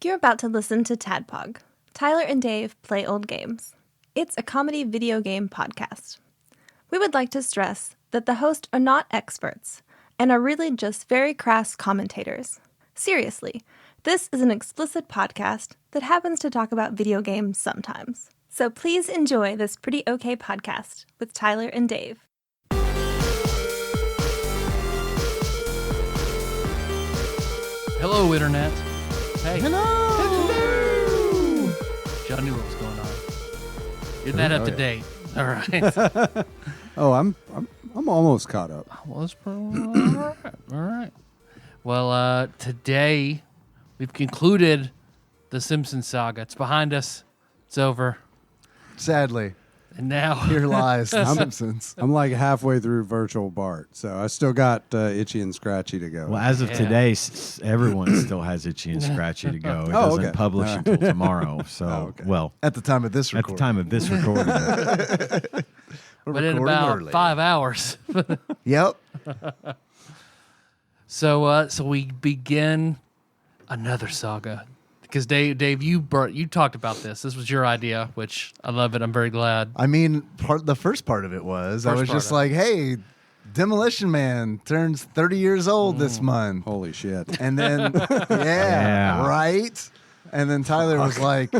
You're about to listen to TADPOG, Tyler and Dave Play Old Games. It's a comedy video game podcast. We would like to stress that the hosts are not experts and are really just very crass commentators. Seriously, this is an explicit podcast that happens to talk about video games sometimes. So please enjoy this pretty okay podcast with Tyler and Dave. Hello, Internet. Hey. Hello. John knew what was going on. You're that up to date. All right. Oh, I'm almost caught up. Well, that's all right. Well, today we've concluded the Simpsons saga. It's behind us. It's over. Sadly, And now here lies the Simpsons. I'm like halfway through Virtual Bart, so I still got Itchy and Scratchy to go. Well, as of today, everyone still has Itchy and Scratchy to go. It doesn't publish until tomorrow. So, well, At the time of this recording. at the time of this recording. but in about 5 hours. Yep. So we begin another saga. Because Dave, you talked about this. This was your idea, which I love it. I'm very glad. I mean, the first part of it was, I was just like, hey, Demolition Man turns 30 years old this month. Holy shit. And then, yeah, right? And then Tyler was like,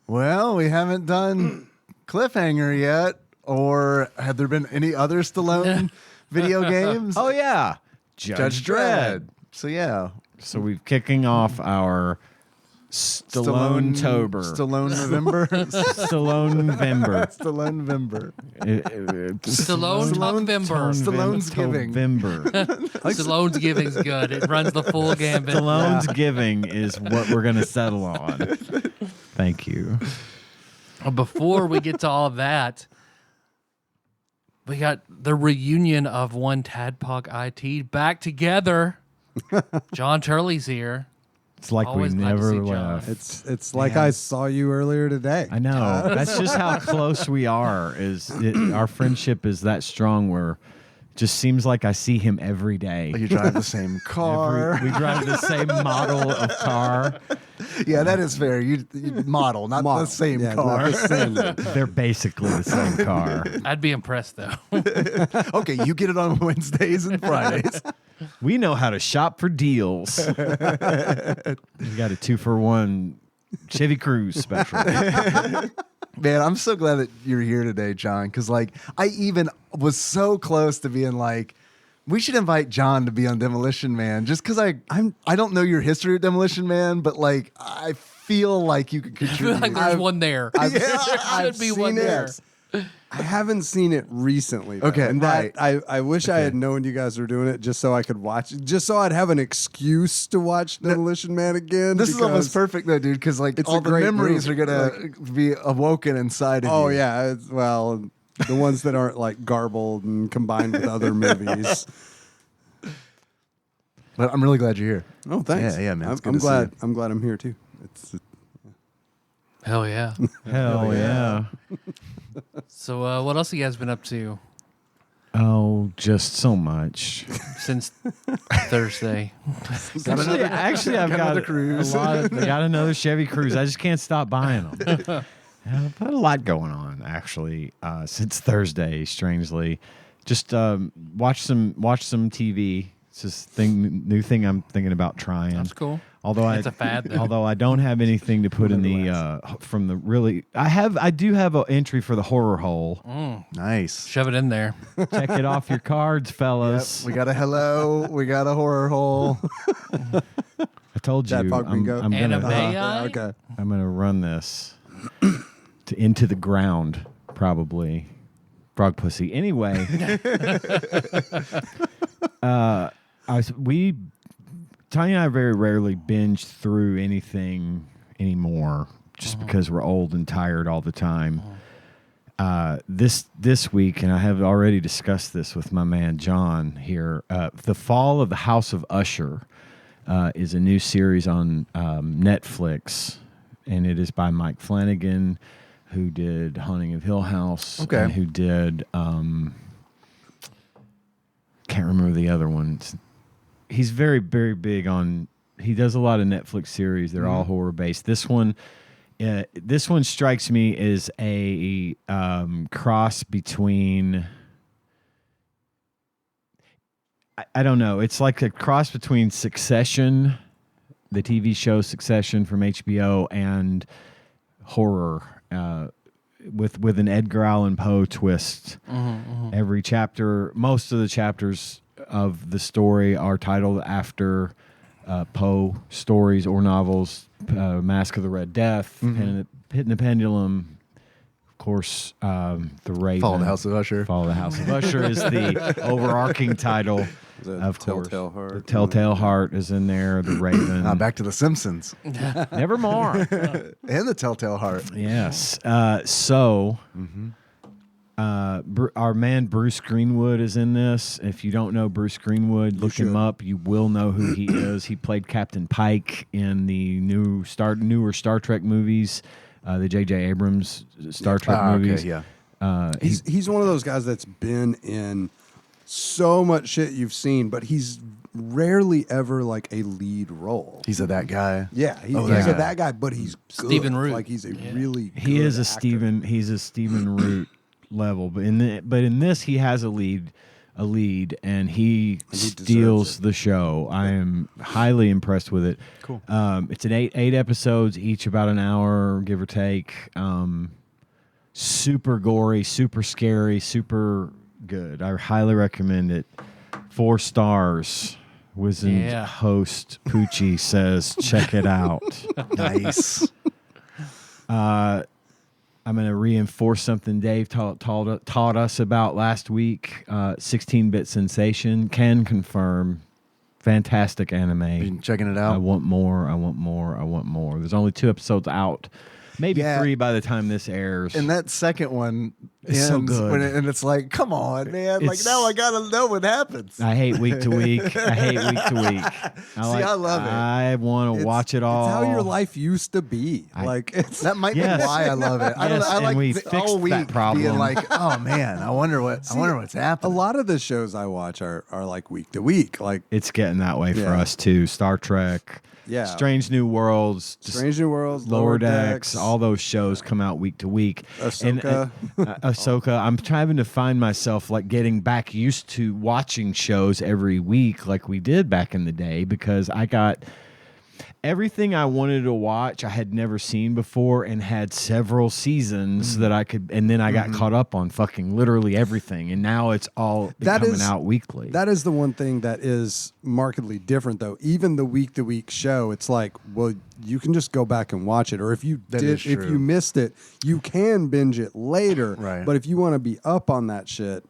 well, we haven't done Cliffhanger yet. Or have there been any other Stallone video games? Oh, yeah. Judge Dredd. So, yeah. So we're kicking off our Stallone-tober. Stallone November. Stallone November. Stallone November. Stallone November. Stallone's Giving. November. Stallone's Giving's good. It runs the full gambit. Stallone's Giving is what we're going to settle on. Thank you. Before we get to all of that, we got the reunion of one TADPOG I.T. back together. Jon Turley's here. It's like Always we glad to see never John. left. It's like I saw you earlier today. I know. That's just how close we are. Our friendship is that strong where it just seems like I see him every day. You drive the same car. We drive the same model of car. Yeah, that is fair. You model, not the same car. Not the same. They're basically the same car. I'd be impressed, though. Okay, you get it on Wednesdays and Fridays. We know how to shop for deals. We got a 2-for-1 Chevy Cruze special. Man, I'm so glad that you're here today, John, because like I even was so close to being like, we should invite John to be on Demolition Man, just because I don't know your history of Demolition Man, but like I feel like you could I contribute. feel like there's one there. I've There should be one there. I haven't seen it recently. Though. Okay, and that I wish I had known you guys were doing it just so I could watch it, just so I'd have an excuse to watch Demolition Man again. This is almost perfect though, dude, because like It's all a the great memories movie. are gonna be awoken inside of you. Oh yeah, well, the ones that aren't like garbled and combined with other movies. But I'm really glad you're here. Oh, thanks. Yeah, man. It's good I'm to see glad. you. I'm glad I'm here too. It's Hell yeah. Hell yeah. So what else have you guys been up to Oh, just so much. since Thursday? Actually, I've got another Cruze. I got another Chevy Cruze. I just can't stop buying them. I've had a lot going on actually since Thursday. Strangely, just watch some TV. It's just new thing I'm thinking about trying. That's cool. Although It's a fad, though. Although I don't have anything to put in the from the really, I do have an entry for the horror hole. Nice. Shove it in there. Check it off your cards, fellas. We got a hello. We got a horror hole. I told you, TADPOG bingo. I'm Anime? gonna, okay. I'm gonna run this into the ground, probably. Frog pussy. Anyway, Tanya and I very rarely binge through anything anymore, just because we're old and tired all the time. This week, and I have already discussed this with my man John here. The Fall of the House of Usher is a new series on Netflix, and it is by Mike Flanagan, who did Haunting of Hill House, and who did can't remember the other ones. He's very, very big on he does a lot of Netflix series. They're all horror based. This one strikes me as a cross between. I don't know. It's like a cross between Succession, the TV show Succession from HBO, and horror. With an Edgar Allan Poe twist. Every chapter, most of the chapters of the story are titled after Poe stories or novels. Mask of the Red Death, Hitting the Pendulum, of course, The Raven. Fall of the House of Usher. Fall of the House of Usher is the overarching title. Of course. Telltale Heart. The Telltale Heart is in there. The Raven. Back to The Simpsons. Nevermore. And the Telltale Heart. Yes. Our man Bruce Greenwood is in this. If you don't know Bruce Greenwood, look him up. You will know who he is. He played Captain Pike in the newer Star Trek movies, the J.J. Abrams Star Trek movies. Okay, yeah. He's one of those guys that's been in so much shit you've seen, but he's rarely ever like a lead role. He's that guy. Yeah, he's yeah. that guy, but he's good. Stephen Root. Like he's a really good He is a actor. He's a Stephen Root level, but in this he has a lead, and he steals the show. I am highly impressed with it. Cool. It's an eight episodes, each about an hour, give or take. Super gory, super scary, super good. I highly recommend it. 4 stars. Wizened host Poochie says, check it out. Nice. I'm going to reinforce something Dave taught us about last week. 16-bit Sensation can confirm. Fantastic anime. Been checking it out. I want more. There's only 2 episodes out. Maybe 3 by the time this airs. And that second one It's so ends good. and it's like, come on, man. Like, It's- now I got to know what happens. I hate week to week. I love it. I want to watch it all. It's how your life used to be. That might Yes. be why I love it. I don't know. I Yes, like and we the, fixed all week that problem. being like, oh man, I wonder what's a happening. lot of the shows I watch are like week to week. Like It's getting that way for Yeah. us too. Star Trek, Yeah. Strange New Worlds, Strange New Worlds, Lower Decks, all those shows come out week to week. Ahsoka. Ahsoka. I'm trying to find myself like getting back used to watching shows every week like we did back in the day, because I got everything I wanted to watch I had never seen before and had several seasons that I could, and then I got caught up on fucking literally everything, and now it's all coming out weekly. That is the one thing that is markedly different, though. Even the week to week show, it's like, well, you can just go back and watch it, or if you is if true. you missed it, you can binge it later. Right. But if you want to be up on that shit,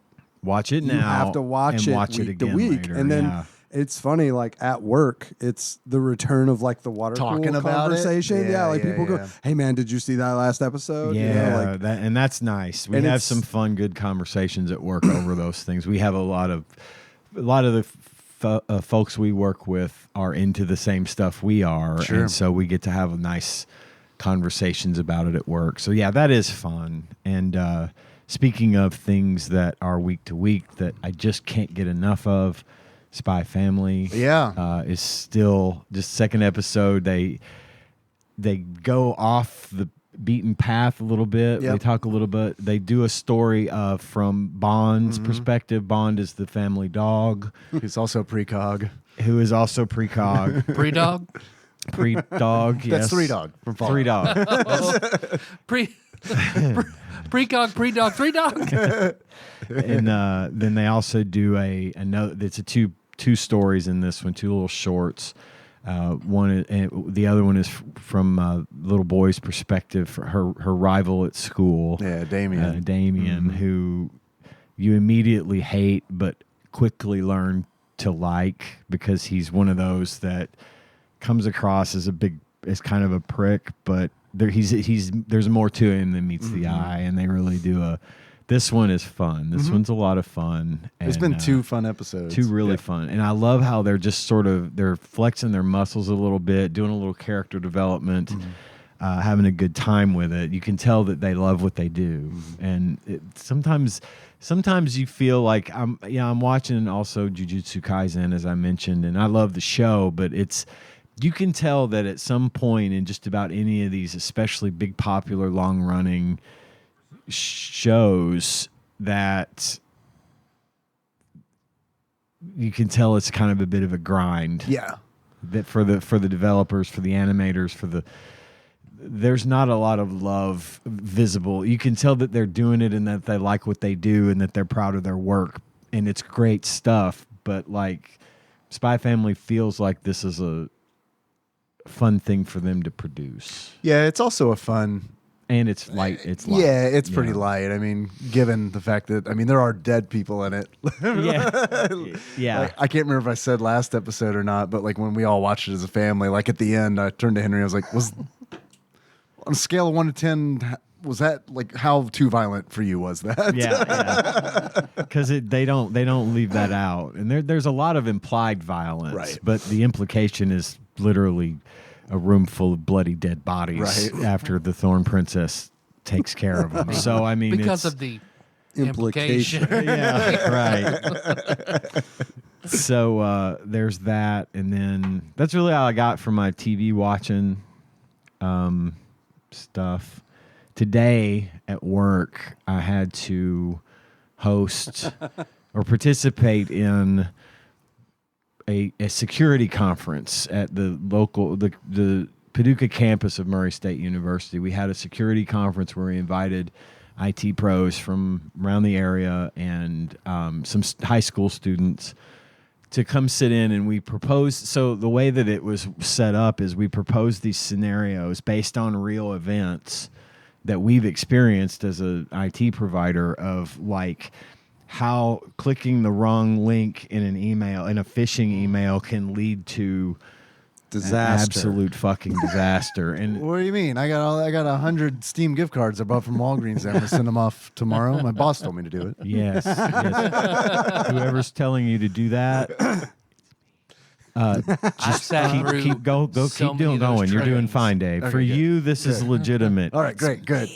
watch it now. you have to watch and it watch week it to again week, later. and then. Yeah. It's funny, like at work, it's the return of like the water Talking cooler about it? conversation. Yeah, like yeah, people yeah. go, "Hey man, did you see that last episode?" Yeah, You know, like, and that's nice. We and have it's- some fun, good conversations at work over those things. We have a lot of the folks we work with are into the same stuff we are, Sure. and so we get to have nice conversations about it at work. So yeah, that is fun. And speaking of things that are week to week that I just can't get enough of, Spy Family, is still just second episode. They go off the beaten path a little bit. Yep. They talk a little bit. They do a story from Bond's perspective. Bond is the family dog, He's also precog. who is also precog. Pre-dog? Pre-dog, yes. That's 3 Dog from Fallout. 3 Dog. Pre-cog, pre-dog, 3-dog. And then they also do another. It's a two stories in this one, 2 little shorts. The other one is from little boy's perspective, for her rival at school. Yeah, Damien. Damien, who you immediately hate but quickly learn to like, because he's one of those that comes across as as kind of a prick, but there's more to him than meets the eye, and they really do this one is fun. This one's a lot of fun. There's and, been 2 fun episodes. 2 really fun. And I love how they're just they're flexing their muscles a little bit, doing a little character development, having a good time with it. You can tell that they love what they do. And sometimes you feel like I'm watching also Jujutsu Kaisen, as I mentioned, and I love the show, but you can tell that at some point in just about any of these, especially big popular long running shows, that you can tell it's kind of a bit of a grind. Yeah. That for the developers, for the animators, there's not a lot of love visible. You can tell that they're doing it and that they like what they do and that they're proud of their work, and it's great stuff. But like, Spy Family feels like this is a fun thing for them to produce. Yeah, it's also a fun. And it's light. It's light. Yeah, it's pretty light. I mean, given the fact that, I mean, there are dead people in it. Yeah. Yeah. Like, I can't remember if I said last episode or not, but like when we all watched it as a family, like at the end, I turned to Henry. I was like, was on a scale of 1 to 10, was that like how too violent for you was that? Yeah. Because they don't leave that out, and there's a lot of implied violence, Right. But the implication is literally a room full of bloody dead bodies Right. after the Thorn Princess takes care of them. So I mean, because it's, of the Implication. implication. yeah, right. So there's that, and then that's really all I got from my TV watching stuff. Today at work, I had to host or participate in a security conference at the local the Paducah campus of Murray State University. We had a security conference where we invited IT pros from around the area and some high school students to come sit in, and we proposed. So the way that it was set up is we proposed these scenarios based on real events that we've experienced as a IT provider, of like how clicking the wrong link in an email, in a phishing email, can lead to Disaster. absolute fucking disaster. And What do you mean? I got 100 Steam gift cards I bought from Walgreens. I'm gonna send them off tomorrow. My boss told me to do it. yes, whoever's telling you to do that, I've sat through keep so keep many doing of those going. You're doing trainings. fine, Dave. Okay, For good. you, this is legitimate. All right, great, good.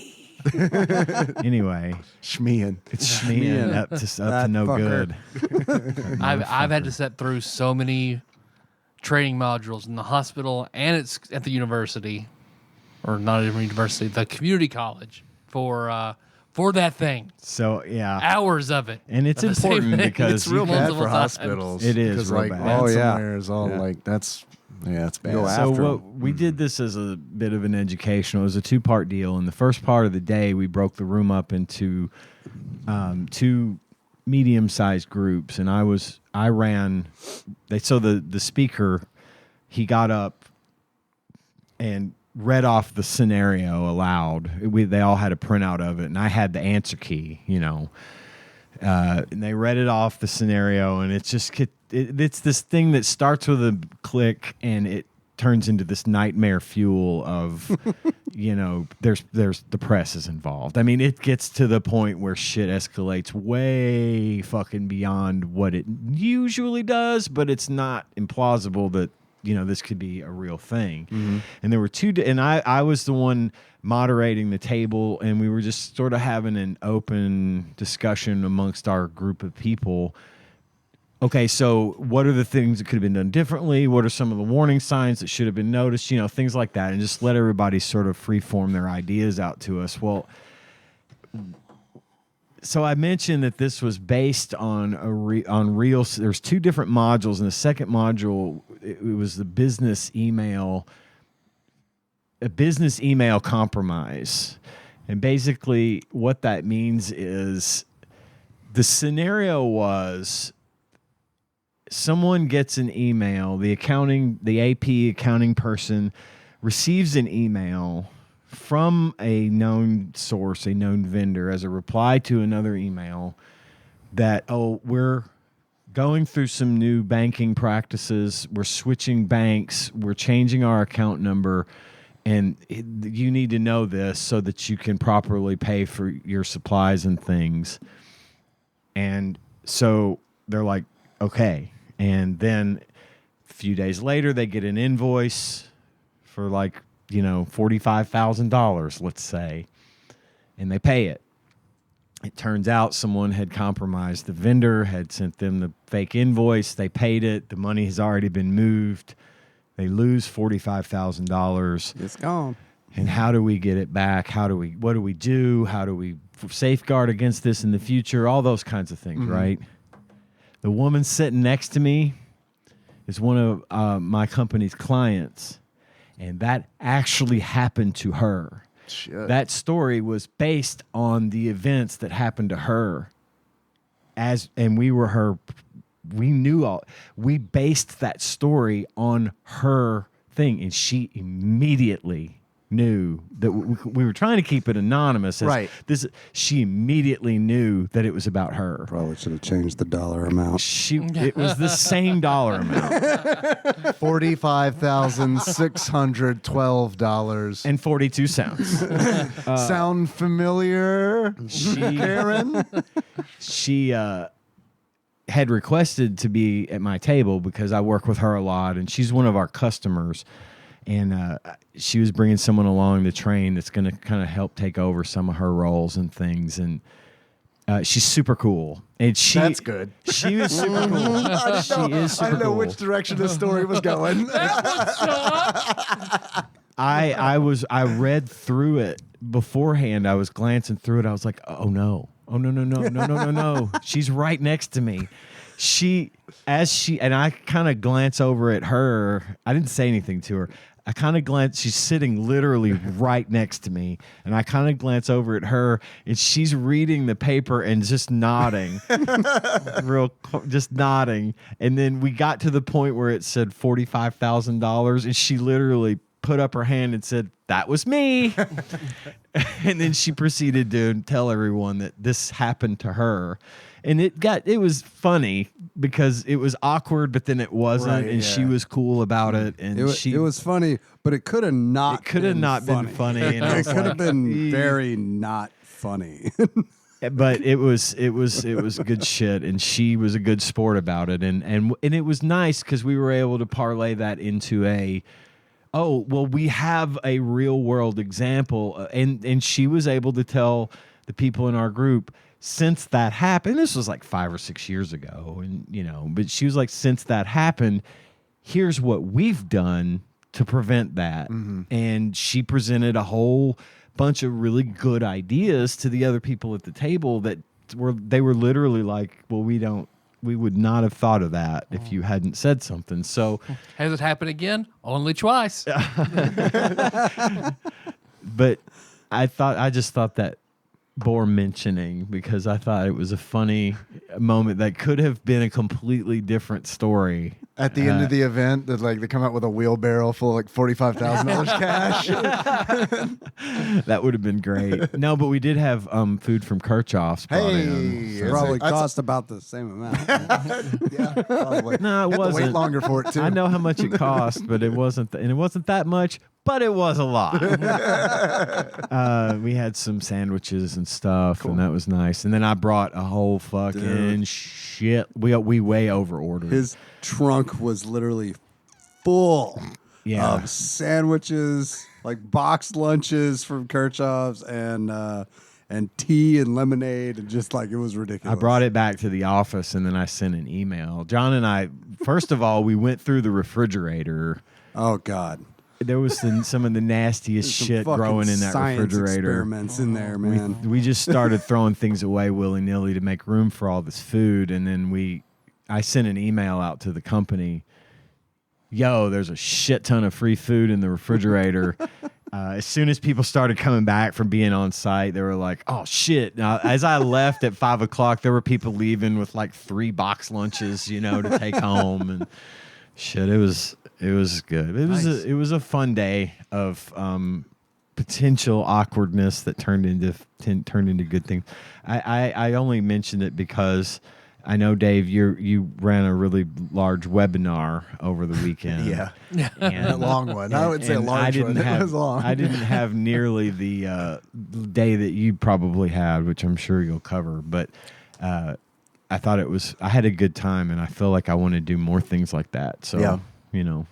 Anyway, Schmeeing. it's Schmeeing up to That no fucker. good. I've had to sit through so many training modules in the hospital and it's at the university, or not even university, the community college for that thing. So yeah, Hours of it. and it's Of the same important thing. because It's real you bad can- for multiple times. hospitals. It is because real like bad. Oh, yeah. ransomware is all Yeah. like that's bad. Go So after 'em. what we did this as a bit of an educational. It was a 2-part deal. In the first part of the day, we broke the room up into 2 medium-sized groups, and I ran. So the speaker, he got up and read off the scenario aloud. They all had a printout of it, and I had the answer key. And they read it off the scenario, and it's just it's this thing that starts with a click and it turns into this nightmare fuel of there's the press is involved. I mean, it gets to the point where shit escalates way fucking beyond what it usually does, but it's not implausible that this could be a real thing. And there were 2 and I was the one moderating the table, and we were just sort of having an open discussion amongst our group of people. Okay, so what are the things that could have been done differently? What are some of the warning signs that should have been noticed? Things like that, and just let everybody sort of freeform their ideas out to us. Well, so I mentioned that this was based on on real. There's 2 different modules. In the second module, it was the business email, a business email compromise, and basically what that means is the scenario was someone gets an email. The AP accounting person receives an email from a known source, a known vendor, as a reply to another email that, we're going through some new banking practices, we're switching banks, we're changing our account number, and you need to know this so that you can properly pay for your supplies and things. And so they're like, okay. And then a few days later, they get an invoice for like, $45,000, let's say, and they pay it. It turns out someone had compromised the vendor, had sent them the fake invoice. They paid it. The money has already been moved. They lose $45,000. It's gone. And how do we get it back? What do we do? How do we safeguard against this in the future? All those kinds of things, right? The woman sitting next to me is one of my company's clients, and that actually happened to her. Shit. That story was based on the events that happened to her. And we were her. We based that story on her thing, and she immediately knew that we were trying to keep it anonymous. Right. She immediately knew that it was about her. Probably should have changed the dollar amount. It was the same dollar amount. $45,612. And 42 cents. Sound familiar, Karen? She had requested to be at my table because I work with her a lot, and she's one of our customers. And she was bringing someone along to train that's going to kind of help take over some of her roles and things. And she's super cool. And That's good. She was super cool. She is super I didn't know cool. which direction the story was going. I read through it beforehand. I was glancing through it. I was like, oh no. Oh no. She's right next to me. And I kind of glance over at her. I didn't say anything to her. I kind of glance, she's sitting literally right next to me, and I kind of glance over at her, and she's reading the paper and just nodding, just nodding. And then we got to the point where it said $45,000, and she literally put up her hand and said, "That was me." And then she proceeded to tell everyone that this happened to her. And it was funny because it was awkward, but then it wasn't, Right, and she was cool about it. And It was funny, but it could have not. It could have not been funny. And I It was could have like, been very not funny. but it was good shit, and she was a good sport about it, and it was nice because we were able to parlay that into we have a real world example, and she was able to tell the people in our group, since that happened, this was like 5 or 6 years ago, and but she was like, since that happened, here's what we've done to prevent that. And she presented a whole bunch of really good ideas to the other people at the table that they were literally like, well, we would not have thought of that if you hadn't said something. So Has it happened again? Only twice. but I just thought that bore mentioning because I thought it was a funny moment that could have been a completely different story. At the end of the event, that they come out with a wheelbarrow full of like $45,000 cash. That would have been great. No, but we did have food from Kirchhoff's brought in. Hey, So- Probably cost about the same amount. yeah, probably. No, it Had to wasn't. wait longer for it too. I know how much it cost, but it wasn't, and it wasn't that much, but it was a lot. We had some sandwiches and stuff, and that was nice. And then I brought a whole fucking shit. We way over ordered. His trunk was literally full Yeah. of sandwiches, like boxed lunches from Kirchhoff's, and tea and lemonade, and just like it was ridiculous. I brought it back to the office, and then I sent an email. John and I, first of all, we went through the refrigerator. Oh God, There was some of the nastiest Some shit fucking growing in that science refrigerator. experiments in there, man. We just started throwing things away willy-nilly to make room for all this food, and then I sent an email out to the company. Yo, there's a shit ton of free food in the refrigerator. As soon as people started coming back from being on site, they were like, "Oh shit!" Now, as I left at 5 o'clock, there were people leaving with like 3 box lunches, to take home, and shit. It was good. It was a fun day of potential awkwardness that turned into good things. I only mentioned it because I know, Dave, you ran a really large webinar over the weekend. Yeah. And, A long one. I would say a and large one. It was long. I didn't have nearly the day that you probably had, which I'm sure you'll cover. But I thought I had a good time, and I feel like I want to do more things like that. So, Yeah.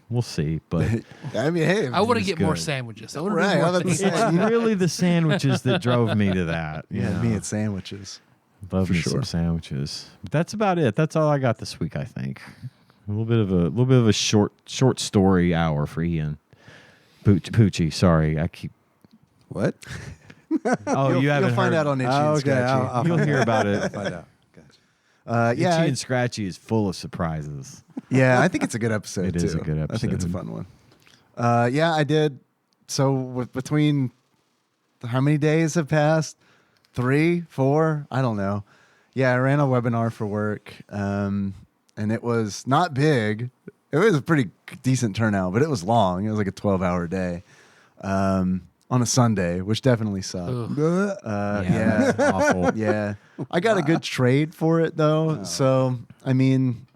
we'll see. But I mean, hey, I want to was get more good. sandwiches. I want Right, I was about to say. it's really the sandwiches that drove me to that. yeah, me at sandwiches. Love for me sure. some sandwiches. But that's about it. That's all I got this week, I think. A little bit of a short story hour for Ian. Poochie, sorry, I keep. What? Oh, you haven't You'll find heard. out on Itchy Oh, and okay, Scratchy. You'll hear about it. Find out. Gotcha. Yeah, Itchy and Scratchy is full of surprises. yeah, I think it's a good episode. It is too. a good I think it's a episode. fun one. Yeah, I did. So between how many days have passed? 3, 4? I don't know. Yeah, I ran a webinar for work, and it was not big. It was a pretty decent turnout, but it was long. It was like a 12-hour day on a Sunday, which definitely sucked. Ugh. Yeah. That's awful. Yeah. I got a good trade for it, though. So, I mean,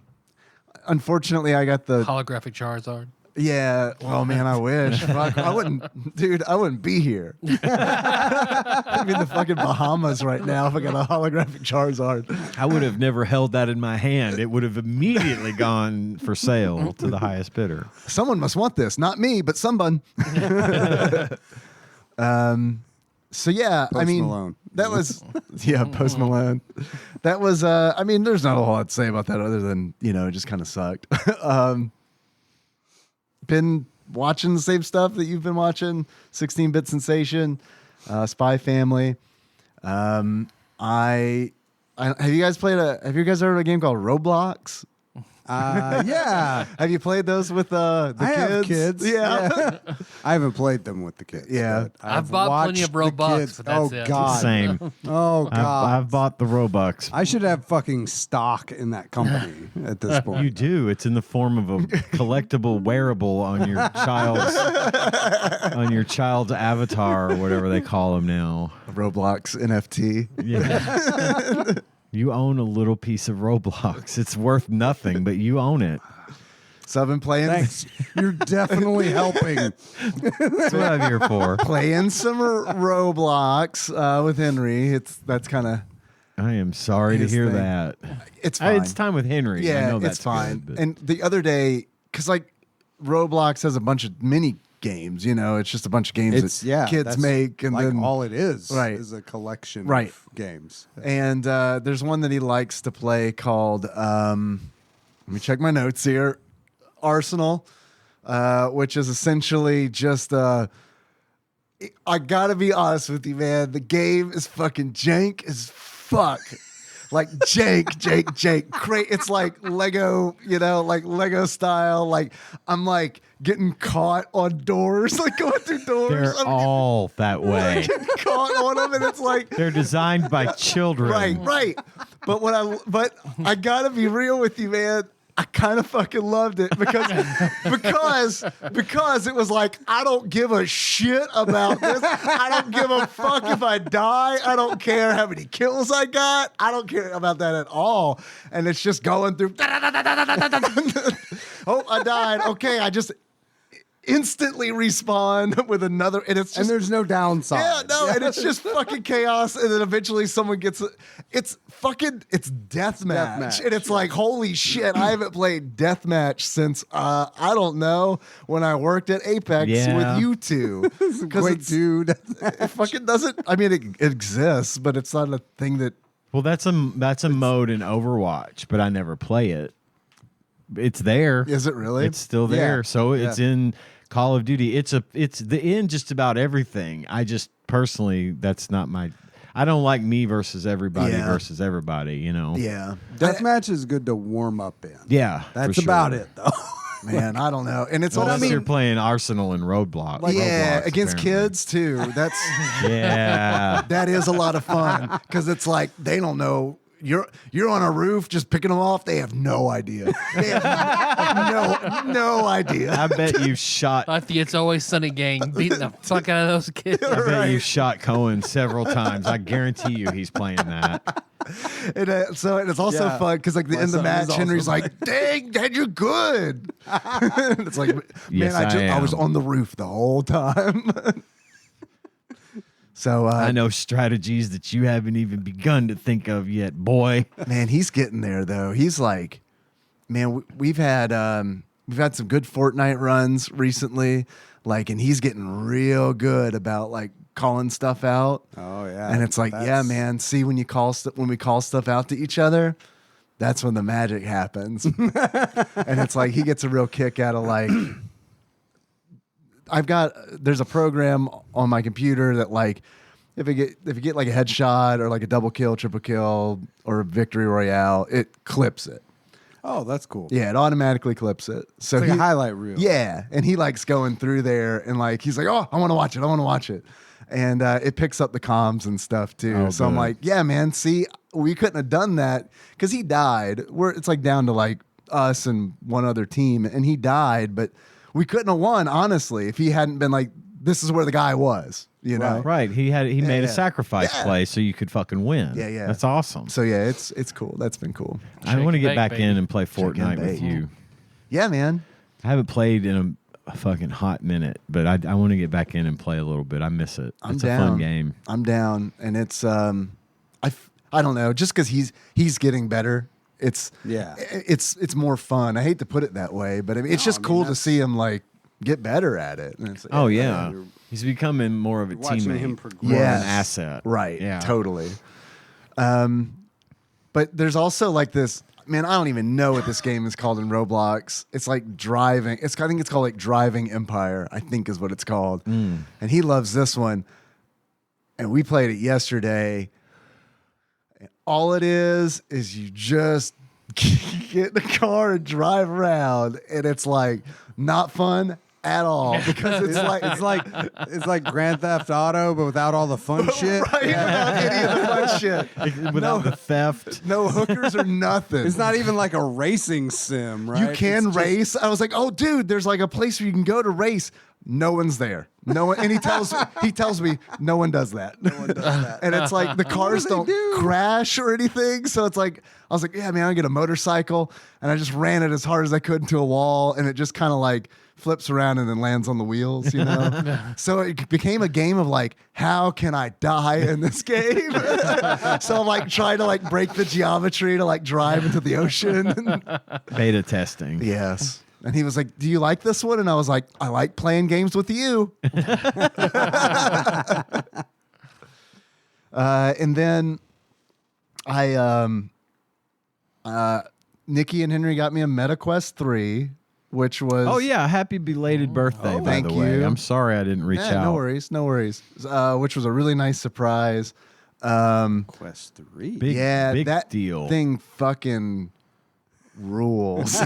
unfortunately, I got the. Holographic Charizard. Yeah. Well, man, I wish. Fuck, I wouldn't be here. I'm in the fucking Bahamas right now if I got a holographic Charizard. I would have never held that in my hand. It would have immediately gone for sale to the highest bidder. Someone must want this. Not me, but someone. So yeah, I Post mean, Malone. that was Post Malone. That was I mean, there's not a whole lot to say about that other than, it just kind of sucked. Been watching the same stuff that you've been watching, 16-Bit Sensation, Spy Family. Have you guys heard of a game called Roblox? Yeah. Have you played those with the I kids? have kids. Yeah. I haven't played them with the kids. Yeah. but I've bought plenty of watched the Robux, kids. but that's oh, it. God. Same. Oh, God. I've bought the Robux. I should have fucking stock in that company at this point. You do. It's in the form of a collectible wearable on your child's avatar or whatever they call them now. Roblox NFT. Yeah. You own a little piece of Roblox. It's worth nothing, but you own it. So I've been playing. Thanks. You're definitely helping. That's what I'm here for. Playing some Roblox with Henry. That's kind of I am sorry to His hear thing. that. it's fine. It's time with Henry. I Yeah, know that's it's fine. good, but- And the other day, because like Roblox has a bunch of mini games. It's just a bunch of games that kids that's make, and like then all it is Right. a collection Right. of games. And there's one that he likes to play called, let me check my notes here, Arsenal, which is essentially just, I gotta be honest with you, man. The game is fucking jank as fuck. Like jank. It's like Lego, like Lego style. Like I'm like getting caught on doors, like going through doors. They're I'm all that way. getting caught on them, and it's like They're designed by children. Right. But I gotta be real with you, man. I kind of fucking loved it because it was like, I don't give a shit about this. I don't give a fuck if I die. I don't care how many kills I got. I don't care about that at all. And it's just going through. Oh, I died. Okay, I just instantly respawn with another, and it's just And there's no downside. yeah, no, and it's just fucking chaos, and then eventually someone gets it's deathmatch, Deathmatch, and it's like, holy shit, I haven't played deathmatch since I don't know, when I worked at Apex Yeah. with you two, because Great dude. it fucking doesn't. I mean, it exists, but it's not a thing that. Well, that's a mode in Overwatch, but I never play it. It's there. Is it really? It's still there. Yeah. So it's in Call of Duty. It's in just about everything. I just personally, that's not my. I don't like me versus everybody Yeah. versus everybody. Yeah, Deathmatch is good to warm up in. Yeah, That's for sure. about it, though. man, I don't know, and it's Well, what I unless you're mean. playing Arsenal and Roadblock. Yeah, Roblox, against apparently. kids too. That's. Yeah. That is a lot of fun because it's like they don't know you're on a roof just picking them off. They have no idea. They have no idea. I bet you shot. Like the It's Always Sunny gang beating the fuck out of those kids. I bet you shot Cohen several times. I guarantee you he's playing that. And it's also Yeah. fun because like the My end of the son match, is Henry's also like, "Dang, Dad, you're good." And it's like, man, Yes, I was am. on the roof the whole time. So I know strategies that you haven't even begun to think of yet, boy. man, he's getting there though. He's like, man, we've had some good Fortnite runs recently, like, and he's getting real good about like calling stuff out. Oh yeah. And it's like, yeah, That's- man. See, when we call stuff out to each other, that's when the magic happens. And it's like he gets a real kick out of like, there's a program on my computer that like, if you get like a headshot or like a double kill, triple kill, or a victory royale, it clips it. Oh, that's cool. Yeah, it automatically clips it. So It's like a highlight reel. Yeah, and he likes going through there and like he's like, oh, I want to watch it. I want to watch it. And it picks up the comms and stuff too. Oh, so I'm good. like, yeah, man. See, we couldn't have done that because he died. It's like down to like us and one other team, and he died. But we couldn't have won honestly if he hadn't been like, this is where the guy was. You know, Right. He made a yeah. sacrifice Yeah. play so you could fucking win. Yeah, yeah. That's awesome. So yeah, it's cool. That's been cool. I want to Shake get and back bake, in baby. and play Shake and Fortnite with bake. you. Yeah, man. I haven't played in a fucking hot minute, but I want to get back in and play a little bit. I miss it. I'm It's down. a fun game. I'm down, and it's I don't know, just because he's getting better. It's more fun. I hate to put it that way, but I mean, it's just cool to see him like get better at it. And it's, Oh yeah, he's becoming more of a watching teammate, him more progress. of Yes. an asset. Right. Yeah. Totally. But there's also like this, man, I don't even know what this game is called in Roblox. It's like driving. I think it's called like Driving Empire, I think is what it's called. And he loves this one. And we played it yesterday. And all it is you just get in the car and drive around. And it's like not fun at all because It's like Grand Theft Auto, but without all the fun shit. right, without any of the fun shit. Without the theft. No hookers or nothing. It's not even like a racing sim, right? You can It's just- race. I was like, oh, dude, there's like a place where you can go to race. No one's there. No one, and he tells me no one does that. No one does that. And it's like the cars they don't do? crash or anything. So it's like I was like, yeah, man, I get a motorcycle, and I just ran it as hard as I could into a wall, and it just kind of like flips around and then lands on the wheels, you know. So it became a game of like, how can I die in this game? So I'm like trying to like break the geometry to like drive into the ocean. Beta testing. Yes. And he was like, do you like this one? And I was like, I like playing games with you. And then Nikki and Henry got me a MetaQuest 3, which was... Oh yeah, happy belated birthday, by thank the way. you. I'm sorry I didn't reach out. No worries. Which was a really nice surprise. Quest 3. Big, Yeah, big that deal. thing fucking rules.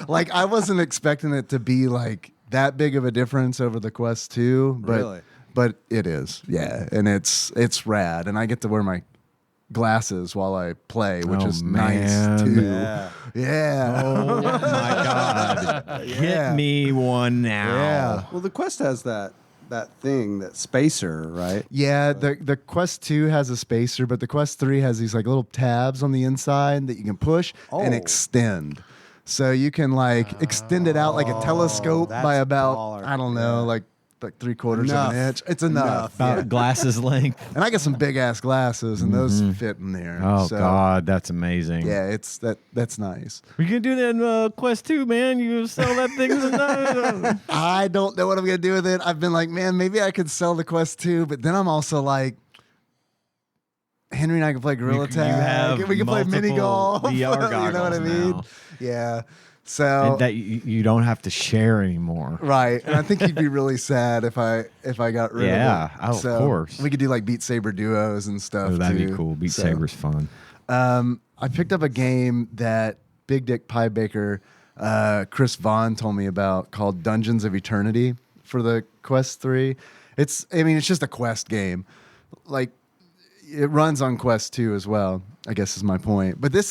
Like I wasn't expecting it to be like that big of a difference over the Quest 2, but Really? but it is. Yeah, and it's rad, and I get to wear my glasses while I play, which Oh, is man. nice too. Yeah. Yeah. Oh my god. Yeah. Hit me one now. Yeah. Well, the Quest has that thing, that spacer, right? Yeah, the Quest 2 has a spacer, but the Quest 3 has these like little tabs on the inside that you can push and Oh. extend. So you can like extend it out like a telescope that's by about, baller. I don't know, Yeah. like 3/4 Enough. of an inch. It's enough. About Yeah. glasses length. And I got some big ass glasses and those fit in there. Oh So, god, that's amazing. Yeah, that's nice. We can do that in Quest 2, man. You sell that thing. I don't know what I'm gonna do with it. I've been like, man, maybe I could sell the Quest 2, but then I'm also like, Henry and I can play Gorilla You Tag. have We can play mini multiple golf. VR You know what I goggles mean? now. Yeah. So And that you don't have to share anymore. right, and I think he'd be really sad if I got rid Yeah, of it. of course. We could do like Beat Saber duos and stuff. Oh, that'd too. be cool. Beat So, Saber's fun. I picked up a game that Big Dick Pie Baker, Chris Vaughn told me about called Dungeons of Eternity for the Quest 3. It's just a Quest game. Like it runs on Quest 2 as well, I guess is my point. But this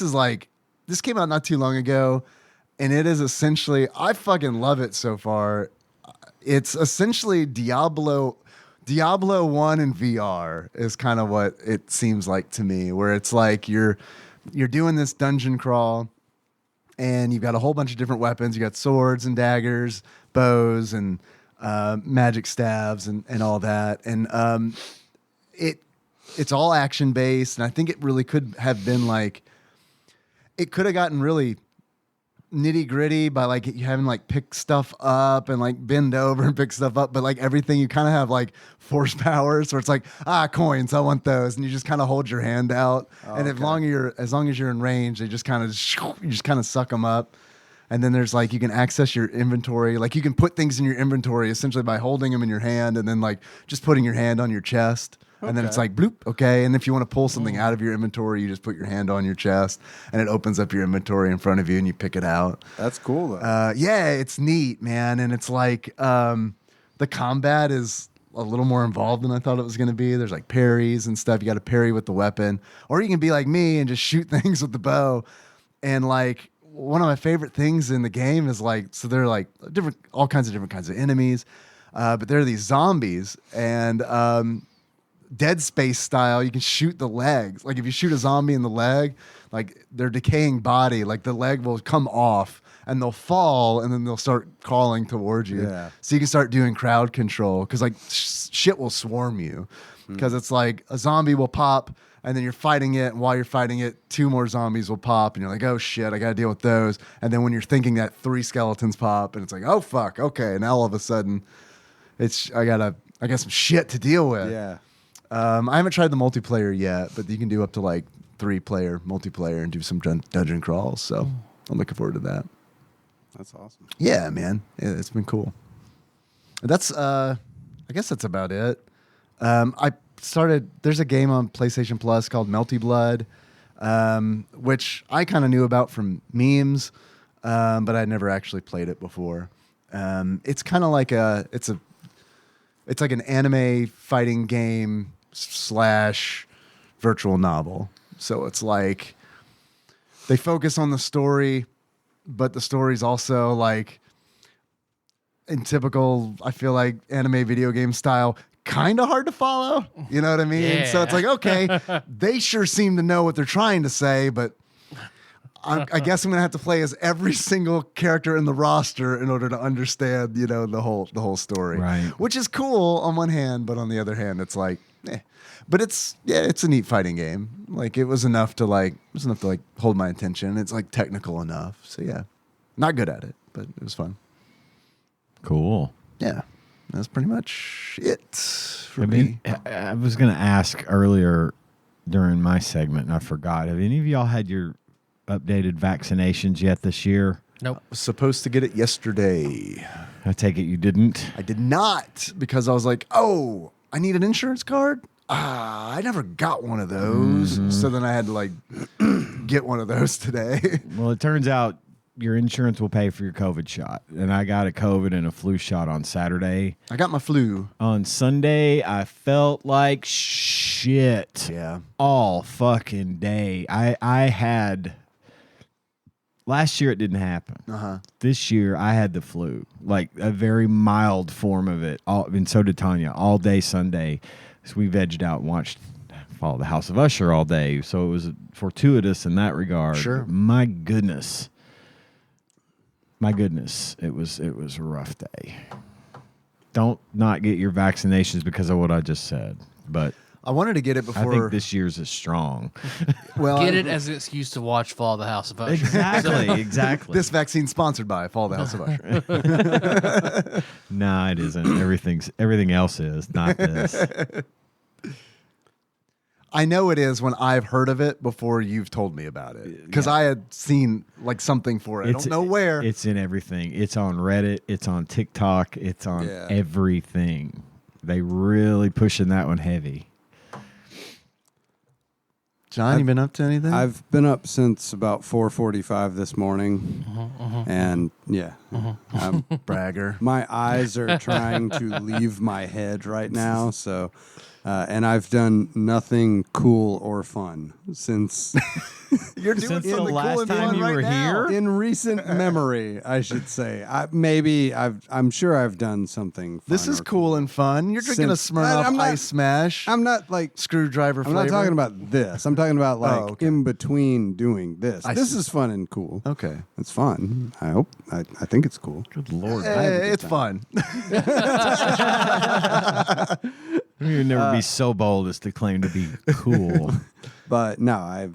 came out not too long ago, and it is essentially, I fucking love it so far. It's essentially Diablo 1 in VR is kind of what it seems like to me, where it's like you're doing this dungeon crawl and you've got a whole bunch of different weapons. You got swords and daggers, bows and magic staves and all that. And it's all action based. And I think it really could have been like, it could have gotten really nitty gritty by like you having like pick stuff up and like bend over and pick stuff up, but like everything you kind of have like force powers where it's like coins, I want those, and you just kind of hold your hand out, and as long as you're in range, they just kind of you just kind of suck them up. And then there's like you can access your inventory, like you can put things in your inventory essentially by holding them in your hand and then like just putting your hand on your chest. And then it's like bloop, okay. And if you want to pull something out of your inventory, you just put your hand on your chest, and it opens up your inventory in front of you, and you pick it out. That's cool, though. Yeah, it's neat, man. And it's like the combat is a little more involved than I thought it was going to be. There's like parries and stuff. You got to parry with the weapon, or you can be like me and just shoot things with the bow. And like one of my favorite things in the game is like, so they're like all kinds of enemies, but there are these zombies, and Dead Space style, you can shoot the legs. Like if you shoot a zombie in the leg, like their decaying body, like the leg will come off and they'll fall, and then they'll start crawling towards you. Yeah. So you can start doing crowd control, because like shit will swarm you, because it's like a zombie will pop and then you're fighting it, and while you're fighting it, 2 more zombies will pop, and you're like, oh shit, I gotta deal with those. And then when you're thinking that, 3 skeletons pop, and it's like, oh fuck, okay. And now all of a sudden I got some shit to deal with. Yeah. I haven't tried the multiplayer yet, but you can do up to like 3-player multiplayer and do some dungeon crawls. So I'm looking forward to that. That's awesome. Yeah, man. Yeah, it's been cool. That's, I guess that's about it. There's a game on PlayStation Plus called Melty Blood, which I kind of knew about from memes, but I'd never actually played it before. It's kind of like it's like an anime fighting game / virtual novel. So it's like they focus on the story, but the story's also like in typical, I feel like, anime video game style, kind of hard to follow. You know what I mean? Yeah. So it's like, okay, they sure seem to know what they're trying to say, but I guess I'm gonna have to play as every single character in the roster in order to understand, you know, the whole story. Right. Which is cool on one hand, but on the other hand, it's like, But it's a neat fighting game. Like it was enough to hold my attention. It's like technical enough. So yeah, not good at it, but it was fun. Cool. Yeah, that's pretty much it for me. I was going to ask earlier during my segment, and I forgot. Have any of y'all had your updated vaccinations yet this year? Nope. I was supposed to get it yesterday. I take it you didn't. I did not, because I was like, oh, I need an insurance card? I never got one of those. Mm-hmm. So then I had to like get one of those today. Well, it turns out your insurance will pay for your COVID shot. And I got a COVID and a flu shot on Saturday. I got my flu. On Sunday, I felt like shit. Yeah. All fucking day. I had... Last year, it didn't happen. Uh-huh. This year, I had the flu, like a very mild form of it. And so did Tanya, all day Sunday. So we vegged out and watched Follow the House of Usher all day. So it was fortuitous in that regard. Sure. My goodness. It was a rough day. Don't not get your vaccinations because of what I just said. But I wanted to get it before. I think this year's is strong. Well, Get it as an excuse to watch Fall the House of Usher. Exactly. This vaccine sponsored by Follow the House of Usher. No, it isn't. Everything else is, not this. I know it is when I've heard of it before you've told me about it, because I had seen like something for it. I don't know where. It's in everything. It's on Reddit. It's on TikTok. It's on everything. They really pushing that one heavy. John, you been up to anything? I've been up since about 4:45 this morning, and I'm Bragger. my eyes are trying to leave my head right now. So, and I've done nothing cool or fun since You're doing Since the something last cool and time fun you right were now. here? in recent memory, I should say. I'm sure I've done something. Fun This is or cool and fun. You're drinking a Since- Smirnoff I'm not- Ice Smash. I'm not like. Screwdriver I'm flavor. not talking about this. I'm talking about like okay. in between doing this. I This see. is fun and cool. Okay. It's fun. I hope. I think it's cool. Good Lord. It's fun. You'd never be so bold as to claim to be cool. But no, I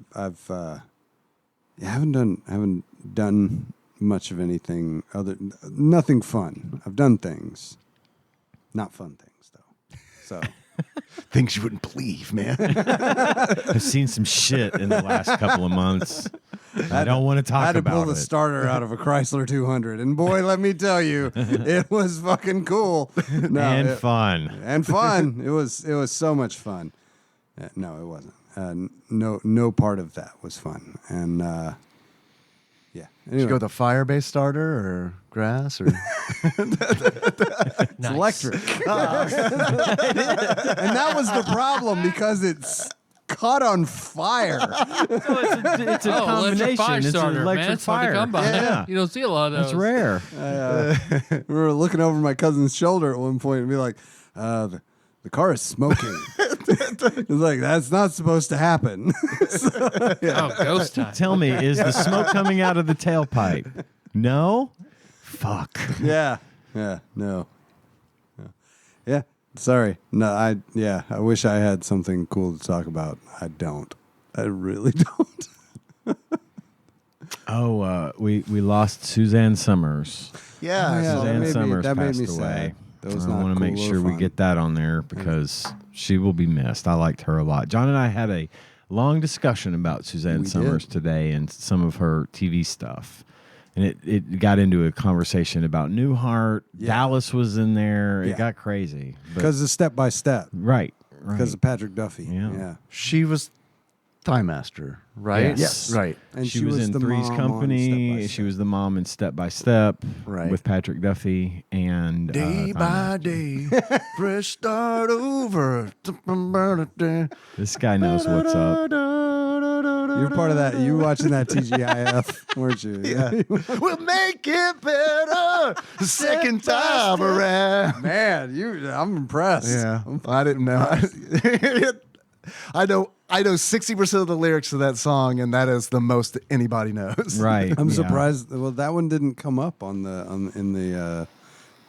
haven't done much of anything other. Nothing fun. I've done things, not fun things though. So Things you wouldn't believe, man. I've seen some shit in the last couple of months. I don't want to I talk had to about pull the it. starter out of a Chrysler 200, and boy, let me tell you, it was fucking cool. No, And fun. and fun. It was so much fun. No, it wasn't. No part of that was fun. And yeah, Did you anyway, go with a fire-based starter or grass or? it's electric, and that was the problem because it's caught on fire. It's a Oh, electric combination. fire It's an starter, man. electric It's hard to fire. come by. Yeah. You don't see a lot of those. That's rare. We were looking over my cousin's shoulder at one point and be like, the car is smoking. It's like, that's not supposed to happen. Oh, ghost time. Tell me, is the smoke coming out of the tailpipe? No? Fuck. Yeah. No. Yeah. Sorry. No, I wish I had something cool to talk about. I don't. I really don't. Oh, we lost Suzanne Summers. Yeah. Yeah, Suzanne Summers that made passed me away. sad. That was I not want to cool make or sure we fun. get that on there because she will be missed. I liked her a lot. John and I had a long discussion about Suzanne We Summers did. today and some of her TV stuff. And it got into a conversation about Newhart. Yeah. Dallas was in there. Yeah. It got crazy. But- Because of Step by Step. right. Because of Patrick Duffy. Yeah. Yeah. She was Thigh Master, right? Yes. Right. And she was in the Three's mom on Company. Step by She Step. was the mom in Step by Step Right. with Patrick Duffy and Day by day, fresh start over. this guy knows what's up. You're part of that. You were watching that TGIF, weren't you? Yeah. We'll make it better the second time around. Man, I'm impressed. Yeah, I didn't know. I know 60% of the lyrics to that song, and that is the most that anybody knows. Right. I'm yeah. surprised. Well, that one didn't come up in the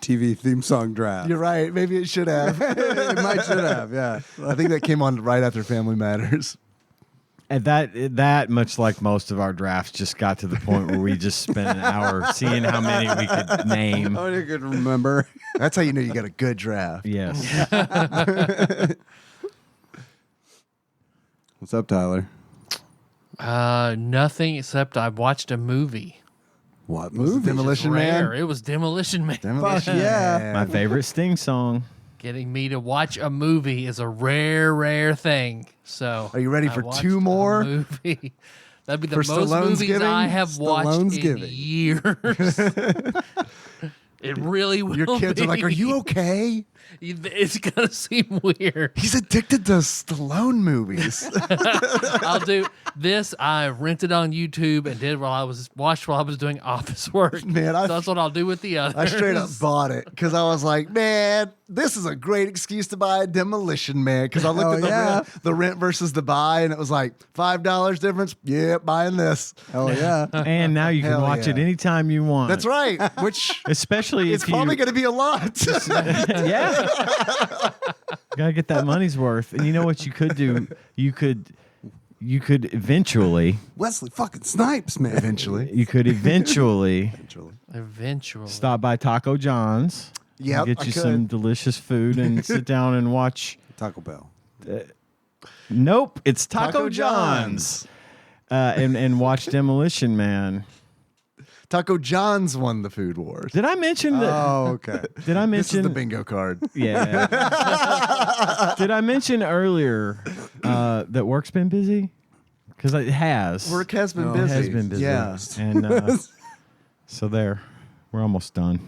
TV theme song draft. You're right. Maybe it should have. It might should have. Yeah. I think that came on right after Family Matters. And that much like most of our drafts just got to the point where we just spent an hour seeing how many we could name. Oh, you could remember. That's how you know you got a good draft. Yes. What's up, Tyler? Nothing except I watched a movie. What movie? Demolition Rare. Man. It was Demolition Man. Demolition yeah. Man. My favorite Sting song. Getting me to watch a movie is a rare thing. So, Are you ready I for watched two a more? Movie. That'd be the For most Stallone's movies I giving? have watched Stallone's in giving. years. It really will. Your kids are like, "Are you okay?" It's gonna seem weird. He's addicted to Stallone movies. I'll do this. I rented on YouTube and did watched while I was doing office work. Man, so that's what I'll do with the others. I straight up bought it because I was like, man, this is a great excuse to buy a Demolition Man. Because I looked at the rent versus the buy, and it was like $5 difference. Yeah, buying this. Oh yeah. And now you can Hell watch yeah. it anytime you want. That's right. Which Especially it's if you probably going to be a lot. yeah. Gotta get that money's worth. And you know what you could do? You could eventually Wesley fucking Snipes, man. Eventually. Eventually. stop by Taco John's. Yep, Get I you could. some delicious food and sit down and watch. Taco Bell. Nope, it's Taco, Taco John's. And watch Demolition Man. Taco John's won the food wars. Did I mention that? Oh, okay. Did I This is mention the bingo card. Yeah. Did I mention earlier that work's been busy? Because it has. Work has been Oh, busy. It has been busy. Yeah. And so there, we're almost done.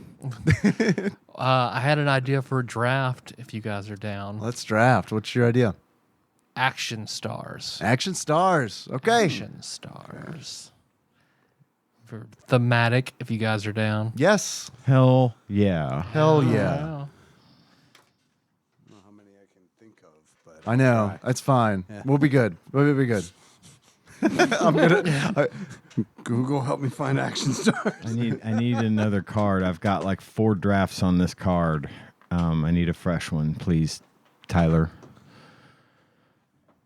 I had an idea for a draft. If you guys are down, Let's draft. What's your idea? action stars. Action stars. Okay. Action stars. For thematic, if you guys are down. Yes. Hell yeah. Hell yeah. Wow. I don't know how many I can think of, but I know. That's fine. Yeah. We'll be good. We'll be good. I'm gonna. Google help me find action stars. I need another card. I've got like 4 drafts on this card. I need a fresh one, please, Tyler.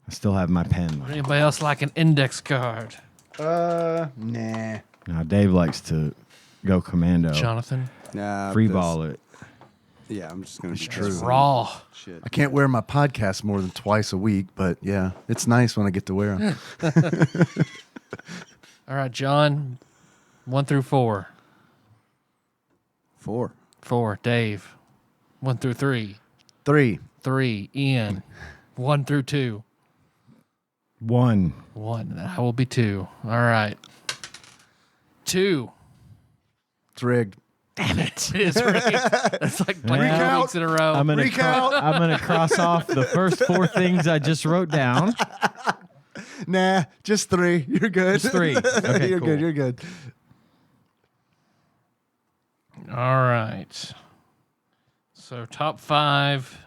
I still have my pen. Anybody else like an index card? Nah. Now Dave likes to go commando. Jonathan. Nah, Free this- ball it. Yeah, I'm just gonna be It's true. raw. Shit. I can't wear my podcast more than twice a week, but yeah, it's nice when I get to wear them. All right, John. 1 through 4. 4. 4. Dave. 1 through 3. 3. 3. Ian. 1 through 2. 1. 1. That will be 2. All right. 2. It's rigged. Damn it. It is rigged. That's like playing Yeah. 2 weeks in a row. I'm gonna Recount. I'm gonna cross off the first 4 things I just wrote down. Nah, just 3. You're good. Just 3. Okay, You're cool. good. You're good. All right. So top 5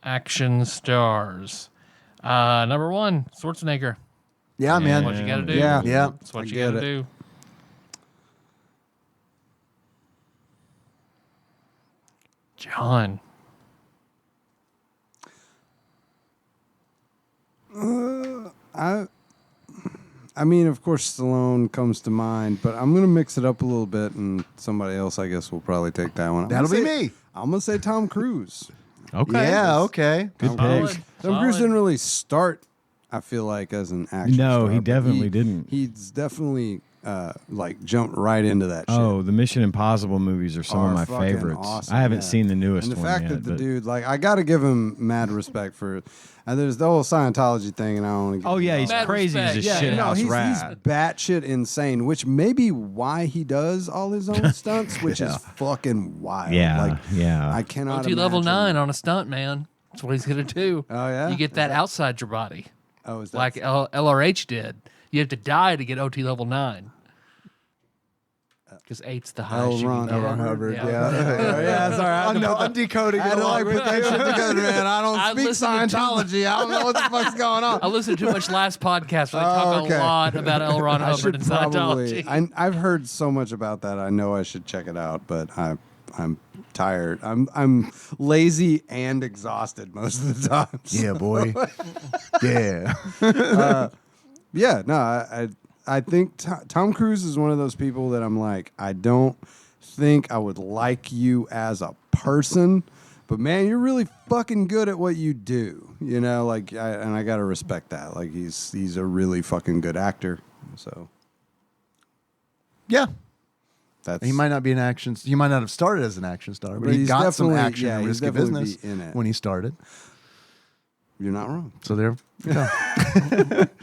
action stars. Number 1, Schwarzenegger. Yeah, man. What you got to do? Yeah. Yeah. That's what I you get got to it. do. John. I mean, of course, Stallone comes to mind, but I'm gonna mix it up a little bit, and somebody else, I guess, will probably take that one. That'll be me. I'm gonna say Tom Cruise. Okay. Yeah, okay. Good Solid. pick. Tom Cruise didn't really start, I feel like, as an action No, star, he but definitely didn't. He's definitely like jumped right into that shit. Oh, the Mission Impossible movies are some Are of my fucking favorites. awesome, I haven't yeah. seen the newest And the one fact yet. that the but- dude, like, I got to give him mad respect for. And there's the whole Scientology thing, and I don't want to. Oh yeah, he's Mad crazy as a respect. shit house he's rat. batshit insane, which may be why he does all his own stunts, which is fucking wild. Yeah, like, yeah. I cannot. OT level imagine- 9 on a stunt, man. That's what he's going to do. Oh, yeah? You get that outside your body. Oh, is that Like LRH did. You have to die to get OT level 9. Because 8's the highest you Ron can get. Hubbard, Yeah. yeah, sorry. I know. I'm decoding I it had to like along put with that you. shit together, man. I don't I speak listened to Scientology. I don't know what the fuck's going on. I listened to too much last podcast where they talk okay. a lot about L. Ron I Hubbard should and probably. Scientology. I've heard so much about that. I know I should check it out, but I'm tired. I'm lazy and exhausted most of the time. Yeah, boy. Yeah. Yeah, no, I think Tom Cruise is one of those people that I'm like, I don't think I would like you as a person, but man, you're really fucking good at what you do. You know, like, and I gotta respect that. Like, he's a really fucking good actor. So Yeah. that's He might not be an action. He might not have started as an action star, but But he he's got some definitely- action yeah, and he's risky definitely business be in it. when he started. You're not wrong. So there. Yeah.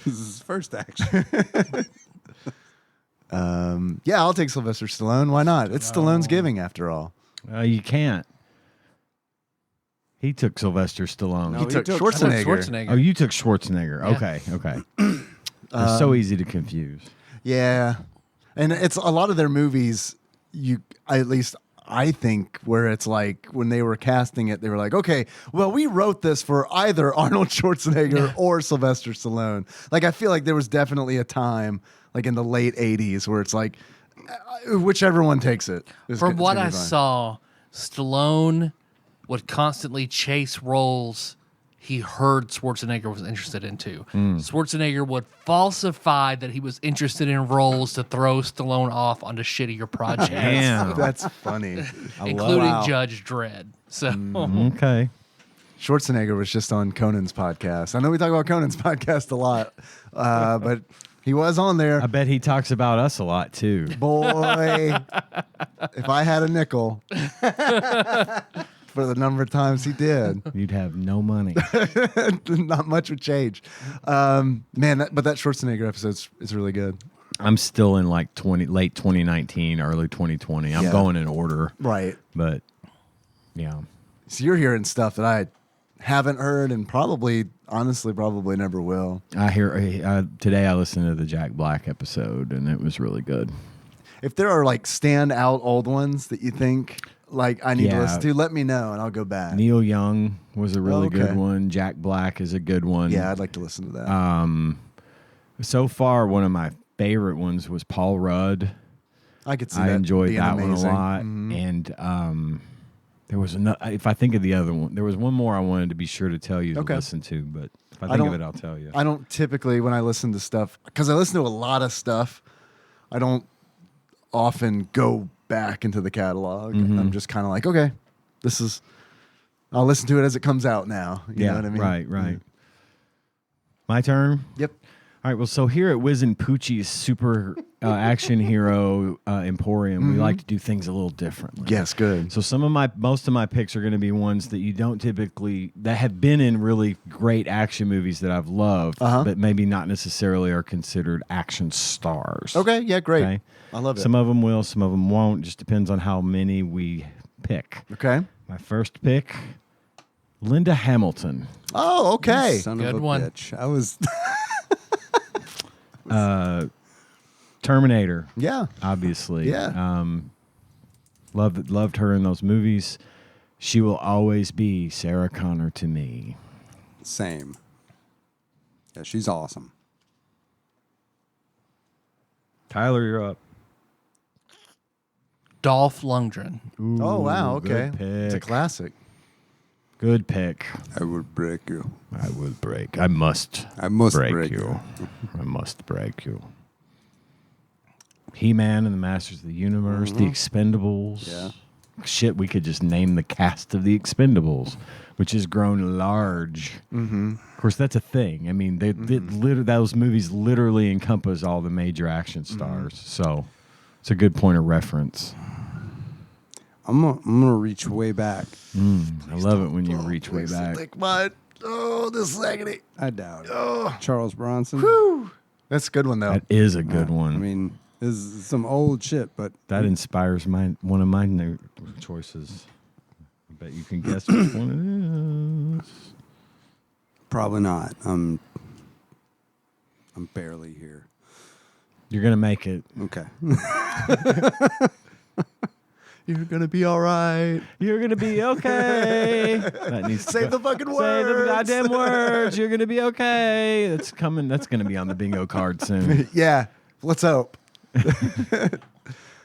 This is his first action. Yeah, I'll take Sylvester Stallone. Why not? It's Stallone's giving, after all. You can't. He took Sylvester Stallone. No, He he took took Schwarzenegger. Schwarzenegger. Oh, you took Schwarzenegger. Yeah. Okay, okay. It's so easy to confuse. Yeah, and it's a lot of their movies. At least I think, where it's like when they were casting it, they were like, okay, well, we wrote this for either Arnold Schwarzenegger or Sylvester Stallone. Like, I feel like there was definitely a time, like in the late '80s, where it's like, whichever one takes it. From what I saw, Stallone would constantly chase roles he heard Schwarzenegger was interested into. Schwarzenegger would falsify that he was interested in roles to throw Stallone off onto shittier projects, Damn. That's funny. including Wow. Judge Dredd. So Okay. Schwarzenegger was just on Conan's podcast. I know we talk about Conan's podcast a lot, but he was on there. I bet he talks about us a lot too. Boy, if I had a nickel for the number of times he did, You'd have no money. not much would change. Man, but that Schwarzenegger episode is really good. I'm still in like late 2019, early 2020. I'm Yeah. going in order, Right. but yeah. So you're hearing stuff that I haven't heard and honestly, probably never will. I hear today I listened to the Jack Black episode and it was really good. If there are like standout old ones that you think like I need to Yeah. listen to, let me know and I'll go back. Neil Young was a really Okay. good one. Jack Black is a good one. Yeah, I'd like to listen to that. So far, one of my favorite ones was Paul Rudd. I could see I that enjoyed being that amazing. one a lot. And there was another. If I think of the other one, there was one more I wanted to be sure to tell you to Okay. listen to. But if I I think of don't- it, I'll tell you. I don't typically, when I listen to stuff, because I listen to a lot of stuff, I don't often go back into the catalog. I'm just kind of like, okay, I'll listen to it as it comes out now. You know what I mean? Right. My turn? Yep. All right, well, so here at Wiz and Poochie's Super Action Hero Emporium, we like to do things a little differently. Yes, good. So most of my picks are going to be ones that you don't typically, that have been in really great action movies that I've loved, but maybe not necessarily are considered action stars. Okay, yeah, great. Okay? I love it. Some of them will, some of them won't. Just depends on how many we pick. Okay. My first pick, Linda Hamilton. Oh, okay. Son Good of a one. bitch. I was. Terminator. Yeah. Obviously. Yeah. Loved her in those movies. She will always be Sarah Connor to me. Same. Yeah, she's awesome. Tyler, you're up. Dolph Lundgren. Oh, wow. Okay. Good It's a pick. classic. Good pick. I would break you. I will break. I must break you. I must break you. He-Man and the Masters of the Universe, the Expendables. Yeah. Shit, we could just name the cast of the Expendables, which has grown large. Of course, that's a thing. I mean, those movies literally encompass all the major action stars. So it's a good point of reference. I'm gonna reach way back. I love it when you reach way back. Like what? Oh, this is agony. I doubt it. Charles Bronson. That's a good one, though. That is a good one. I mean, this is some old shit, but That inspires one of my new choices. I bet you can guess which one it is. probably not. I'm barely here. You're gonna make it. Okay. You're going to be all right. You're gonna be okay. That needs to Say go- the fucking Say words. the goddamn words. You're gonna be okay. That's coming. That's gonna be on the bingo card soon. Yeah. Let's hope. It's gonna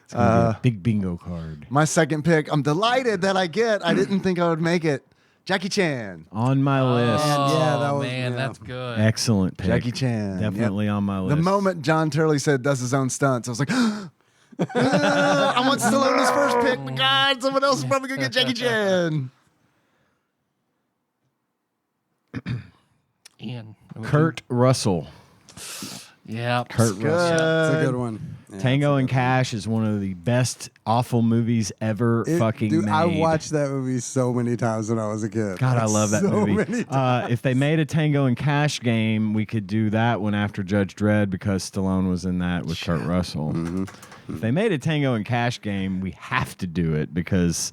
be a big bingo card. My second pick, I'm delighted that I didn't think I would make it. Jackie Chan. On my list. yeah, that was- man, yeah. that's good. Excellent pick. Jackie Chan. Definitely on my list. The moment Jon Turley said does his own stunts, I was like, I want Stallone's first pick. But God, someone else is probably going to get Jackie Chan. Ian. Kurt Russell. Yeah. Kurt Russell. It's a good one. Yeah, Tango and Cash is one of the best awful movies ever Dude, made. I watched that movie so many times when I was a kid. God, I love that so movie. Many times. If they made a Tango and Cash game, we could do that one after Judge Dredd because Stallone was in that with Kurt Russell. If they made a Tango and Cash game, we have to do it because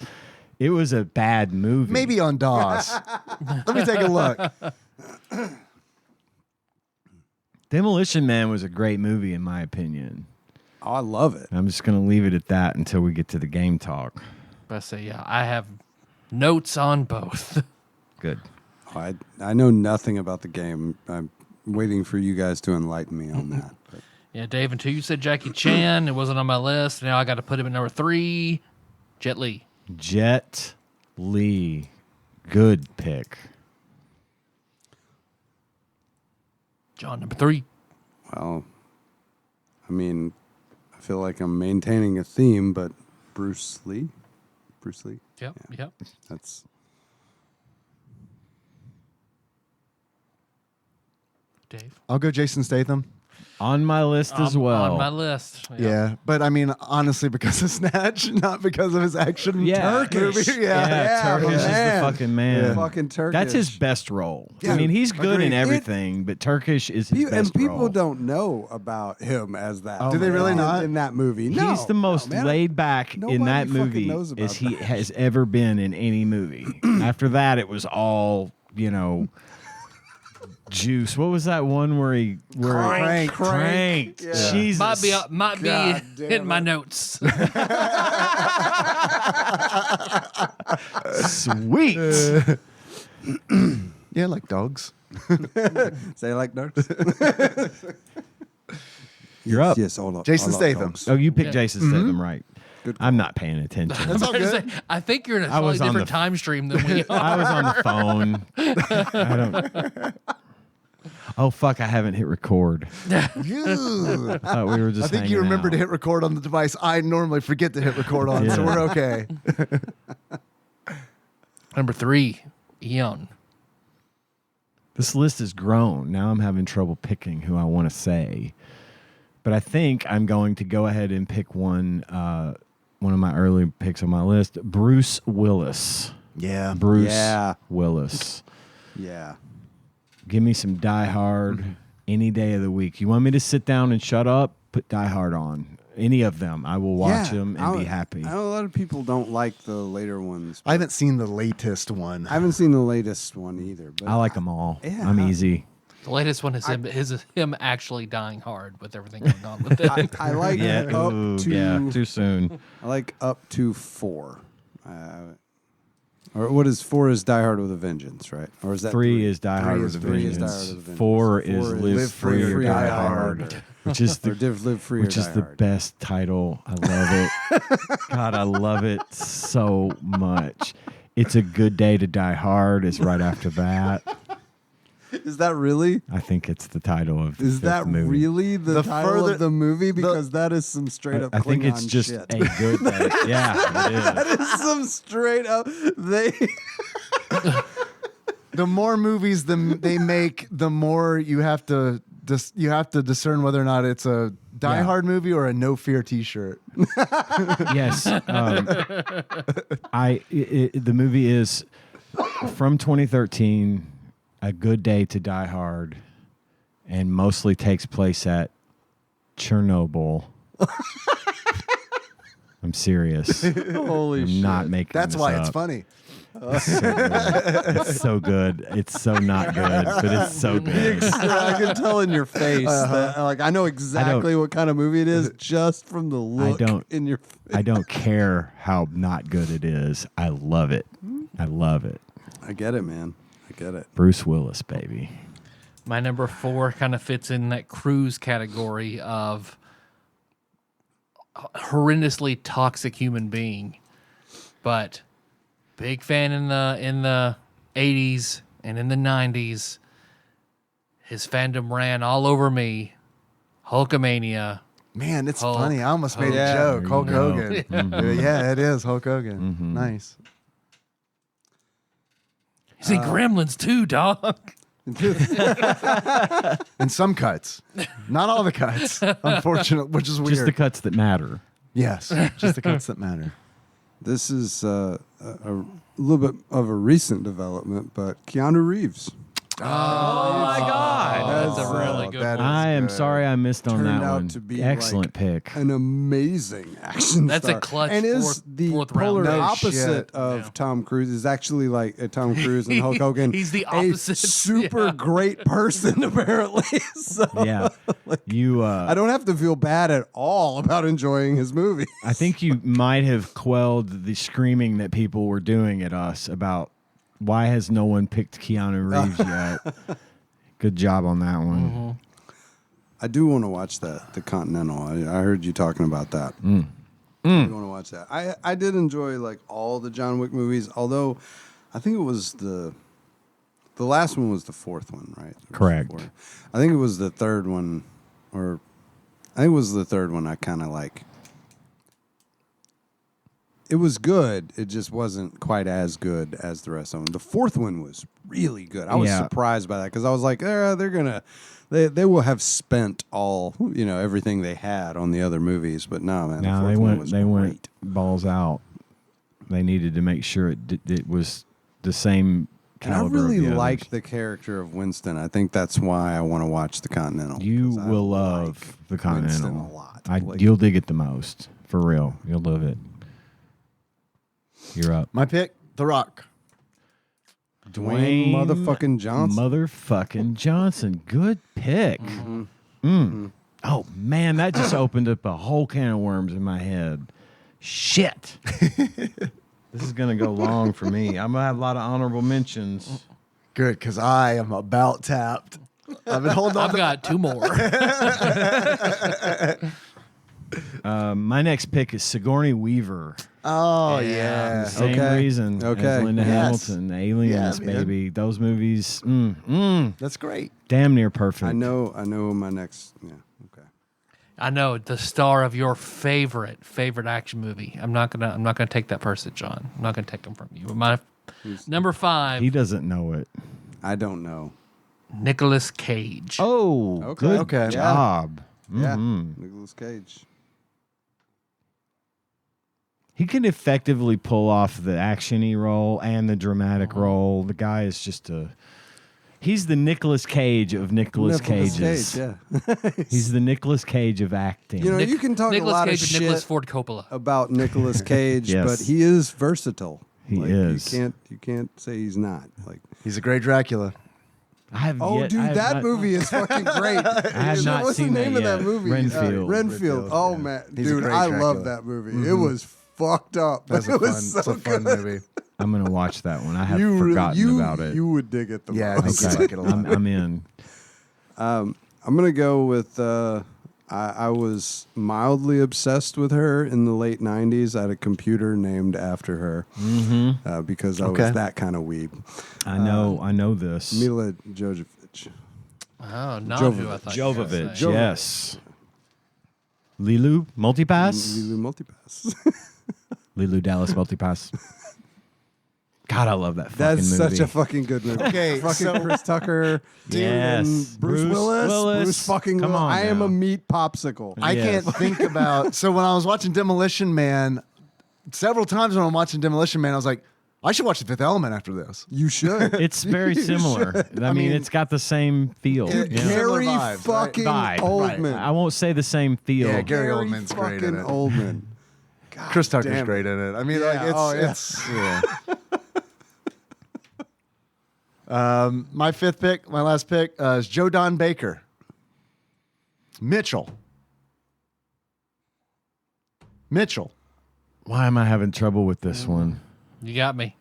it was a bad movie. Maybe on DOS. Let me take a look. Demolition Man was a great movie in my opinion. Oh, I love it. I'm just going to leave it at that until we get to the game talk. But I say, yeah, I have notes on both. Good. Oh, I know nothing about the game. I'm waiting for you guys to enlighten me on that. But Yeah, Dave, until you said Jackie Chan, it wasn't on my list. Now I got to put him at number 3. Jet Li. Jet Li. Good pick. John, number 3. well, I mean, I feel like I'm maintaining a theme, but Bruce Lee. Yep, yep. That's Dave. I'll go Jason Statham. On my list as well. On my list. Yep. Yeah, but I mean, honestly, because of Snatch, not because of his action. Yeah. Turkish. Yeah, Yeah, Turkish is the man. fucking man. fucking Turkish. That's his best role. Yeah, I mean, he's good in agreed. everything, but Turkish is his best And people role. don't know about him as that. Oh Do they my really God. not? in that movie? No, He's the most no, man. laid back in Nobody that fucking movie knows about as he that. has ever been in any movie. After that, it was all, juice. What was that one where he Crank. cranked? Yeah. Jesus. Might be God damn in my it. notes. Sweet. Yeah, like dogs. Say like nerds. You're up. Yes, all up. Jason all up Statham. dogs. Oh, you picked Yeah. Jason Statham, right? Good I'm not paying attention. That's all good. I think you're in a I was slightly on different the- time stream than we are. I was on the phone. I don't. Oh fuck! I haven't hit record. Ew. I thought we were just. I think you hanging remember out. to hit record on the device I normally forget to hit record on, so Yeah. we're okay. Number 3, Eon. This list has grown. Now I'm having trouble picking who I want to say, but I think I'm going to go ahead and pick one. One of my early picks on my list, Bruce Willis. Yeah. Bruce Yeah. Willis. Yeah. Give me some Die Hard any day of the week. You want me to sit down and shut up? Put Die Hard on. Any of them. I will watch them and be happy. I know a lot of people don't like the later ones. I haven't seen the latest one. I haven't seen the latest one either. But I like them all. Yeah. I'm easy. The latest one is him actually dying hard with everything going on with it. I like Too soon. I like up to 4. Or what is 4 is Die Hard with a Vengeance, right? Or is that 3 is Die Hard with a three is Die Hard Vengeance. with a Vengeance. 4 is Live Free or Die Hard. Hard, which is Or the Live Free which or is Die the Hard. best title. I love it. God, I love it so much. It's a Good Day to Die Hard is right after that. Is that really? I think it's the title of the Is fifth that movie. really the title further- of the movie? Because that is some straight up I think it's Klingon just shit. a good day. Yeah, it is. That is some straight up. They The more movies they make, the more you have to discern whether or not it's a Die Yeah. Hard movie or a No Fear T-shirt. Yes. The movie is from 2013, A Good Day to Die Hard, and mostly takes place at Chernobyl. I'm serious. holy I'm shit. not making That's this why up. it's funny. It's so good. It's so not good, but it's so good. I can tell in your face that, like, I know exactly what kind of movie it is just from the look don't- in your face. I don't care how not good it is. I love it. I love it. I get it, man. I get it. Bruce Willis, baby. My number 4 kind of fits in that cruise category of horrendously toxic human being, but big fan in the 80s and in the 90s. His fandom ran all over me. Hulkamania. Man, it's Hulk. funny. I almost made Yeah. a joke. There Hulk you go. Hogan. Mhm. Yeah, it is Hulk Hogan. Nice. He's in Gremlins too, dog. In some cuts, not all the cuts, unfortunately, which is weird. Just the cuts that matter. Yes, just the cuts that matter. This is a little bit of a recent development, but Keanu Reeves Oh my God, that's a really good that one. I am good. sorry I missed on turned that out one. to be Excellent like pick. an amazing action That's star. a clutch and is the fourth round. polar No opposite shit. of Yeah. Tom Cruise. Is actually like Tom Cruise and Hulk Hogan. He's the a opposite. super Yeah. great person apparently. So Yeah, you. I don't have to feel bad at all about enjoying his movie. I think you might have quelled the screaming that people were doing at us about why has no one picked Keanu Reeves yet. Good job on that one. I do want to watch that, The Continental. I heard you talking about that. I do want to watch that. I did enjoy like all the John Wick movies, although I think it was the last one was the fourth one, right? Correct. I think it was the third one, or I think it was the third one I kind of like. It was good. It just wasn't quite as good as the rest of them. The fourth one was really good. I was Yeah. surprised by that because I was like, they will have spent all everything they had on the other movies, but no, man. Now the fourth one was they great. went balls out. They needed to make sure it was the same And I caliber. really of the like others. the character of Winston. I think that's why I want to watch the Continental. You because I will love like the Continental Winston a lot. Like, You'll dig it the most, for real. You'll love it. You're up. My pick, The Rock. Dwayne motherfucking Johnson. Motherfucking Johnson. Good pick. Oh, man, that just opened up a whole can of worms in my head. Shit. This is going to go long for me. I'm going to have a lot of honorable mentions. Good, because I am about tapped. I've been holding on. I've got 2 more. My next pick is Sigourney Weaver. Oh The yeah. same reason Okay. as Linda Yes. Hamilton. Aliens, Yeah, man. baby. Those movies, That's great. damn near perfect. I know my next. Yeah. Okay. I know the star of your favorite action movie. I'm not gonna take that person, John. I'm not gonna take him from you. But my number 5, He doesn't know it. I don't know. Nicolas Cage. Oh, Okay. good Okay. job. Yeah. Mhm. Nicolas Cage. He can effectively pull off the action-y role and the dramatic role. The guy is just he's the Nicolas Cage of Nicolas Cages. Cage, yeah. He's the Nicolas Cage of acting. You know, you can talk Nicolas a lot Cage of and Nicholas shit Ford Coppola. about Nicolas Cage, Yes. but he is versatile. He is. You can't say he's not. Like, He's a great Dracula. I have oh, yet, dude, I have that not- movie is fucking great. I have not What's seen the name that of that yet. movie? Renfield. Renfield. Oh man, He's a dude, great I Dracula. love that movie. It was fucked up. That's it was it's a fun good. movie. I'm gonna watch that one. I have You really- forgotten about it. You would dig it the Yeah, I think most. you like it a lot. I'm in. I'm gonna go with. I was mildly obsessed with her in the late '90s. I had a computer named after her because I Okay. was that kind of weeb. I know this. Mila Jovovich. Oh, not who I thought you were gonna Jovovich, say. yes. Lilu Multipass. Lulu Multipass. Lilu Dallas Multipass. God, I love that fucking That's movie. such a fucking good movie. Okay, fucking so- Chris Tucker, dude, Yes. and Bruce Bruce Willis. Willis. Bruce fucking Come Willis. on I am now. a meat popsicle. I Yes. can't think about. So when I was watching Demolition Man, several times when I'm watching Demolition Man, I was like, I should watch The Fifth Element after this. You should. It's very You similar. should. I mean, mean, it's got the same feel. Dude, Yeah. Gary Similar vibes, right? fucking Vibe, Oldman. I won't say the same feel. Yeah, Gary Oldman's great in fucking it. Oldman. God Chris Tucker's damn great in it. I mean, Yeah, like it's oh, yeah. it's. My fifth pick, my last pick, is Joe Don Baker. Mitchell. Why am I having trouble with this one? You got me.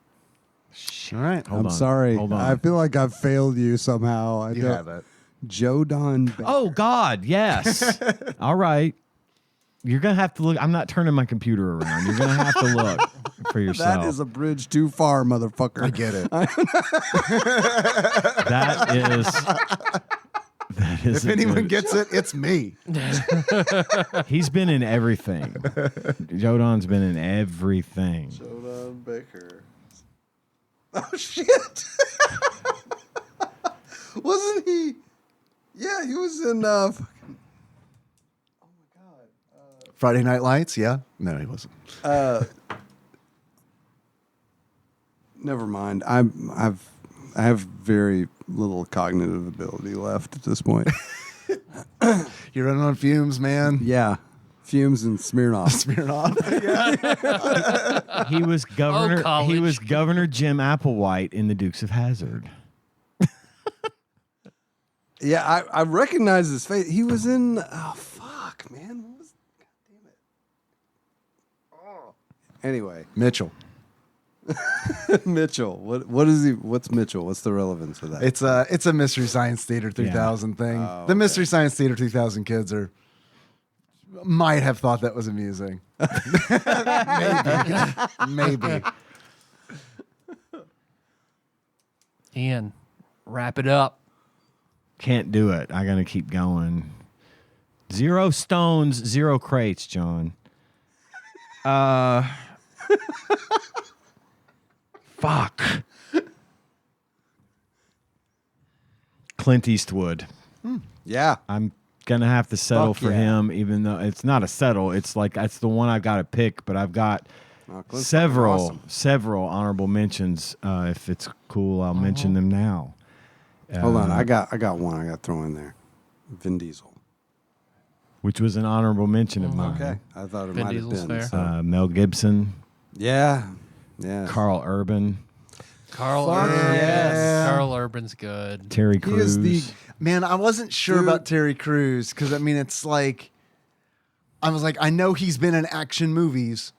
All right. Hold I'm on. sorry. Hold on. I feel like I've failed you somehow. I You don't- have it. Joe Don. Baker. Oh God, yes. All right. You're gonna have to look. I'm not turning my computer around. You're gonna have to look for yourself. That is a bridge too far, motherfucker. I get it. That is. If anyone gets it, it's me. He's been in everything. Joe Don's been in everything. Joe Don Baker. Oh shit! Wasn't he? Yeah, he was in. Friday Night Lights, yeah? No, he wasn't. Never mind. I have very little cognitive ability left at this point. You're running on fumes, man. Yeah, fumes and Smirnoff. Smirnoff. He was governor. college. He was Governor Jim Applewhite in the Dukes of Hazzard. Yeah, I recognize his face. He was in. Oh fuck, man. What was? God damn it. Oh. Anyway, Mitchell. Mitchell. What is he? What's Mitchell? What's the relevance of that? It's a Mystery Science Theater 3000 thing. Oh, The okay. Mystery Science Theater 3000 kids might have thought that was amusing. Maybe. Ian, wrap it up. Can't do it. I gotta keep going. 0 stones, 0 crates, John. Fuck. Clint Eastwood. Yeah. I'm gonna have to settle Fuck for yeah. him, even though it's not a settle. It's like that's the one I've got to pick, but I've got Oh, Clint's several fucking several honorable mentions. If it's cool, I'll mention them now. Hold on, I got one. I got to throw in there. Vin Diesel. Which was an honorable mention of mine. Okay, I thought it Vin might have Diesel's been. fair. so- Mel Gibson, Yeah, yeah. Carl Urban, Carl Fuck Urban. yes. Carl Urban's good. Terry He Crews. is the Man, I wasn't sure Dude. about Terry Crews because, I mean, it's like, I was like, I know he's been in action movies,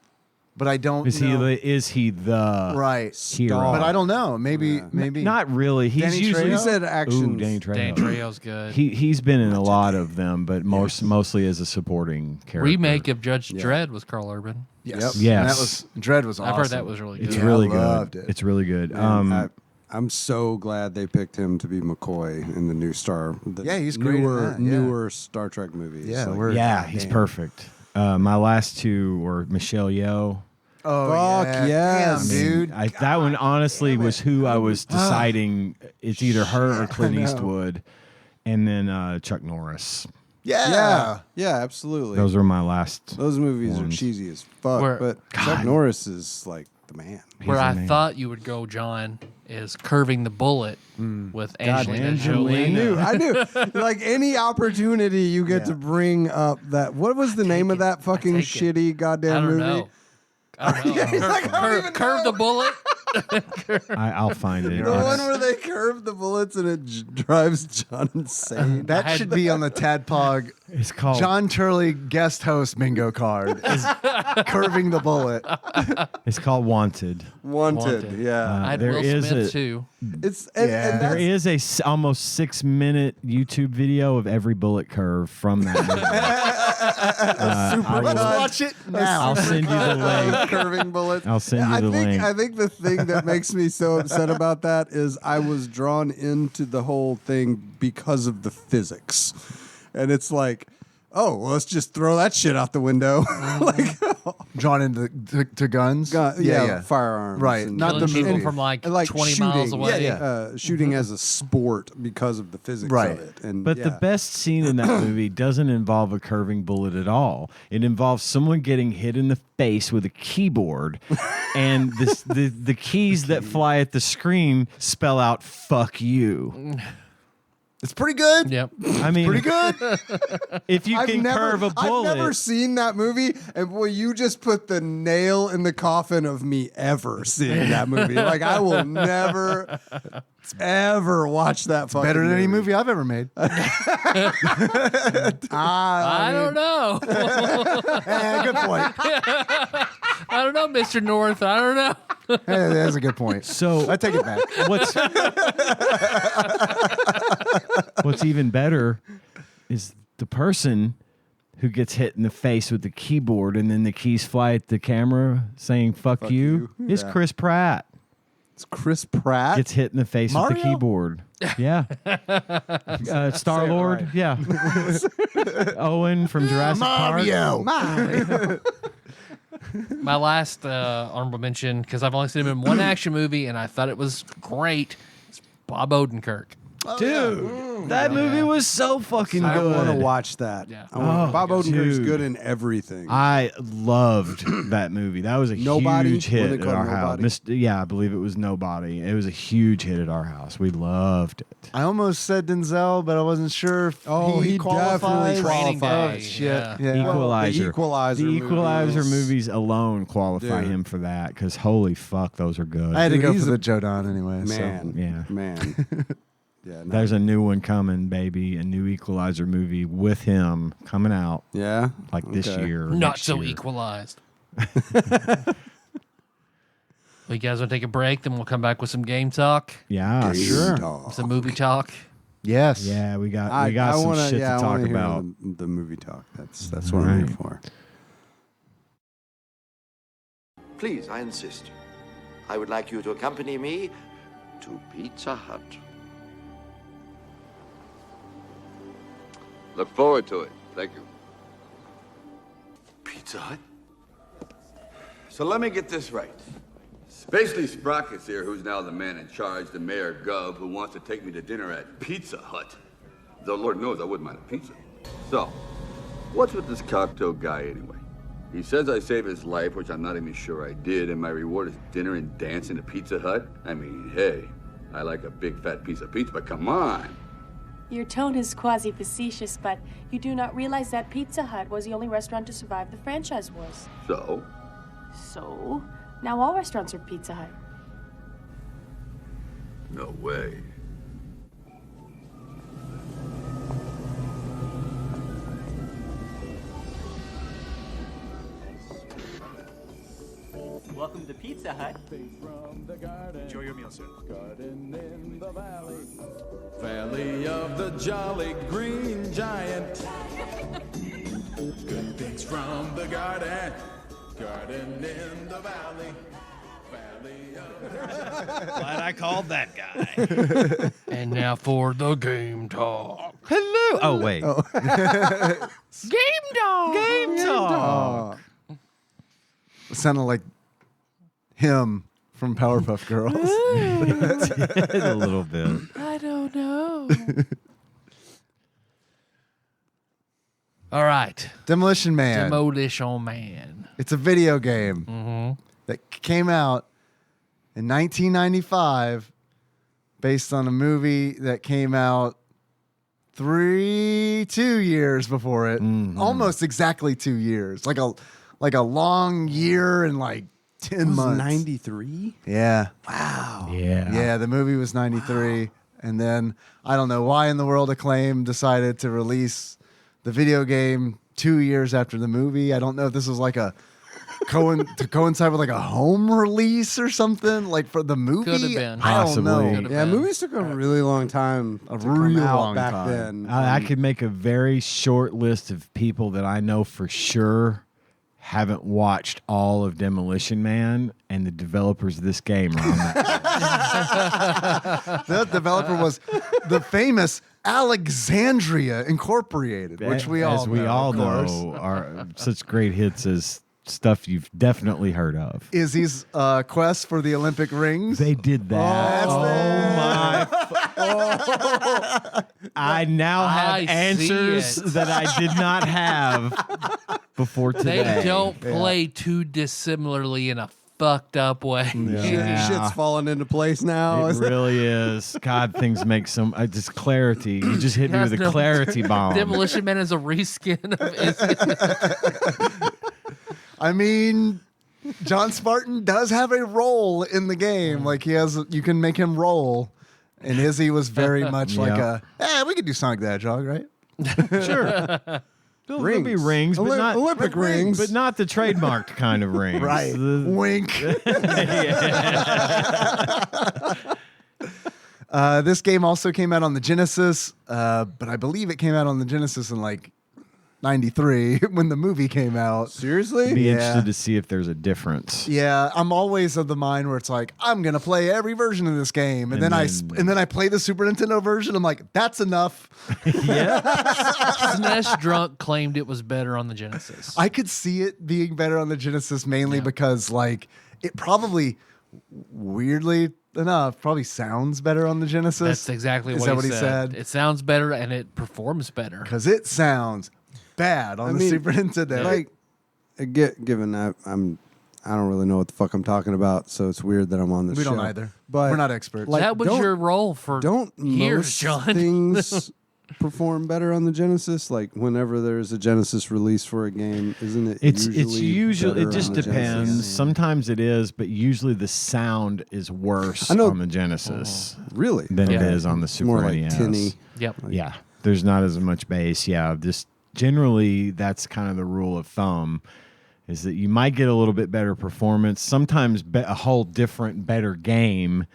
but I don't Is know. he the right hero? Star. But I don't know. Maybe Not really. He's Danny usually Trejo? You said action. Ooh, Danny Trejo. Dan Trejo's good. He's been in a lot of them, but mostly as a supporting character. Remake of Judge Dredd was Carl Urban. Yes. Yes. And that was Dredd was awesome. I've heard that was really good. It's Yeah, really I good. loved it. It's really good. Man, I'm so glad they picked him to be McCoy in the new Yeah, he's great in that, yeah. newer Star Trek movies. Yeah, Like, we're- yeah, he's damn. perfect. My last two were Michelle Yeoh. Oh, Fuck yeah. yes. Damn, dude. That one honestly was who I was deciding. It's either her or Clint I know. Eastwood, and then Chuck Norris. Yeah, yeah, absolutely. Those were my last. Those movies ones. are cheesy as fuck, Where- but Chuck Norris is like the man. Where the I man. thought you would go, John, is Curving the Bullet with Angelina Angelina. Jolie. I knew. Like any opportunity you get to bring up that. What was the name of that fucking take it. shitty I goddamn don't movie? know. I don't know. like, I don't even Curve know. the Bullet. I'll find it. The one where they curve the bullets and it drives John insane. That I had- should be on the TADPOG It's called. John Turley guest host bingo card. Is curving the bullet. It's called Wanted. Wanted, yeah. I had there Will is Smith a- too. It's Yeah. and There that's, is a almost 6-minute YouTube video of every bullet curve from that movie. I Let's will- watch it now. I'll send you the link. curving bullets. I'll send you I the think, link. I think the thing that makes me so upset about that is I was drawn into the whole thing because of the physics. And it's like, oh, well, let's just throw that shit out the window. like, Drawn into to guns. firearms. Right. and- Not Killing the people movie. from like, and, 20 shooting. miles away. Shooting as a sport because of the physics Right. of it. And But the best scene in that movie doesn't involve a curving bullet at all. It involves someone getting hit in the face with a keyboard, and the keys that fly at the screen spell out "fuck you." It's pretty good. Yep. I mean, Pretty good. if you can curve a bullet, I've never seen that movie, and boy, you just put the nail in the coffin of me ever seeing that movie. Like I will never, ever watch that fucking Better than any movie I've ever made. I don't know. Good point. I don't know, Mr. North. I don't know. That's a good point. so I take it back. what's even better is the person who gets hit in the face with the keyboard and then the keys fly at the camera saying fuck you is Yeah. Chris Pratt. It's Chris Pratt. Gets hit in the face with the Mario? keyboard. Yeah. Star Lord. right. Yeah. Owen from Jurassic Park. My last honorable mention, because I've only seen him in one action movie, and I thought it was great. It's Bob Odenkirk. Dude, that movie was so fucking I good. want to watch that. Yeah. Bob Odenkirk's dude. good in everything. I loved that movie. That was a Nobody? huge Wasn't hit it at called our house. Nobody? Yeah, I believe it was Nobody. It was a huge hit at our house. We loved it. I almost said Denzel, but I wasn't sure if he qualifies. definitely Training qualifies. Day. Shit. Yeah. Yeah. Equalizer. The Equalizer The Equalizer movies. movies alone qualify Dude. him for that because holy fuck, those are good. I had to Dude, go he's for a the Joe Don anyway. Man, Yeah. man. Yeah, no. There's a new one coming, baby. A new Equalizer movie with him coming out yeah, like this Okay. year. or Not next so year. equalized. Well, you guys want to take a break? Then we'll come back with some game talk, Yeah, Game sure. talk. some movie talk. Yes. Yeah, we got I some wanna, shit yeah, to I talk wanna hear about. the movie talk. That's what I'm here Right. for. Please, I insist. I would like you to accompany me to Pizza Hut. Look forward to it. Thank you. Pizza Hut? So let me get this right. It's basically Sprockets here, who's now the man in charge, the mayor Gov, who wants to take me to dinner at Pizza Hut. Though Lord knows I wouldn't mind a pizza. So, what's with this cocktail guy anyway? He says I saved his life, which I'm not even sure I did, and my reward is dinner and dancing at Pizza Hut? I mean, hey, I like a big fat piece of pizza, but come on. Your tone is quasi-facetious, but you do not realize that Pizza Hut was the only restaurant to survive the franchise wars. So? So, now all restaurants are Pizza Hut. No way. the Pizza Hut. Enjoy your meal, sir. Garden in the valley. Valley of the jolly green giant. Good things from the garden. Garden in the valley. Valley of the Glad I called that guy. And now for the game talk. Hello. Oh, wait. Game talk. Game talk. It sounded like him from Powerpuff Girls. A little bit. I don't know. All right. Demolition Man. Demolition Man. It's a video game that came out in 1995 based on a movie that came out 2 years before it. Almost exactly 2 years. Like a long year and like 10 months. 93? Yeah. Wow. Yeah. Yeah, the movie was 93. And then I don't know why in the world Acclaim decided to release the video game 2 years after the movie. I don't know if this was like a to coincide with like a home release or something, like for the movie. Could have been. I don't know. Could have Yeah, been. movies took a really long time to come real out long back time. then. I could make a very short list of people that I know for sure haven't watched all of Demolition Man, and the developers of this game are on that. The developer was the famous Alexandria Incorporated, which we all as we know, all of course. know, are such great hits as stuff you've definitely heard of. Izzy's quest for the Olympic rings. They did that. I now have I see answers it. that I did not have before today. They don't play too dissimilarly in a fucked up way. Yeah. Shit's falling into place now. It really is. God, things make some just clarity. You just hit me with a clarity bomb. Demolition Man is a reskin of Izzy. I mean, John Spartan does have a role in the game. Like you can make him roll. And Izzy was very much like we could do Sonic the Hedgehog, right? Sure. There'll be rings, but not Olympic rings, but not the trademarked kind of rings. Right. The- Wink. This game also came out on the Genesis, but I believe it came out on the Genesis in like 93 when the movie came out. Seriously? Be Yeah. interested to see if there's a difference. Yeah, I'm always of the mind where it's like I'm gonna play every version of this game, and then I play the Super Nintendo version. I'm like, that's enough. SNES Drunk claimed it was better on the Genesis. I could see it being better on the Genesis mainly because like it probably, weirdly enough, probably sounds better on the Genesis. That's exactly what he said. It sounds better and it performs better. Because it sounds bad on the Super Nintendo. Like, given I don't really know what the fuck I'm talking about, so it's weird that I'm on this show. We don't either. But we're not experts. like, that was your role for years, most John. things perform better on the Genesis? Like whenever there's a Genesis release for a game, isn't it? It's usually usually better it just on the depends. Genesis? Sometimes it is, but usually the sound is worse on the Genesis really than it is on the Super More like NES. tinny. Yep. Yeah, there's not as much bass. Yeah, just generally that's kind of the rule of thumb. Is that you might get a little bit better performance, sometimes a whole different, better game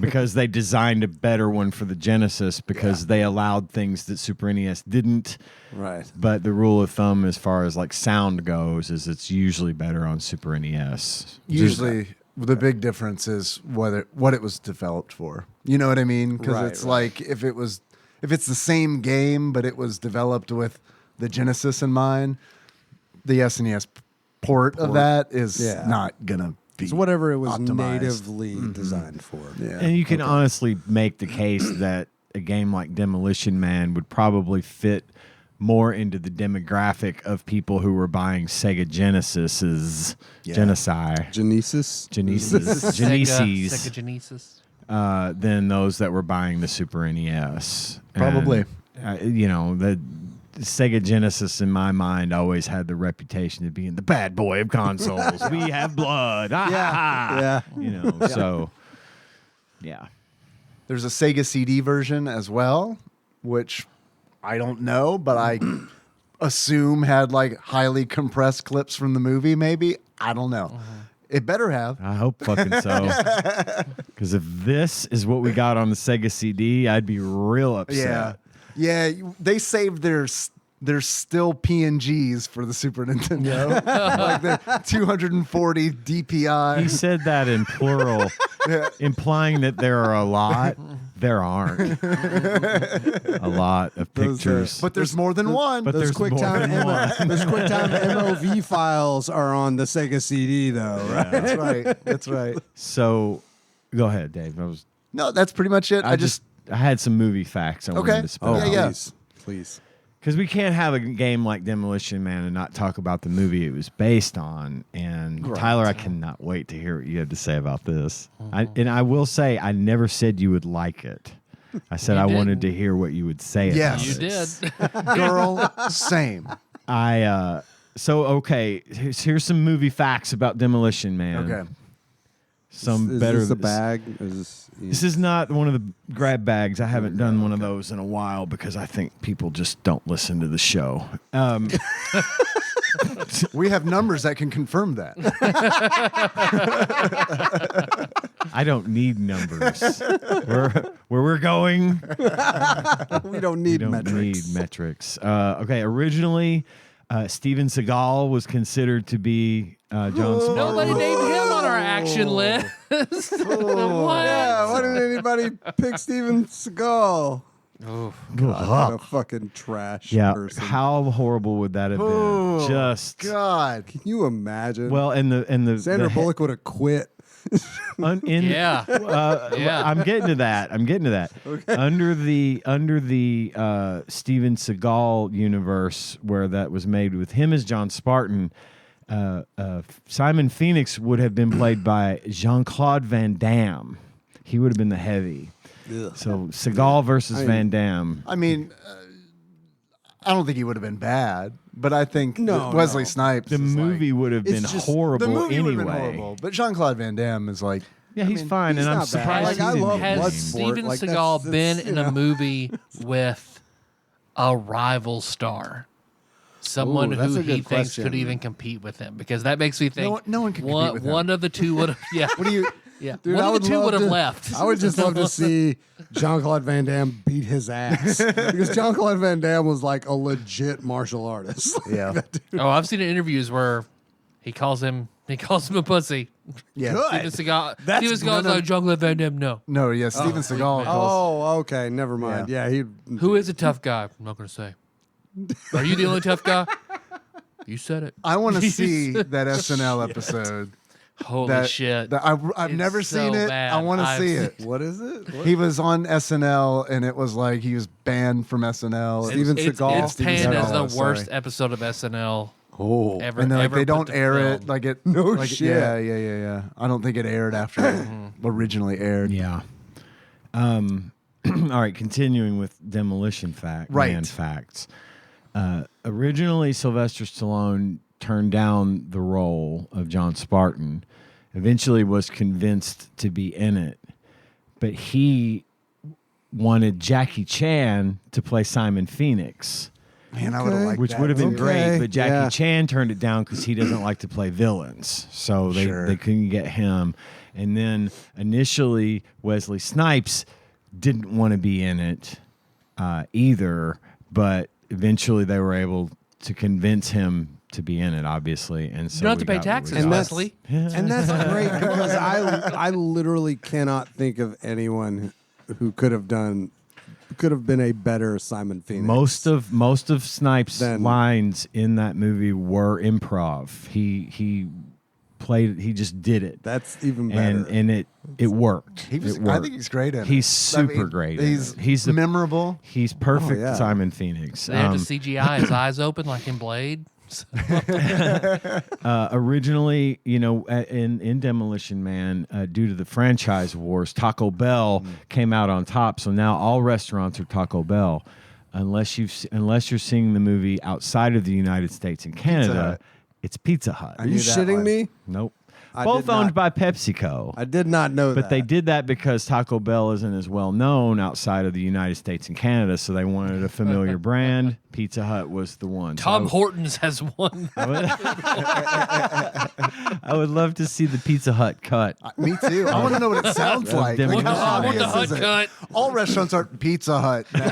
because they designed a better one for the Genesis because they allowed things that Super NES didn't. Right. But the rule of thumb as far as like sound goes is it's usually better on Super NES. Usually the big difference is what it was developed for. You know what I mean? Because it's like if it's the same game, but it was developed with the Genesis in mind, the SNES port of that is not gonna be. It's whatever it was optimized. natively designed for. Yeah. And you can honestly make the case that a game like Demolition Man would probably fit more into the demographic of people who were buying Sega Genesis's Sega Genesis. Than those that were buying the Super NES. Probably. And, the Sega Genesis, in my mind, always had the reputation of being the bad boy of consoles. We have blood. Yeah. So, yeah. There's a Sega CD version as well, which I don't know, but I assume had like highly compressed clips from the movie, maybe. I don't know. It better have. I hope fucking so. Because if this is what we got on the Sega CD, I'd be real upset. Yeah. They saved their still PNGs for the Super Nintendo. Like the 240 DPI. He said that in plural, implying that there are a lot. There aren't a lot of pictures. But there's more than one. But Those there's more QuickTime than one. those QuickTime MOV files are on the Sega CD, though, right? That's right. That's right. So, go ahead, Dave. No, that's pretty much it. I had some movie facts I wanted to spit out. yeah. Please. Because we can't have a game like Demolition Man and not talk about the movie it was based on. And Right. Tyler, I cannot wait to hear what you have to say about this. And I will say, I never said you would like it. I said I wanted to hear what you would say about Yes. You it. did. Girl, same. Here's some movie facts about Demolition Man. Okay. Some Is better. this a bag? This is not one of the grab bags. I haven't done one of those in a while because I think people just don't listen to the show. We have numbers that can confirm that. I don't need numbers. Where we're going, We don't need metrics. Okay, originally, Steven Seagal was considered to be John Spartan. Nobody named him on our action list. What? Yeah, why didn't anybody pick Steven Seagal? Oh, What a fucking trash person. How horrible would that have been? Just God. Can you imagine? well, and the Sandra Bullock would have quit. yeah. I'm getting to that. Okay. Under the Steven Seagal universe, where that was made with him as John Spartan, Simon Phoenix would have been played by Jean-Claude Van Damme. He would have been the heavy. Ugh. So Seagal versus Van Damme. I mean, I don't think he would have been bad, but I think Wesley Snipes. The movie would have been horrible the movie anyway. would have been horrible, but Jean-Claude Van Damme is like. Yeah, he's fine, he's and I'm not bad. surprised. Like, I love Has Bloodsport. Steven Like, Seagal been that's, in a movie with a rival star? Someone Ooh, that's who a he good thinks could question. even compete with him, because that makes me think No one can compete with him. one of the two would have. Yeah, What do you? yeah. Dude, one I of the two love would have to- left. I would just love to see Jean-Claude Van Damme beat his ass. Because Jean-Claude Van Damme was like a legit martial artist. Yeah. Oh, I've seen interviews where he calls him a pussy. Yeah. Steven Seagal. That's Steven Seagal's like Jean-Claude Van Damme. No. No. Yeah. Steven Seagal. calls- Oh, okay. Never mind. Yeah, he. Who is a tough guy? I'm not going to say. Are you the only tough guy? You said it. I want to see that SNL episode. Holy shit. I've It's never so seen it. bad. I want to see it. What is it? What? He was on SNL, and it was like he was banned from SNL. Steven Seagal? It's panned as the Seagal, worst sorry. episode of SNL Oh. ever. And they're like, ever they put don't to air film. it. Like it. No like, shit. Yeah. I don't think it aired after it originally aired. Yeah. All right, continuing with Demolition Man facts. Originally, Sylvester Stallone turned down the role of John Spartan. Eventually, was convinced to be in it, but he wanted Jackie Chan to play Simon Phoenix. Man, I would have liked Which that. would have been Okay, great, but Jackie yeah. Chan turned it down because he doesn't like to play villains. So they couldn't get him. And then initially, Wesley Snipes didn't want to be in it either, but eventually they were able to convince him to be in it, obviously. And so You don't have we to pay got what we taxes, got. Wesley. And that's great because I literally cannot think of anyone who could have been a better Simon Phoenix. Most of Snipes' Then- lines in that movie were improv. He played. He just did it. That's even better. and it worked. He was, It I worked. think he's great at it. He's super great at He's it. He's the- memorable. He's perfect, yeah. Simon Phoenix. They had to CGI his eyes open like in Blade. Originally, in Demolition Man, due to the franchise wars, Taco Bell came out on top. So now all restaurants are Taco Bell, unless you're seeing the movie outside of the United States and Canada. Hut. It's Pizza Hut. Are you shitting me? Nope. Both owned by PepsiCo. I did not know that. But they did that because Taco Bell isn't as well known outside of the United States and Canada, so they wanted a familiar brand. Pizza Hut was the one. Tom Hortons has one. I would love to see the Pizza Hut cut. Me too. I want to know what it sounds like. Like, how I want the obvious Hut is it? cut. All restaurants are Pizza Hut now.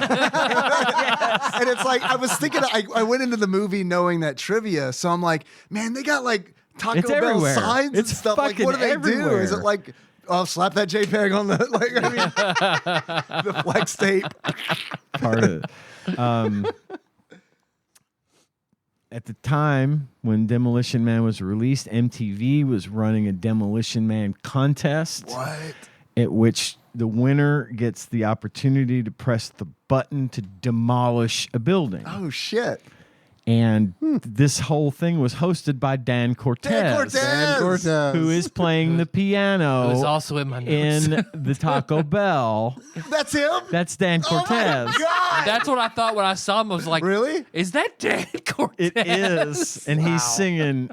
And it's like, I was thinking, I went into the movie knowing that trivia, so I'm like, man, they got like Taco It's Bell everywhere. signs It's and stuff. Like, what do they do? everywhere. Is it like, oh, slap that JPEG on the, like, I mean, the flex tape? Part of it. At the time when Demolition Man was released, MTV was running a Demolition Man contest. What? At which the winner gets the opportunity to press the button to demolish a building. Oh, shit. And this whole thing was hosted by Dan Cortez. Dan Cortez. Who is playing the piano It was also in my notes. in the Taco Bell. That's him? That's Dan Cortez. God. That's what I thought when I saw him. I was like, Really? Is that Dan Cortez? It is, and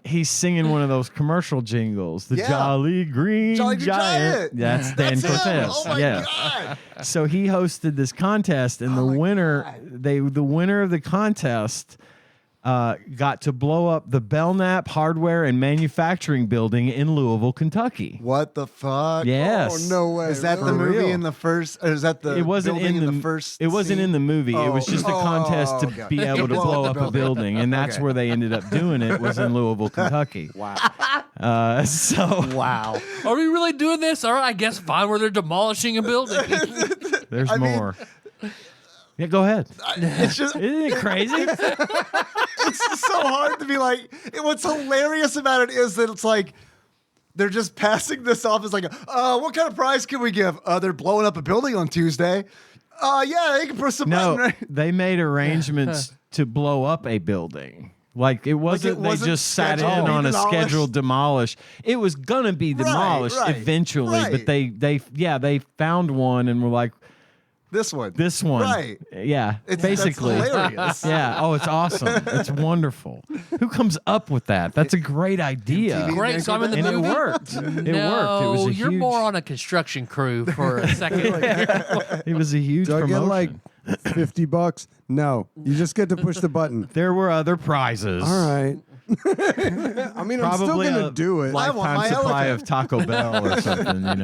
he's singing one of those commercial jingles, the Yeah. Jolly Green Giant. That's Dan That's him. Cortez. Oh my yeah. God. So he hosted this contest, and the winner of the contest got to blow up the Belknap Hardware and Manufacturing Building in Louisville, Kentucky. What the fuck? Yes. Oh, no way. Is that the For movie real? in the first, or is that the It wasn't building in the first It wasn't scene? in the movie. It was just a contest to okay. be able to blow up a building, and that's Okay. where they ended up doing it. Was in Louisville, Kentucky. Wow. Wow. Are we really doing this? All right, I guess fine where they're demolishing a building. There's mean, more. Yeah, go ahead. It's just, Isn't it crazy? it's just so hard to be like, what's hilarious about it is that it's like, they're just passing this off as like, what kind of prize can we give? They're blowing up a building on Tuesday. Yeah, they can press some button. No, Right? they made arrangements to blow up a building. Like it wasn't, they wasn't just sat in scheduled to on be a demolished? scheduled demolish. It was gonna be demolished right, eventually, right. but they found one and were like, This one. Right. Yeah. Basically. That's hilarious. Yeah. Oh, it's awesome. It's wonderful. Who comes up with that? That's a great idea. MTV. Great, so I'm in the And it movie. worked. It worked. It No, was a you're huge, more on a construction crew for a second. It was a huge Do I promotion. get like $50? No. You just get to push the button. There were other prizes. All right. I mean, I'm still Probably going to a do it. I want lifetime my supply elephant. of Taco Bell or something, you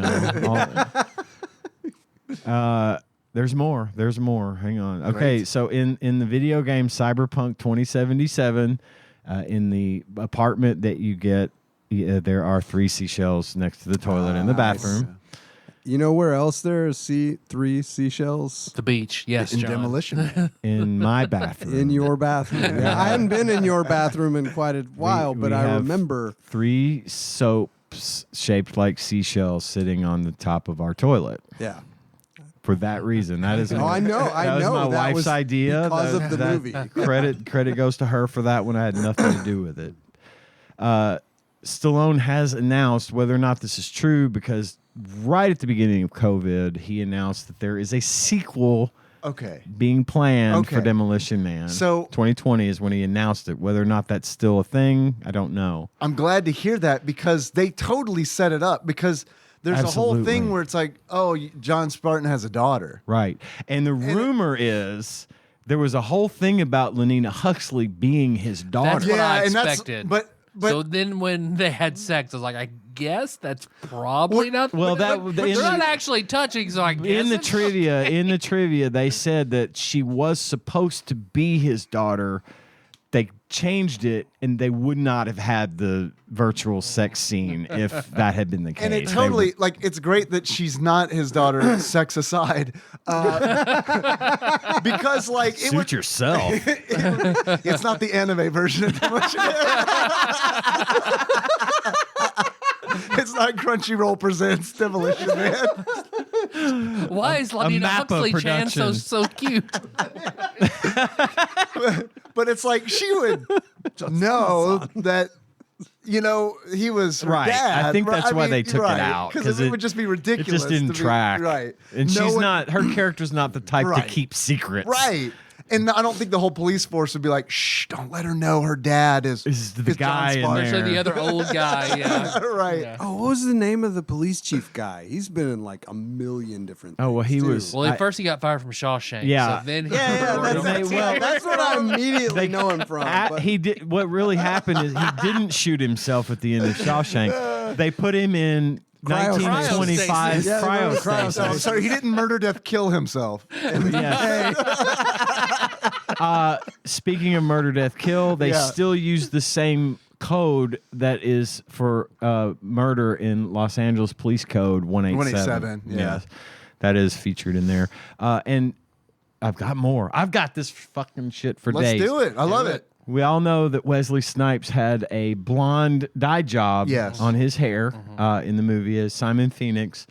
know. There's more. There's more. Hang on. Okay, Great. so in the video game Cyberpunk 2077, in the apartment that you get, there are 3 seashells next to the toilet in the bathroom. You know where else there are 3 seashells? The beach, yes, In John. Demolition Man. In my bathroom. In your bathroom. Yeah, I hadn't been in your bathroom in quite a while, but we I have remember. 3 soaps shaped like seashells sitting on the top of our toilet. Yeah. For that reason, that is. Oh, I know. That was my That wife's was idea. because of the movie. Credit goes to her for that one. I had nothing to do with it. Stallone has announced whether or not this is true because right at the beginning of COVID, he announced that there is a sequel Okay. being planned for Okay. Demolition Man. So- 2020 is when he announced it. Whether or not that's still a thing, I don't know. I'm glad to hear that because they totally set it up because there's a whole Absolutely. thing where it's like, oh, John Spartan has a daughter. Right. And the rumor is there was a whole thing about Lenina Huxley being his daughter. That's what I and that's- expected. but so then when they had sex, I was like, I guess that's probably not. well, but they're not actually touching, so I guess in the it's trivia, they said that she was supposed to be his daughter. They changed it, and they would not have had the virtual sex scene if that had been the case. And it They totally, would- like, it's great that she's not his daughter, sex aside. Because, like, it suit would, yourself. it's not the anime version of Demolition Man. It's not Crunchyroll presents Demolition Man. Why is Lenina Mappa Huxley Chan production. so cute? But it's like she would know that, you know, he was her Right. dad. I think that's why mean, they took right, it out because it would just be it ridiculous. just didn't to be- track. right. And No she's one- not. Her character's not the type to Right. keep secrets. Right. And I don't think the whole police force would be like, shh, don't let her know her dad is the guy in there. Especially the other old guy. Yeah. Right. Yeah. Oh, what was the name of the police chief guy? He's been in like a million different things. Oh, well, he too. was. Well, first he got fired from Shawshank. Yeah. So then he That's what I immediately know him from. but- He did. What really happened is he didn't shoot himself at the end of Shawshank. They put him in Cryostasis. 1925 Yeah, cryostasis. Oh, sorry, he didn't murder death kill himself. Yes. Speaking of murder, death, kill, they still use the same code that is for murder in Los Angeles Police Code 187. 187, yeah. Yes, that is featured in there. And I've got more. I've got this fucking shit for days. Let's do it. I love it. We all know that Wesley Snipes had a blonde dye job on his hair in the movie as Simon Phoenix,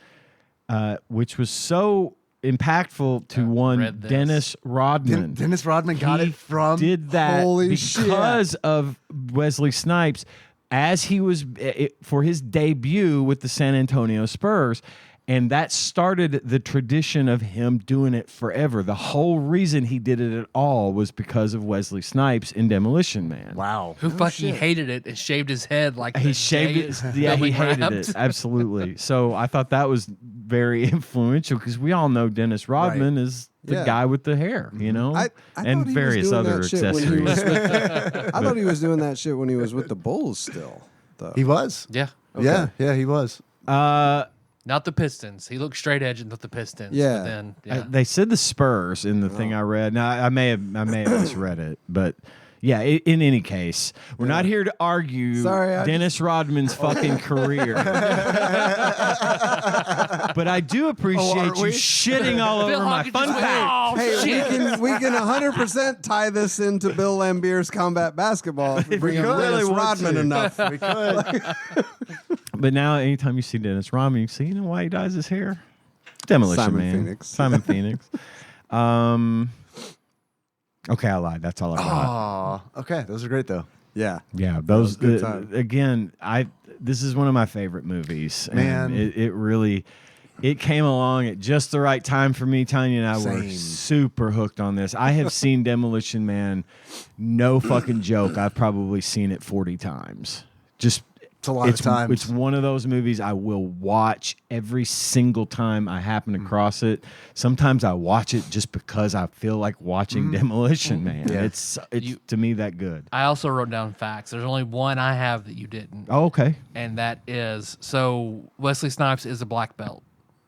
which was so impactful to one Dennis Rodman. Dennis Rodman got it from. Did that Holy because of Wesley Snipes as he was for his debut with the San Antonio Spurs. And that started the tradition of him doing it forever. The whole reason he did it at all was because of Wesley Snipes in Demolition Man. Wow. Who fucking hated it and shaved his head like He shaved it. Yeah, he hated it. Absolutely. So I thought that was very influential because we all know Dennis Rodman is the guy with the hair, you know, I and thought he various was doing other that shit when he accessories. was- I thought he was doing that shit when he was with the Bulls still. Though. He was. Yeah. Yeah, he was. Not the Pistons. He looked straight edged with the Pistons. Yeah. But then, They said the Spurs in the thing I read. Now I may have misread it, but yeah. In any case, we're not here to argue Sorry, Dennis Rodman's fucking career. But I do appreciate you shitting all over my fun fact. Hey, we can 100% tie this into Bill Lambier's combat basketball if we bring up Dennis Rodman enough. We could. But now, anytime you see Dennis Rodman, you see, you know why he dyes his hair? Demolition Simon Man. Phoenix. Simon Phoenix. Okay, I lied. That's all I got. Aw. Okay, those are great though. Yeah. Yeah, those good time. again. This is one of my favorite movies. And Man. it really came along at just the right time for me. Tanya and I were Same. super hooked on this. I have seen Demolition Man, no fucking joke. I've probably seen it 40 times. Just It's a lot of times. It's one of those movies I will watch every single time I happen Mm. across it. Sometimes I watch it just because I feel like watching Demolition Man. Yeah. It's to me that good. I also wrote down facts. There's only one I have that you didn't. Oh, okay. And that is, so Wesley Snipes is a black belt.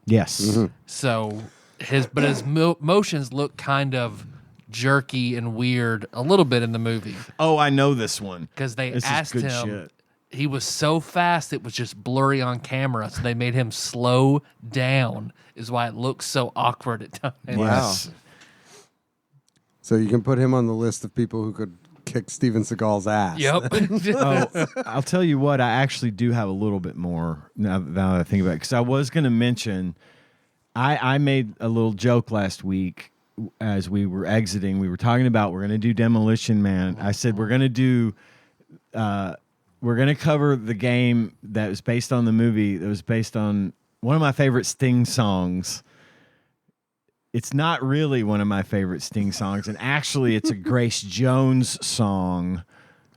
Yes. So his motions look kind of jerky and weird a little bit in the movie Oh, I know this one. because they This is asked good him. shit. He was so fast it was just blurry on camera, so they made him slow down. Is why it looks so awkward at times. Yes. So you can put him on the list of people who could kick Steven Seagal's ass. Yep. Oh, I'll tell you what, I actually do have a little bit more now that I think about it. Because I was going to mention, I made a little joke last week as we were exiting. We were talking about we're going to do Demolition Man. I said we're going to do, we're going to cover the game that was based on the movie that was based on one of my favorite Sting songs. It's not really one of my favorite Sting songs, and actually it's a Grace Jones song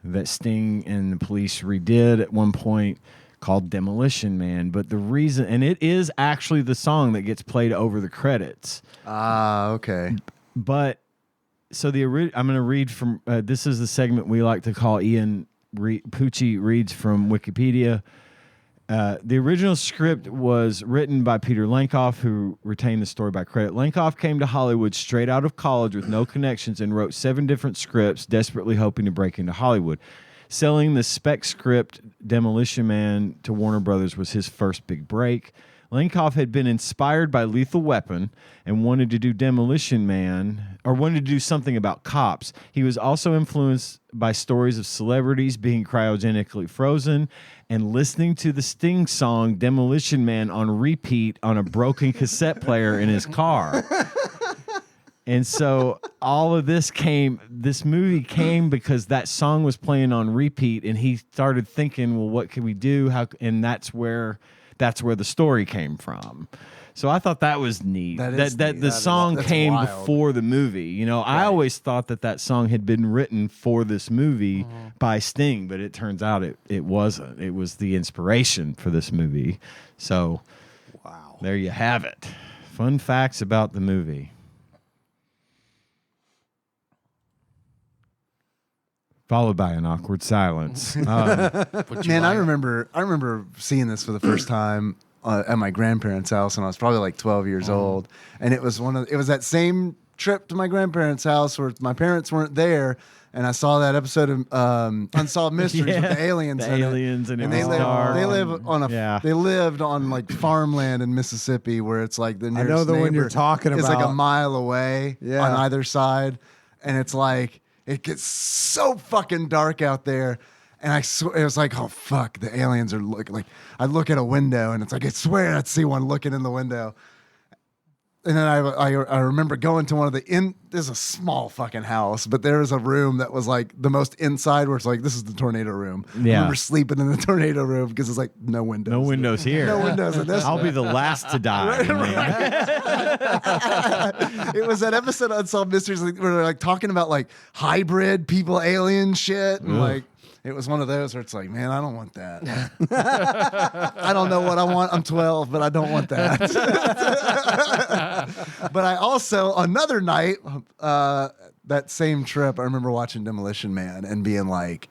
that Sting and the Police redid at one point called Demolition Man. But the reason, and it is actually the song that gets played over the credits. Ah, okay. But so I'm going to read from, this is the segment we like to call Ian Pucci reads from Wikipedia. The original script was written by Peter Lankoff, who retained the story by credit. Lankoff came to Hollywood straight out of college with no connections and wrote 7 different scripts, desperately hoping to break into Hollywood. Selling the spec script Demolition Man to Warner Brothers was his first big break. Lankoff had been inspired by Lethal Weapon and wanted to do Demolition Man, or wanted to do something about cops. He was also influenced by stories of celebrities being cryogenically frozen and listening to the Sting song Demolition Man on repeat on a broken cassette player in his car. And so all of this movie came because that song was playing on repeat, and he started thinking, well, what can we do? And that's where the story came from. So I thought that was neat. That That is the neat. song That's came wild. before the movie. You know, I always thought that song had been written for this movie by Sting, but it turns out it wasn't. It was the inspiration for this movie. So, Wow. there you have it. Fun facts about the movie. Followed by an awkward silence. Man, I remember seeing this for the first time at my grandparents' house when I was probably like 12 years old, and it was that same trip to my grandparents' house where my parents weren't there, and I saw that episode of Unsolved Mysteries with the aliens. The aliens, and it they was live, dark. they live on a they lived on like farmland in Mississippi where it's like the nearest know the one neighbor you're talking is like a about. mile away Yeah. on either side, and it's like it gets so fucking dark out there. And I swear, it was like, oh fuck, the aliens are looking. Like I look at a window, and it's like I swear I'd see one looking in the window. And then I remember going to one of there's a small fucking house, but there was a room that was like the most inside where it's like, this is the tornado room. I Yeah. remember sleeping in the tornado room because it's like no windows. No windows here. No windows in this I'll one. be the last to die. It was that episode of Unsolved Mysteries where they're like talking about like hybrid people, alien shit. And like, it was one of those where it's like, man, I don't want that. I don't know what I want. I'm 12, but I don't want that. But I also, another night, that same trip, I remember watching Demolition Man and being like,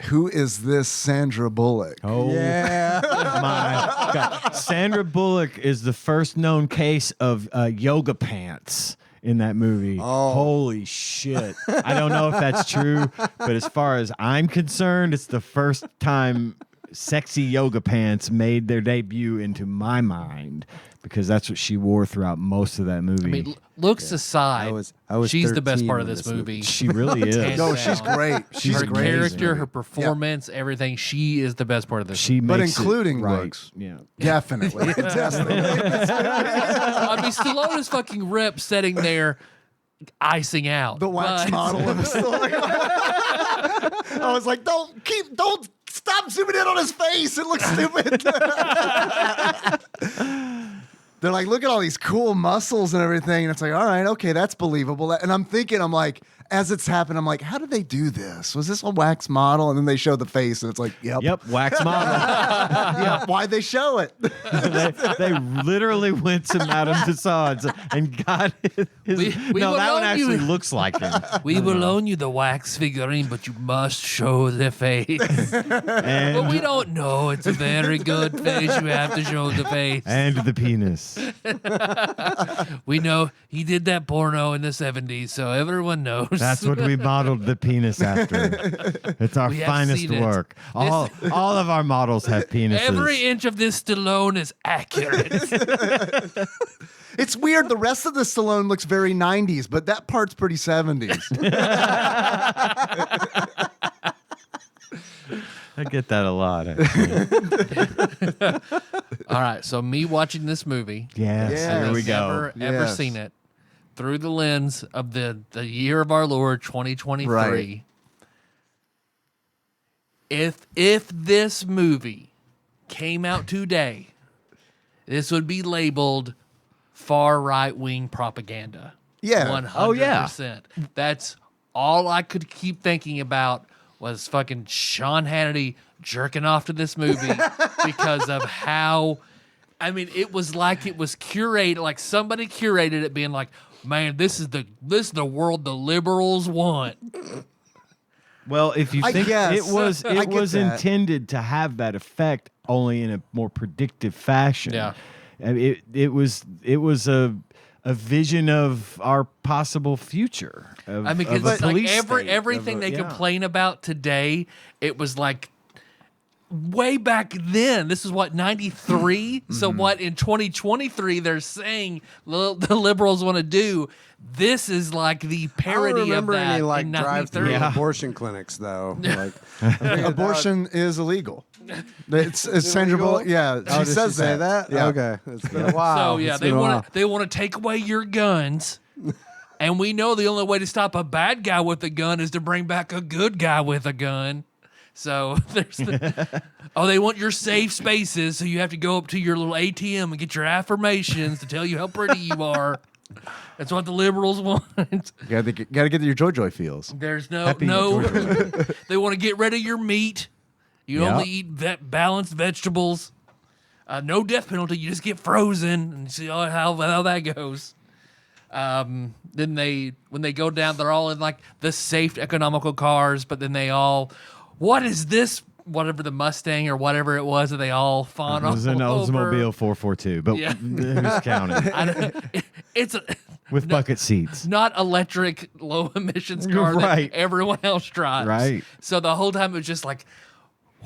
who is this Sandra Bullock? Oh, Yeah. my God. Sandra Bullock is the first known case of yoga pants in that movie. Oh. Holy shit. I don't know if that's true, but as far as I'm concerned, it's the first time sexy yoga pants made their debut into my mind, because that's what she wore throughout most of that movie. I mean, looks aside, I was she's the best 13 part of when this this movie. She really is. Hands No, down. she's great. She's her great. character, her performance, everything. She is the best part of this. She But makes including it right. looks. Yeah. Definitely. Definitely. I mean, Stallone is fucking ripped, sitting there, icing out. The wax But- model of the story. I was like, don't stop zooming in on his face. It looks stupid. They're like, look at all these cool muscles and everything. And it's like, all right, okay, that's believable. And I'm thinking, I'm like, as it's happened, I'm like, how did they do this? Was this a wax model? And then they show the face, and it's like, yep. Wax model. Yeah, why'd they show it? they literally went to Madame Tussauds and got his. We no, will that one loan actually you- looks like him. We will loan you the wax figurine, but you must show the face. But And, we don't know. It's a very good face. You have to show the face. and the penis. We know he did that porno in the 70s, so everyone knows. That's what we modeled the penis after. It's our We have finest seen it. work. All of our models have penises. Every inch of this Stallone is accurate. It's weird. The rest of the Stallone looks very 90s, but that part's pretty 70s. I get that a lot. Actually. All right, so me watching this movie. Yes, Yeah. there we go. Never ever Yes. seen it through the lens of the year of our Lord 2023. Right. If this movie came out today, this would be labeled far right wing propaganda. Yeah. 100%. Oh, yeah. That's all I could keep thinking about was fucking Sean Hannity jerking off to this movie because of how, I mean, it was like it was curated, like somebody curated it being like, man, this is the world the liberals want. Well, if you I think guess. it was I get that. intended to have that effect, only in a more predictive fashion. Yeah. I mean, it was a vision of our possible future. Of, I mean, of because a like police state, everything of a- they yeah. complain about today, it was like way back then. This is what 93. So what in 2023 they're saying the liberals want to do. This is like the I don't parody of remember that any like in drive-through 93. Yeah. abortion clinics though. Like Abortion is illegal. It's Sandra illegal? Bullock. Yeah, Oh, she did says say that. Yeah. Okay, it's been a while. So yeah, It's they been a while. want to take away your guns. And we know the only way to stop a bad guy with a gun is to bring back a good guy with a gun. So there's they want your safe spaces, so you have to go up to your little ATM and get your affirmations to tell you how pretty you are. That's what the liberals want. Gotta get your Joy feels. There's no. Happy They want to get rid of your meat. You Yep. only eat balanced vegetables. No death penalty. You just get frozen and see how that goes. Then when they go down, they're all in like the safe, economical cars. But then they all, what is this? Whatever the Mustang or whatever it was that they all fawn It was all an over. Oldsmobile 442, but Yeah. who's counting? It's With bucket seats. not electric, low emissions car Right. that everyone else drives. Right. So the whole time it was just like,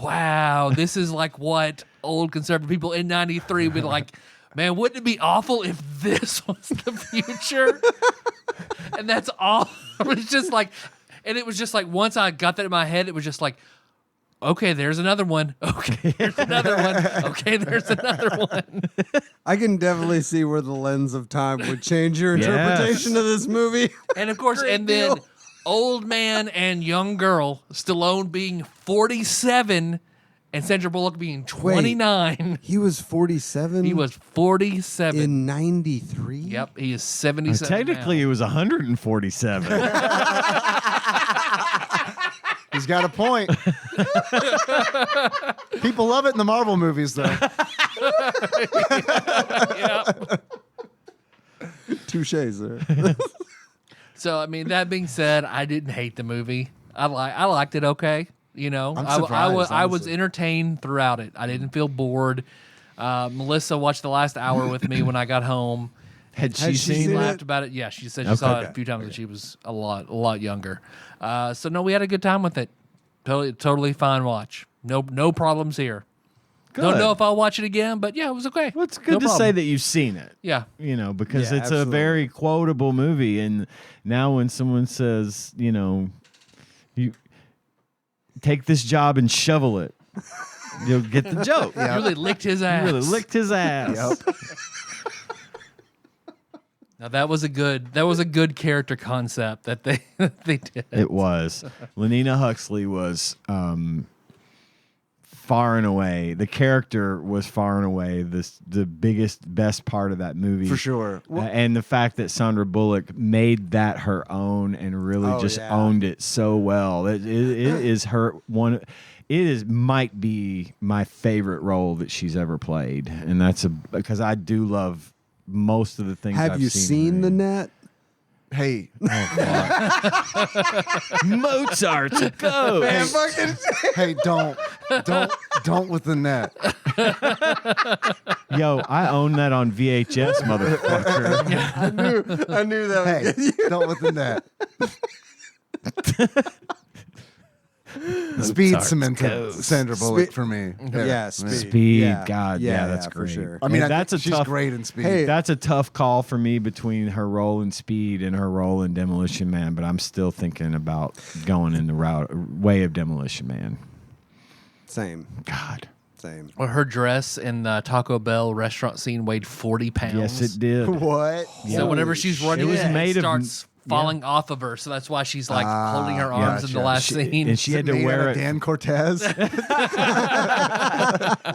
wow, this is like what old conservative people in '93 would be like. Man, wouldn't it be awful if this was the future? And that's all. It was just like, and it was just like once I got that in my head, it was just like, okay, there's another one. Okay, there's another one. Okay, there's another one. I can definitely see where the lens of time would change your Yes. interpretation of this movie. And of course, Great and then deal. old man and young girl, Stallone being 47 and Sandra Bullock being 29. He was 47. He was 47. in 93. Yep, he is 77. Technically, now. it was 147. He's got a point. People love it in the Marvel movies, though. Yep. Touche, sir. So I mean, that being said, I didn't hate the movie. I liked it. Okay, you know, I'm I surprised, was honestly. entertained throughout it. I didn't feel bored. Melissa watched the last hour with me when I got home. Had she she seen seen it? Laughed about it. Yeah, she said she Okay. saw it a few times when she was a lot younger. So no, we had a good time with it. Totally fine watch. No problems here. Don't Good. know if I'll watch it again, but yeah, it was okay. Well, it's good No to say problem. that you've seen it. Yeah. You know, because Yeah, it's absolutely. a very quotable movie. And now when someone says, you know, you take this job and shovel it, you'll get the joke. You really licked his ass. You really licked his ass. Yep. Now that was a good character concept that they did. It was. Lenina Huxley was far and away, the character was far and away the biggest, best part of that movie. For sure. And the fact that Sandra Bullock made that her own and really just owned it so well. It is her one. It is might be my favorite role that she's ever played, and that's because I do love most of the things. Have I've you seen seen her The in. Net? Hey, Mozart's Ghost? hey, don't with the net. Yo, I own that on VHS, motherfucker. I knew that. Hey, don't with the net. Speed Mozart's cemented Ghost. Sandra Bullock Spe- for me. Yeah, Speed. Speed, Yeah. God, yeah, that's for great. sure. I mean, And that's she's great in Speed. Hey, That's a tough call for me between her role in Speed and her role in Demolition Man, but I'm still thinking about going in the way of Demolition Man. Same. God. Same. Well, her dress in the Taco Bell restaurant scene weighed 40 pounds. Yes, it did. What? So whenever she's running, It was made of- starts falling off of her. So that's why she's like holding her arms in the gotcha. last scene. And she had to Made wear out it. of Dan Cortez.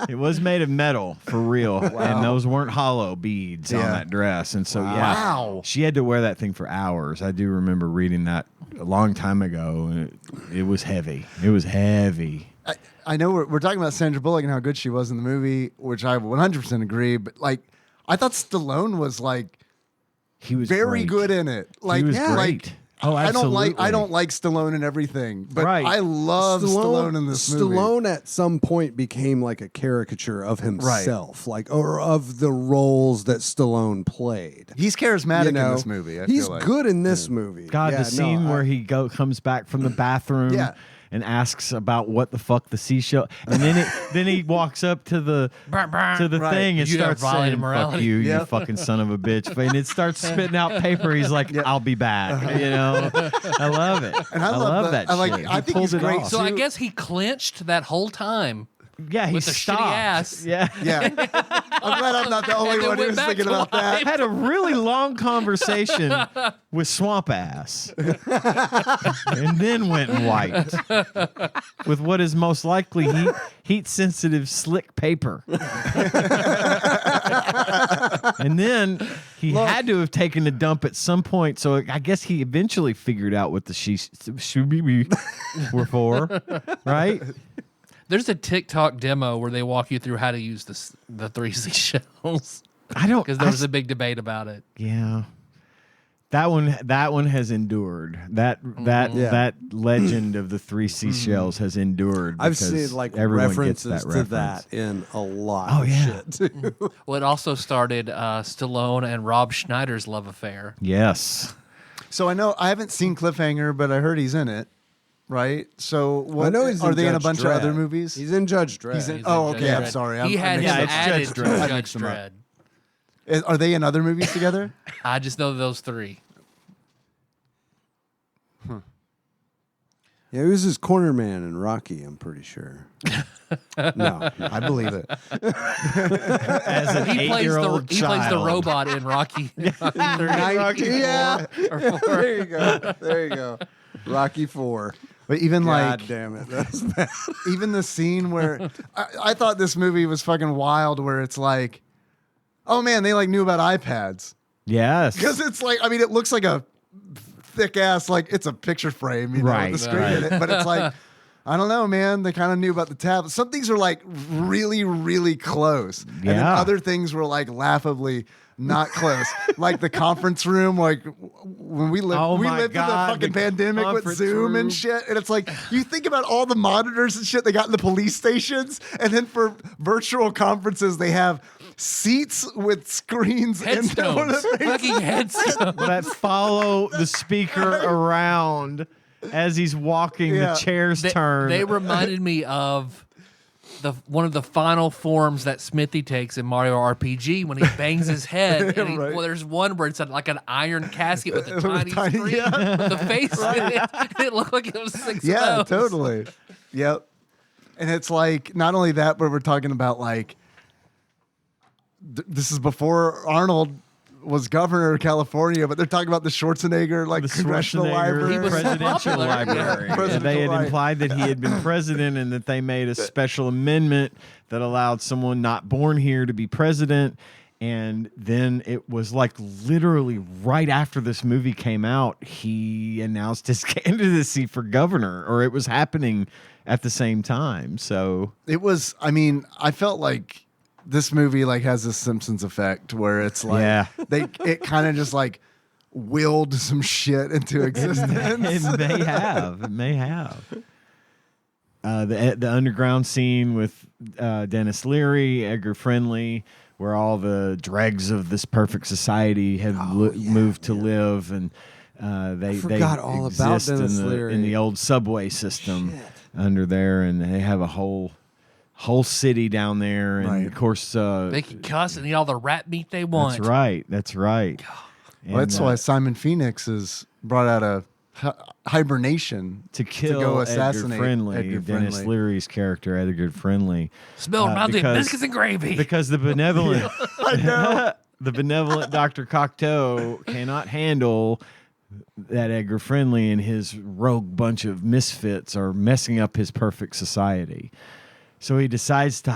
It was made of metal for real, and those weren't hollow beads on Yeah. that dress. And so, Wow. she had to wear that thing for hours. I do remember reading that a long time ago, and it was heavy. It was heavy. I know we're talking about Sandra Bullock and how good she was in the movie, which I 100% agree. But like, I thought Stallone was like He was very great. good in it. Like, was like great. Oh, I don't absolutely. like Stallone in everything, but Right. I love Stallone in this movie. Stallone at some point became like a caricature of himself, like or of the roles that Stallone played. He's charismatic You know? in this movie. I He's feel like. good in this movie. God, Yeah, the scene no, where he comes back from the bathroom Yeah. and asks about what the fuck the seashell, and then he walks up to the Right. thing and You have starts violated saying, "Fuck morality." you, Yeah. you fucking son of a bitch," and it starts spitting out paper. He's like, "I'll be back." You know, I love it. And I I love love that. I like- shit. I He think pulled he's it great, off. So I guess he clinched that whole time Yeah, he with the stopped. shitty ass. Yeah. Yeah. I'm glad I'm not the only And then one who went was back thinking to about that. Had a really long conversation with Swamp Ass, and then went white with what is most likely heat-sensitive slick paper. And then he had to have taken a dump at some point, so I guess he eventually figured out what the were for, right? There's a TikTok demo where they walk you through how to use the 3 seashells. I don't Because there was a big debate about it. Yeah. That one has endured. That legend of the 3 seashells has endured. I've because seen like everyone references gets that to reference. that in a lot of shit too. Well, it also started Stallone and Rob Schneider's love affair. Yes. So I know I haven't seen Cliffhanger, but I heard he's in it, right? So what, I know he's are in they in a Judge bunch Dredd. of other movies? He's in Judge Dredd. He's in, He's oh, in okay. Judge I'm Dredd. sorry. He had I him mixed them up. added to I Judge mixed them up. Dredd. Are they in other movies together? I just know those 3. Yeah, he was his corner man in Rocky, I'm pretty sure. No, I believe it. As an He plays eight-year-old he plays the child. robot in Rocky. Rocky, yeah. There you go. There you go. Rocky 4. But even God like, damn it, that's bad. even the scene where I thought this movie was fucking wild, where it's like, oh man, they like knew about iPads Yes. because it's like, I mean, it looks like a thick ass, like it's a picture frame, you know, Right, with the screen in it, but it's like, I don't know, man. They kind of knew about the tablet. Some things are like really, really close, and then Yeah. other things were like laughably not close, like the conference room. Like when we lived, Oh we my lived through the God, fucking the pandemic with conference Zoom room. and shit, and it's like you think about all the monitors and shit they got in the police stations, and then for virtual conferences they have seats with screens in one of Headstones. the Fucking headstones. that follow the speaker around as he's walking. Yeah. The chairs turn. They reminded me of one of the final forms that Smithy takes in Mario RPG when he bangs his head. And Right. well, there's one where it's like an iron casket with a tiny tiny- screen yeah. with the face in it. And it looked like it was 6 Yeah, of those. totally. Yep. And it's like not only that, but we're talking about like this is before Arnold was governor of California, but they're talking about the Schwarzenegger like the congressional Schwarzenegger library. He was presidential popular. library. Yeah. And they had Presidential implied that he had been president and that they made a special amendment that allowed someone not born here to be president. And then it was like literally right after this movie came out, he announced his candidacy for governor, or it was happening at the same time. So It was, I mean, I felt like this movie like has this Simpsons effect where it's like Yeah. it kind of just like willed some shit into existence. it may have. It may have. The underground scene with Dennis Leary, Edgar Friendly, where all the dregs of this perfect society have moved to live, and they forgot all about exist Dennis in Leary. the old subway system under there, and they have a whole city down there, and Right. of course They can cuss and eat all the rat meat they want. that's right. That's right. Well, that's why Simon Phoenix has brought out a hibernation to kill go Edgar assassinate Friendly, Edgar Dennis Friendly. Leary's character, Edgar Friendly. Smell reminds me of because- biscuits and gravy. Because the benevolent, the benevolent Dr. Cocteau cannot handle that Edgar Friendly and his rogue bunch of misfits are messing up his perfect society. So he decides to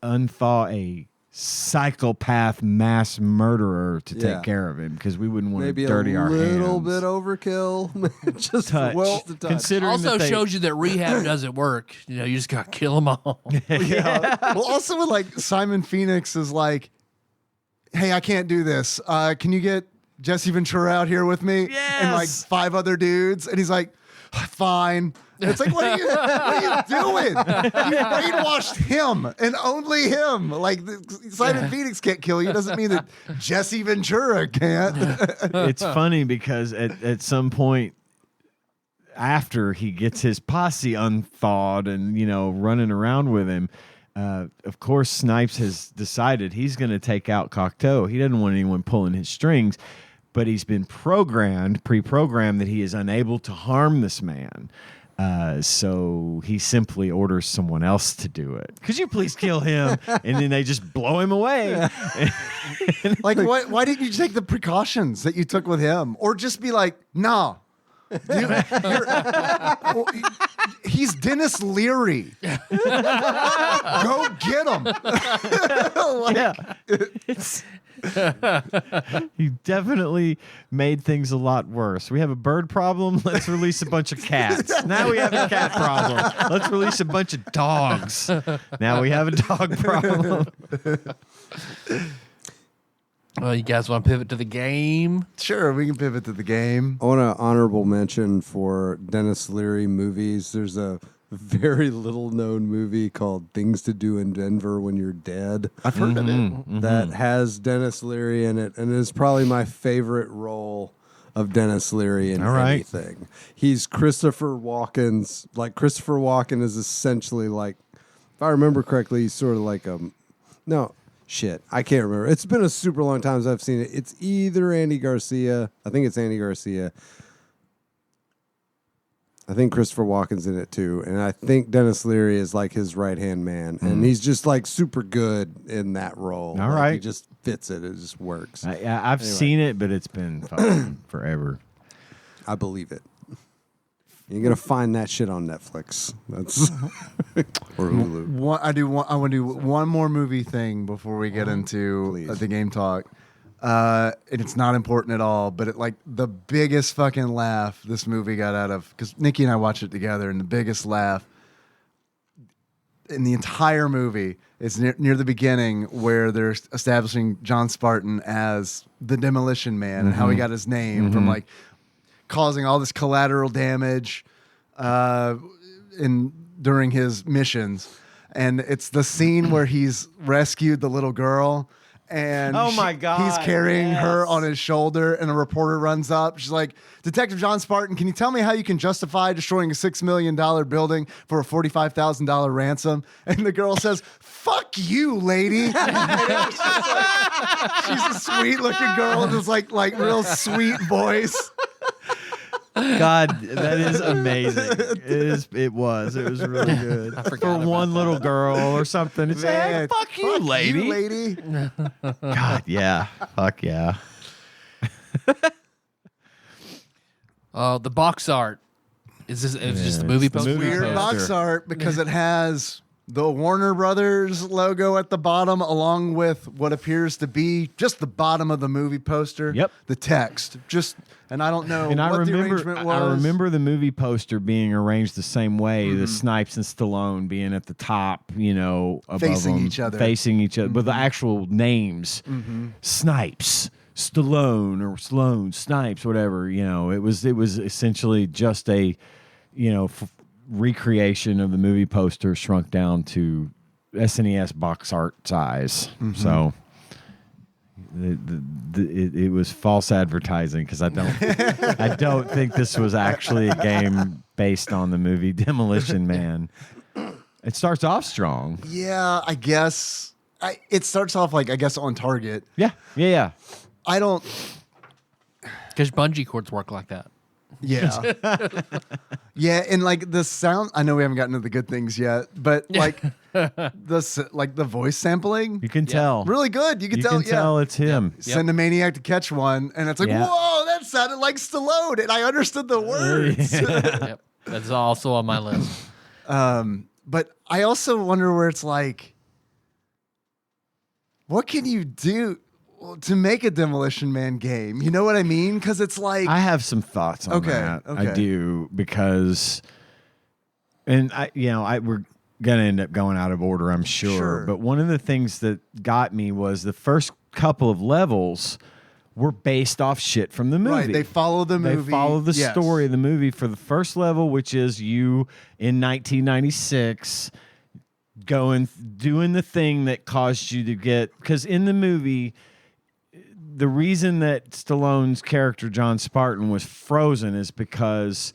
unthaw a psychopath mass murderer to take care of him, because we wouldn't want Maybe to dirty a our hands. little bit overkill. Just Touch. just a touch. Considering Also that they- shows you that rehab doesn't work. You know, you just got to kill them all. Yeah. Well, also with like Simon Phoenix is like, hey, I can't do this. Can you get Jesse Ventura out here with me? And like Yes. 5 other dudes. And he's like, fine. And it's like, what are you doing? You brainwashed him and only him. Like Simon Phoenix can't kill you. Doesn't mean that Jesse Ventura can't. It's funny because at some point after he gets his posse unthawed and, running around with him, of course, Snipes has decided he's going to take out Cocteau. He doesn't want anyone pulling his strings, but he's been pre-programmed that he is unable to harm this man. So he simply orders someone else to do it. Could you please kill him? And then they just blow him away. Like, why didn't you take the precautions that you took with him? Or just be like, nah. He's Dennis Leary. Go get him. Yeah. He definitely made things a lot worse. We have a bird problem. Let's release a bunch of cats. Now we have a cat problem. Let's release a bunch of dogs. Now we have a dog problem. Oh, you guys want to pivot to the game? Sure, we can pivot to the game. I want an honorable mention for Dennis Leary movies. There's a very little known movie called Things to Do in Denver When You're Dead. I've heard of it. That has Dennis Leary in it, and is probably my favorite role of Dennis Leary in anything. He's Christopher Walken's, like Christopher Walken is essentially like, if I remember correctly, he's sort of like shit, I can't remember. It's been a super long time since I've seen it. It's either Andy Garcia. I think it's Andy Garcia. I think Christopher Walken's in it too. And I think Dennis Leary is like his right-hand man. And he's just like super good in that role. All right. He just fits it. It just works. I've seen it, but it's been fucking forever. I believe it. You're going to find that shit on Netflix. That's or Hulu. I want to do one more movie thing before we get into the game talk. And it's not important at all, but it, like, the biggest fucking laugh this movie got out of, because Nikki and I watched it together, and the biggest laugh in the entire movie is near the beginning, where they're establishing John Spartan as the Demolition Man and how he got his name from like causing all this collateral damage during his missions. And it's the scene where he's rescued the little girl, and oh my God, he's carrying her on his shoulder, and a reporter runs up. She's like, "Detective John Spartan, can you tell me how you can justify destroying a $6 million building for a $45,000 ransom?" And the girl says, "Fuck you, lady." And it's just like, she's a sweet looking girl with this like real sweet voice. God, that is amazing. It was really good. For one little girl or something. It's like, hey, fuck you, lady. You, lady. God, yeah. Fuck yeah. The box art. Is this just the movie poster? Weird box art because it has the Warner Brothers logo at the bottom, along with what appears to be just the bottom of the movie poster. Yep. The text. And I don't know and what the arrangement was. I remember the movie poster being arranged the same way, the Snipes and Stallone being at the top, above Facing them, each other. With the actual names. Snipes, Stallone, or Sloan, Snipes, whatever. It was essentially just a, recreation of the movie poster shrunk down to SNES box art size. So it was false advertising, because I don't think this was actually a game based on the movie Demolition Man. It starts off strong. Yeah, I guess. It starts off I guess on target. Yeah. I don't. Because bungee cords work like that. Yeah. Yeah, and the sound, I know we haven't gotten to the good things yet, but the voice sampling, You can tell. really good. You can tell it's him. Send a maniac to catch one, and it's like, whoa, that sounded like Stallone, and I understood the words. Yep. That's also on my list. But I also wonder where it's like, what can you do to make a Demolition Man game? You know what I mean? Because it's like, I have some thoughts on that. Okay. I do, because, and we're gonna end up going out of order, I'm sure. But one of the things that got me was the first couple of levels were based off shit from the movie. Right, they follow the movie. They follow the story of the movie for the first level, which is you in 1996 doing the thing that caused you to get, because in the movie, the reason that Stallone's character John Spartan was frozen is because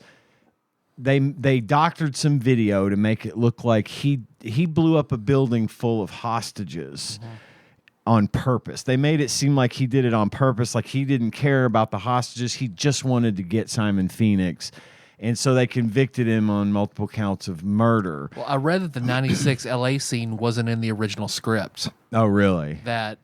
they doctored some video to make it look like he blew up a building full of hostages on purpose. They made it seem like he did it on purpose, like he didn't care about the hostages. He just wanted to get Simon Phoenix. And so they convicted him on multiple counts of murder. Well, I read that the 96 LA scene wasn't in the original script. Oh, really? That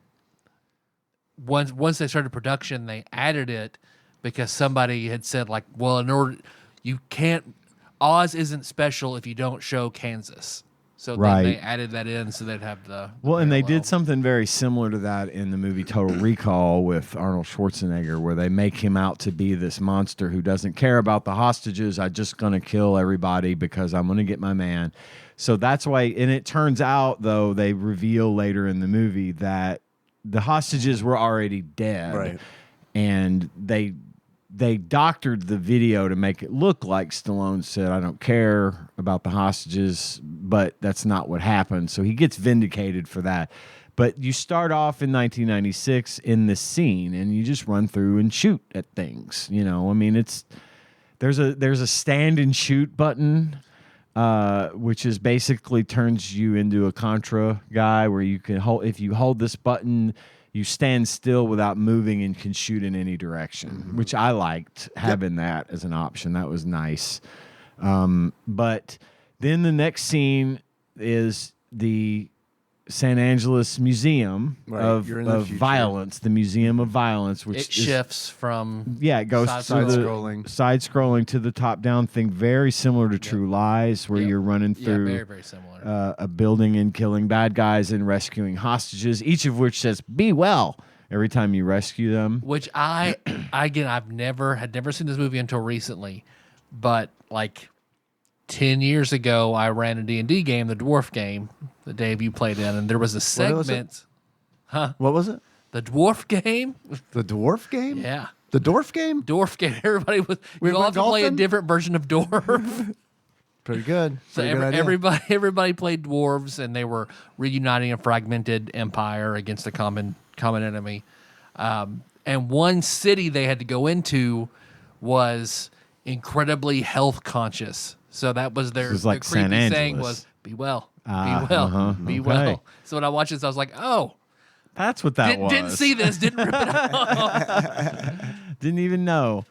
once they started production, they added it because somebody had said, like, well, in order, you can't, Oz isn't special if you don't show Kansas. So then they added that in so they'd have the well, and they parallel. did something very similar to that in the movie Total Recall with Arnold Schwarzenegger, where they make him out to be this monster who doesn't care about the hostages. I'm just going to kill everybody because I'm going to get my man. So that's why, and it turns out, though, they reveal later in the movie that the hostages were already dead. Right. And they doctored the video to make it look like Stallone said, I don't care about the hostages, but that's not what happened. So he gets vindicated for that. But you start off in 1996 in this scene and you just run through and shoot at things. You know, I mean, there's a stand and shoot button, which is basically turns you into a Contra guy where you can hold, if you hold this button, you stand still without moving and can shoot in any direction, which I liked having that as an option. That was nice. But then the next scene is the San Angeles Museum of Violence, the Museum of Violence, which it shifts from it goes side-scrolling to the top-down thing, very similar to True Lies, where you're running through very, very similar. A building and killing bad guys and rescuing hostages, each of which says "Be well" every time you rescue them. Which I've never seen this movie until recently, but like 10 years ago, I ran a D&D game, the Dwarf game, that Dave, you played in, and there was a segment. What was it? The Dwarf game? The Dwarf game? Yeah. The Dwarf game? Dwarf game. Everybody was. You all have to play a different version of Dwarf. Pretty good. So everybody played dwarves, and they were reuniting a fragmented empire against a common enemy. And one city they had to go into was incredibly health conscious. So that was their like creepy San Angeles. saying was, be well, be well, be well. So when I watched this, I was like, oh. That's what that was. Didn't see this, didn't rip it off. Didn't even know.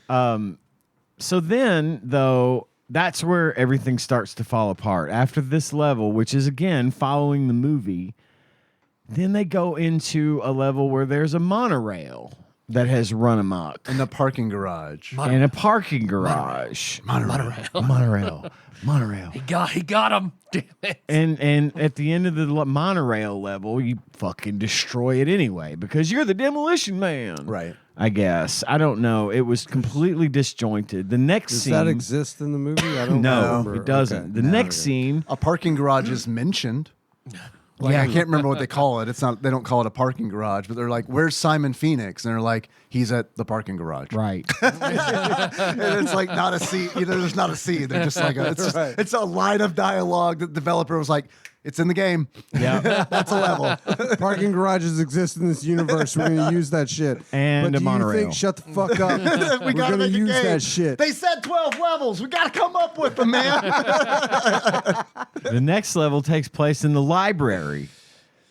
So then, though, that's where everything starts to fall apart. After this level, which is, again, following the movie, then they go into a level where there's a monorail that has run amok. In the parking garage. In a parking garage. Monorail. He got him. Damn it. And at the end of the monorail level, you fucking destroy it anyway because you're the Demolition Man. Right. I guess. I don't know. It was completely disjointed. The next scene. Does that exist in the movie? I don't know. remember. It doesn't. Okay. The next scene. A parking garage is mentioned. Like, I can't remember what they call it. It's not. They don't call it a parking garage, but they're like, "Where's Simon Phoenix?" And they're like, "He's at the parking garage." Right. And it's like not a scene. There's not a scene. They're just like it's a line of dialogue that the developer was like, "It's in the game." Yeah, that's a level. Parking garages exist in this universe. We're going to use that shit. And but a monorail. You think, shut the fuck up. We We're gotta going to make a use game. that shit. They said 12 levels. We got to come up with them, man. The next level takes place in the library,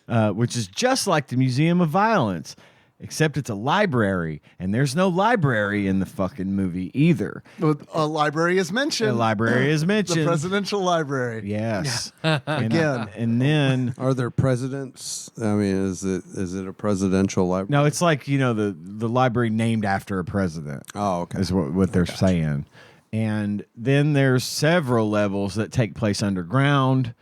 which is just like the Museum of Violence, except it's a library, and there's no library in the fucking movie either. But a library is mentioned. A library is mentioned. The presidential library. Yes. Again. And then are there presidents? I mean, is it a presidential library? no, it's like, the library named after a president. Oh, okay. Is what they're saying. And then there's several levels that take place underground.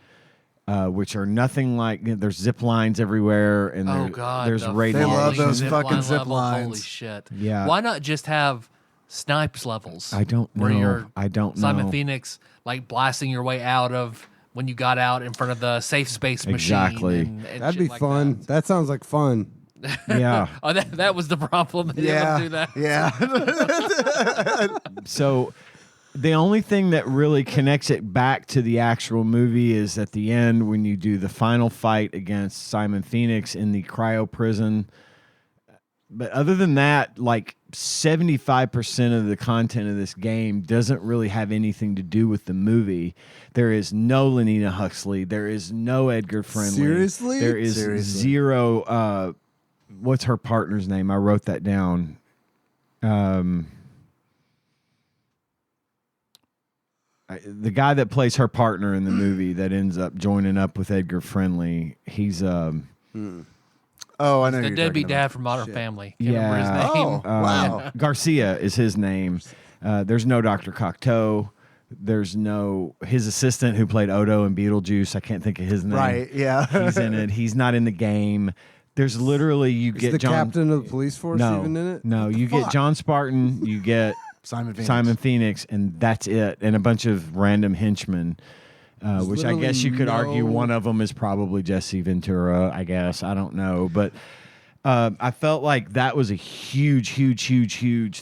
Which are nothing like there's zip lines everywhere, and there's radiation. They love those fucking zip level. lines. Holy shit! Yeah. Why not just have snipes levels? I don't know. Where you're know. Simon Phoenix, like blasting your way out of when you got out in front of the safe space machine. Exactly. And That'd shit be like fun. That sounds like fun. Yeah. Oh, that was the problem. They didn't do that. Yeah. So the only thing that really connects it back to the actual movie is at the end when you do the final fight against Simon Phoenix in the cryo prison. But other than that, like 75% of the content of this game doesn't really have anything to do with the movie. There is no Lenina Huxley. There is no Edgar Friendly. Seriously? There is zero. What's her partner's name? I wrote that down. the guy that plays her partner in the movie that ends up joining up with Edgar Friendly. He's Oh, I know The you're deadbeat talking about. dad from Modern Family. Can't remember his Yeah. name. Oh, wow. Garcia is his name. There's no Dr. Cocteau. There's no his assistant who played Odo in Beetlejuice. I can't think of his name. Right, yeah. He's in it. He's not in the game. There's literally you Is get the John. captain of the police force even in it? No, you get John Spartan. You get Simon Phoenix, and that's it, and a bunch of random henchmen. Which I guess you could argue one of them is probably Jesse Ventura. I guess I don't know, but I felt like that was a huge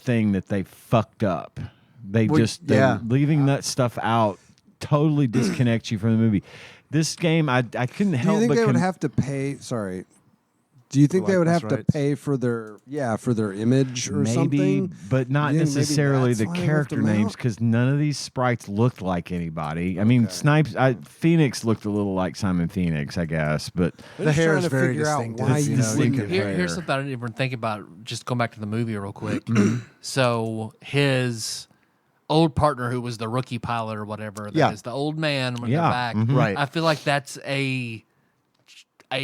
thing that they fucked up. They leaving that stuff out totally disconnects you from the movie. This game, I couldn't help. Do you think but they would have to pay? Sorry. Do you think they would have to rights? pay for their image or maybe, something? but not You think maybe necessarily that's the why they character left them names out? because none of these sprites looked like anybody. I mean, Phoenix looked a little like Simon Phoenix, I guess, but I'm The just hair trying is to very figure out distinctive, why you you know, wouldn't- you can- Here's something I didn't even think about. Just going back to the movie real quick. So his old partner, who was the rookie pilot or whatever, that is the old man when they're back. Right. I feel like that's a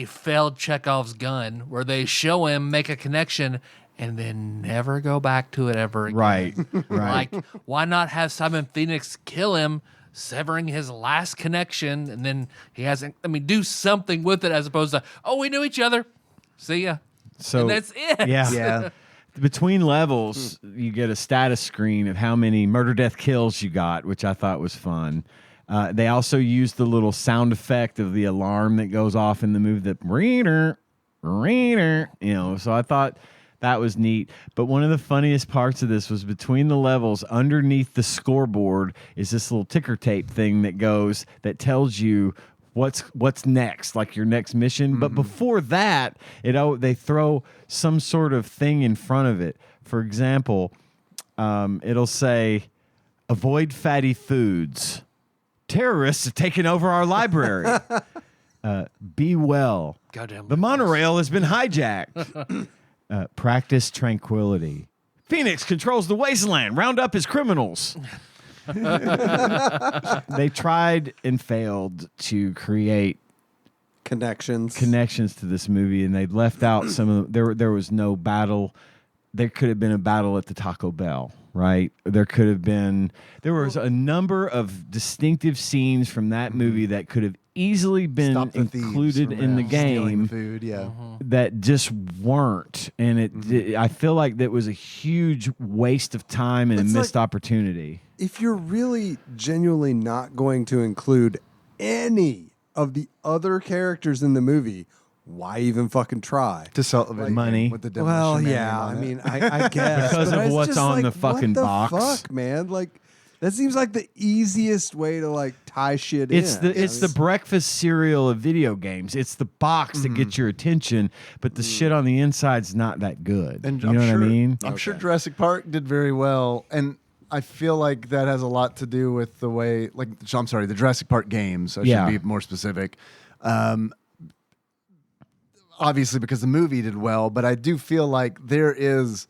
failed Chekhov's gun where they show him make a connection and then never go back to it ever again. right. Like, why not have Simon Phoenix kill him, severing his last connection, and then he hasn't. I mean, do something with it as opposed to, oh, we knew each other. See ya. So And that's it. Yeah. Between levels, you get a status screen of how many murder, death, kills you got, which I thought was fun. They also used the little sound effect of the alarm that goes off in the movie, the reader, so I thought that was neat. But one of the funniest parts of this was between the levels, underneath the scoreboard is this little ticker tape thing that tells you what's next, like your next mission. But before that, they throw some sort of thing in front of it. For example, it'll say, avoid fatty foods. Terrorists have taken over our library. Be well. Goddamn. The monorail has been hijacked. Practice tranquility. Phoenix controls the wasteland. Round up his criminals. They tried and failed to create connections to this movie, and they left out some of there was no battle. There could have been a battle at the Taco Bell, right? There was a number of distinctive scenes from that movie that could have easily been Stop the thieves included from, in the stealing game food, yeah. that just weren't. And I feel like that was a huge waste of time and a missed opportunity. If you're really genuinely not going to include any of the other characters in the movie, why even fucking try? To sell the video Money. game with the Demolition Well, Man yeah, on I it. mean, I guess. Because but of it's what's just on like, the fucking what the box. fuck, man? Like, that seems like the easiest way to like tie shit in. It's the breakfast cereal of video games. It's the box that gets your attention, but the shit on the inside's not that good. And you know what I mean? I'm sure Jurassic Park did very well, and I feel like that has a lot to do with the way, the Jurassic Park games. I should be more specific. Obviously, because the movie did well, but I do feel like it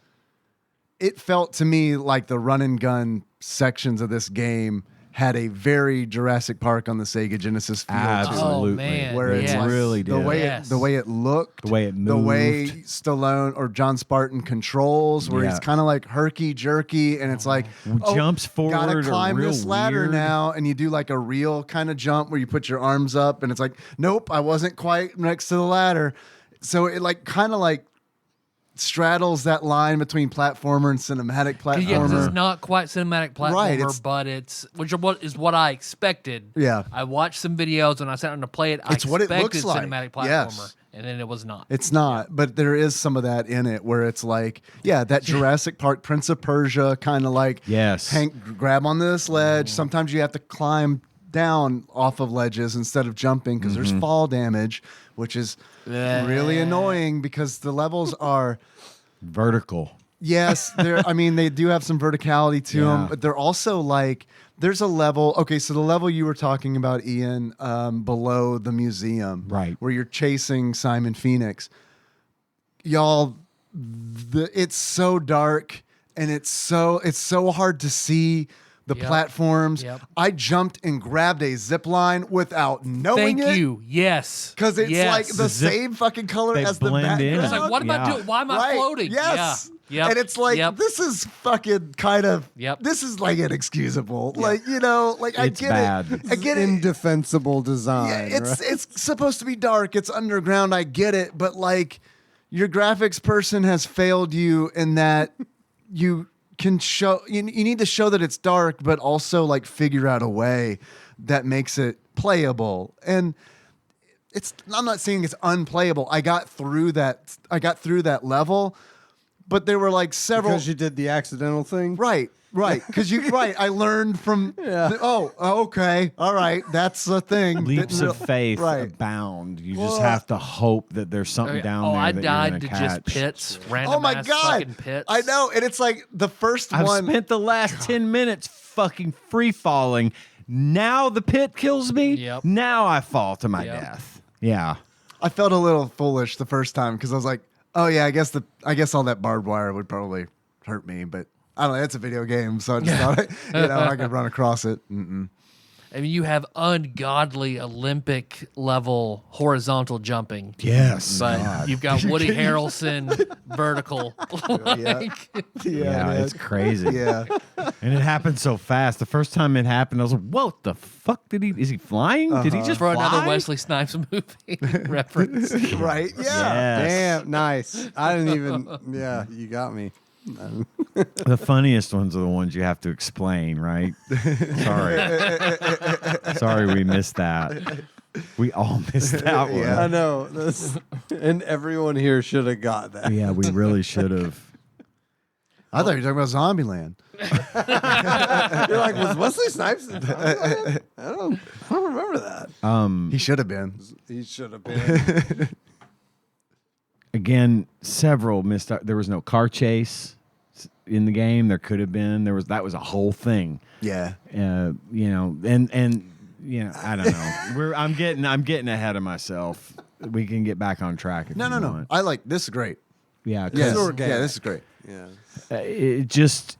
felt to me like the run and gun sections of this game had a very Jurassic Park on the Sega Genesis feel to it. Absolutely. Oh, man. Where it's Yes. like really the did. way Yes. the way it looked, The way it the way moved. Stallone or John Spartan controls, where he's Yeah. kind of like herky jerky, and it's like Jumps forward Gotta or climb real this ladder weird. now, and you do like a real kind of jump where you put your arms up, and it's like, nope, I wasn't quite next to the ladder. So it like kind of like straddles that line between platformer and cinematic platformer. Yeah, 'cause it's not quite cinematic platformer, Right, it's- but which is what I expected. Yeah. I watched some videos and I sat down to play it. It's what it expected looks like. cinematic platformer, Yes. and then it was not. It's not, but there is some of that in it where it's like, that Jurassic Park, Prince of Persia kind of like, Yes. grab on this ledge. Sometimes you have to climb down off of ledges instead of jumping because there's fall damage, which is really annoying because the levels are Vertical. yes, they do have some verticality to them, Yeah. but they're also like there's a level. Okay, so the level you were talking about, Ian, below the museum, Right. where you're chasing Simon Phoenix. Y'all, it's so dark and it's so hard to see, the Yep. platforms. Yep. I jumped and grabbed a zip line without knowing it. Thank you. Yes. Because it's Yes. like the same fucking color They as the blend background. in. It's like, what am I doing? Why am I Right. floating? Yes. Yeah. Yep. And it's like, Yep. this is fucking kind of, Yep. this is like inexcusable. Like, you know, like I It's get bad. it. I get it. Indefensible design. Yeah, right? it's supposed to be dark. It's underground. I get it. But like your graphics person has failed you in that you can show, you need to show that it's dark, but also like figure out a way that makes it playable. And I'm not saying it's unplayable. I got through that level, but there were like several. Because you did the accidental thing? Right. Because I learned from. Okay. All right. That's the thing. Leaps Didn't of real- faith Right. abound. You Well, just have to hope that there's something down there. I that died you're to gonna just catch. pits. Random Oh my ass God. fucking pits. I know. And it's like the first I've one. spent the last 10 minutes fucking free falling. Now the pit kills me. Yep. Now I fall to my Yep. death. Yeah. I felt a little foolish the first time because I was like, oh yeah, I guess all that barbed wire would probably hurt me, but I don't know. It's a video game, so I just thought, I could run across it. Mm-mm. I mean, you have ungodly Olympic level horizontal jumping. Yes. But you've got Woody Harrelson vertical. Yeah, it's crazy. Yeah. And it happened so fast. The first time it happened, I was like, what the fuck is he flying? Did he just For fly? another Wesley Snipes movie reference. Right? Yeah. Yes. Damn, nice. I didn't even. Yeah, you got me. The funniest ones are the ones you have to explain, right? Sorry we missed that. We all missed that one. I know. And everyone here should have got that. Yeah, we really should have. I thought you were talking about Zombieland. You're like, was Wesley Snipes in Zombieland? I don't remember that. He should have been. He should have been. Again, several missed out. There was no car chase in the game. There could have been. That was a whole thing. Yeah. And I don't know. I'm getting ahead of myself. We can get back on track if you No. want. I like this is great. Yeah, Yes. 'cause, Yeah, this is great. Yeah. it just,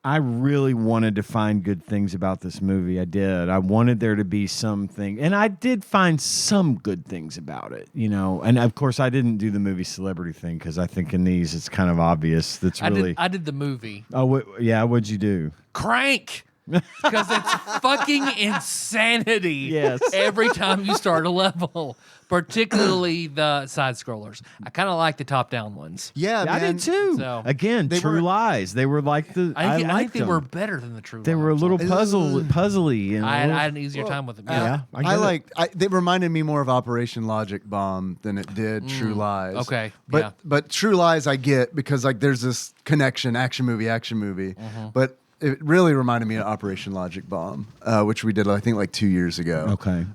I really wanted to find good things about this movie. I did. I wanted there to be something, and I did find some good things about it, And of course, I didn't do the movie celebrity thing because I think in these it's kind of obvious. That's really. I did the movie. Oh, what'd you do? Crank. Because it's fucking insanity. Yes. Every time you start a level, particularly the side scrollers. I kind of like the top down ones. Yeah, I man. did too. So- Again, True Lies. They were like the. I think liked they them. were better than the True They were a Lies. little puzzly. And I had an easier time with them. Yeah. They reminded me more of Operation Logic Bomb than it did True Lies. Okay, But True Lies I get because like there's this connection, action movie. But it really reminded me of Operation Logic Bomb, which we did I think like 2 years ago. Okay.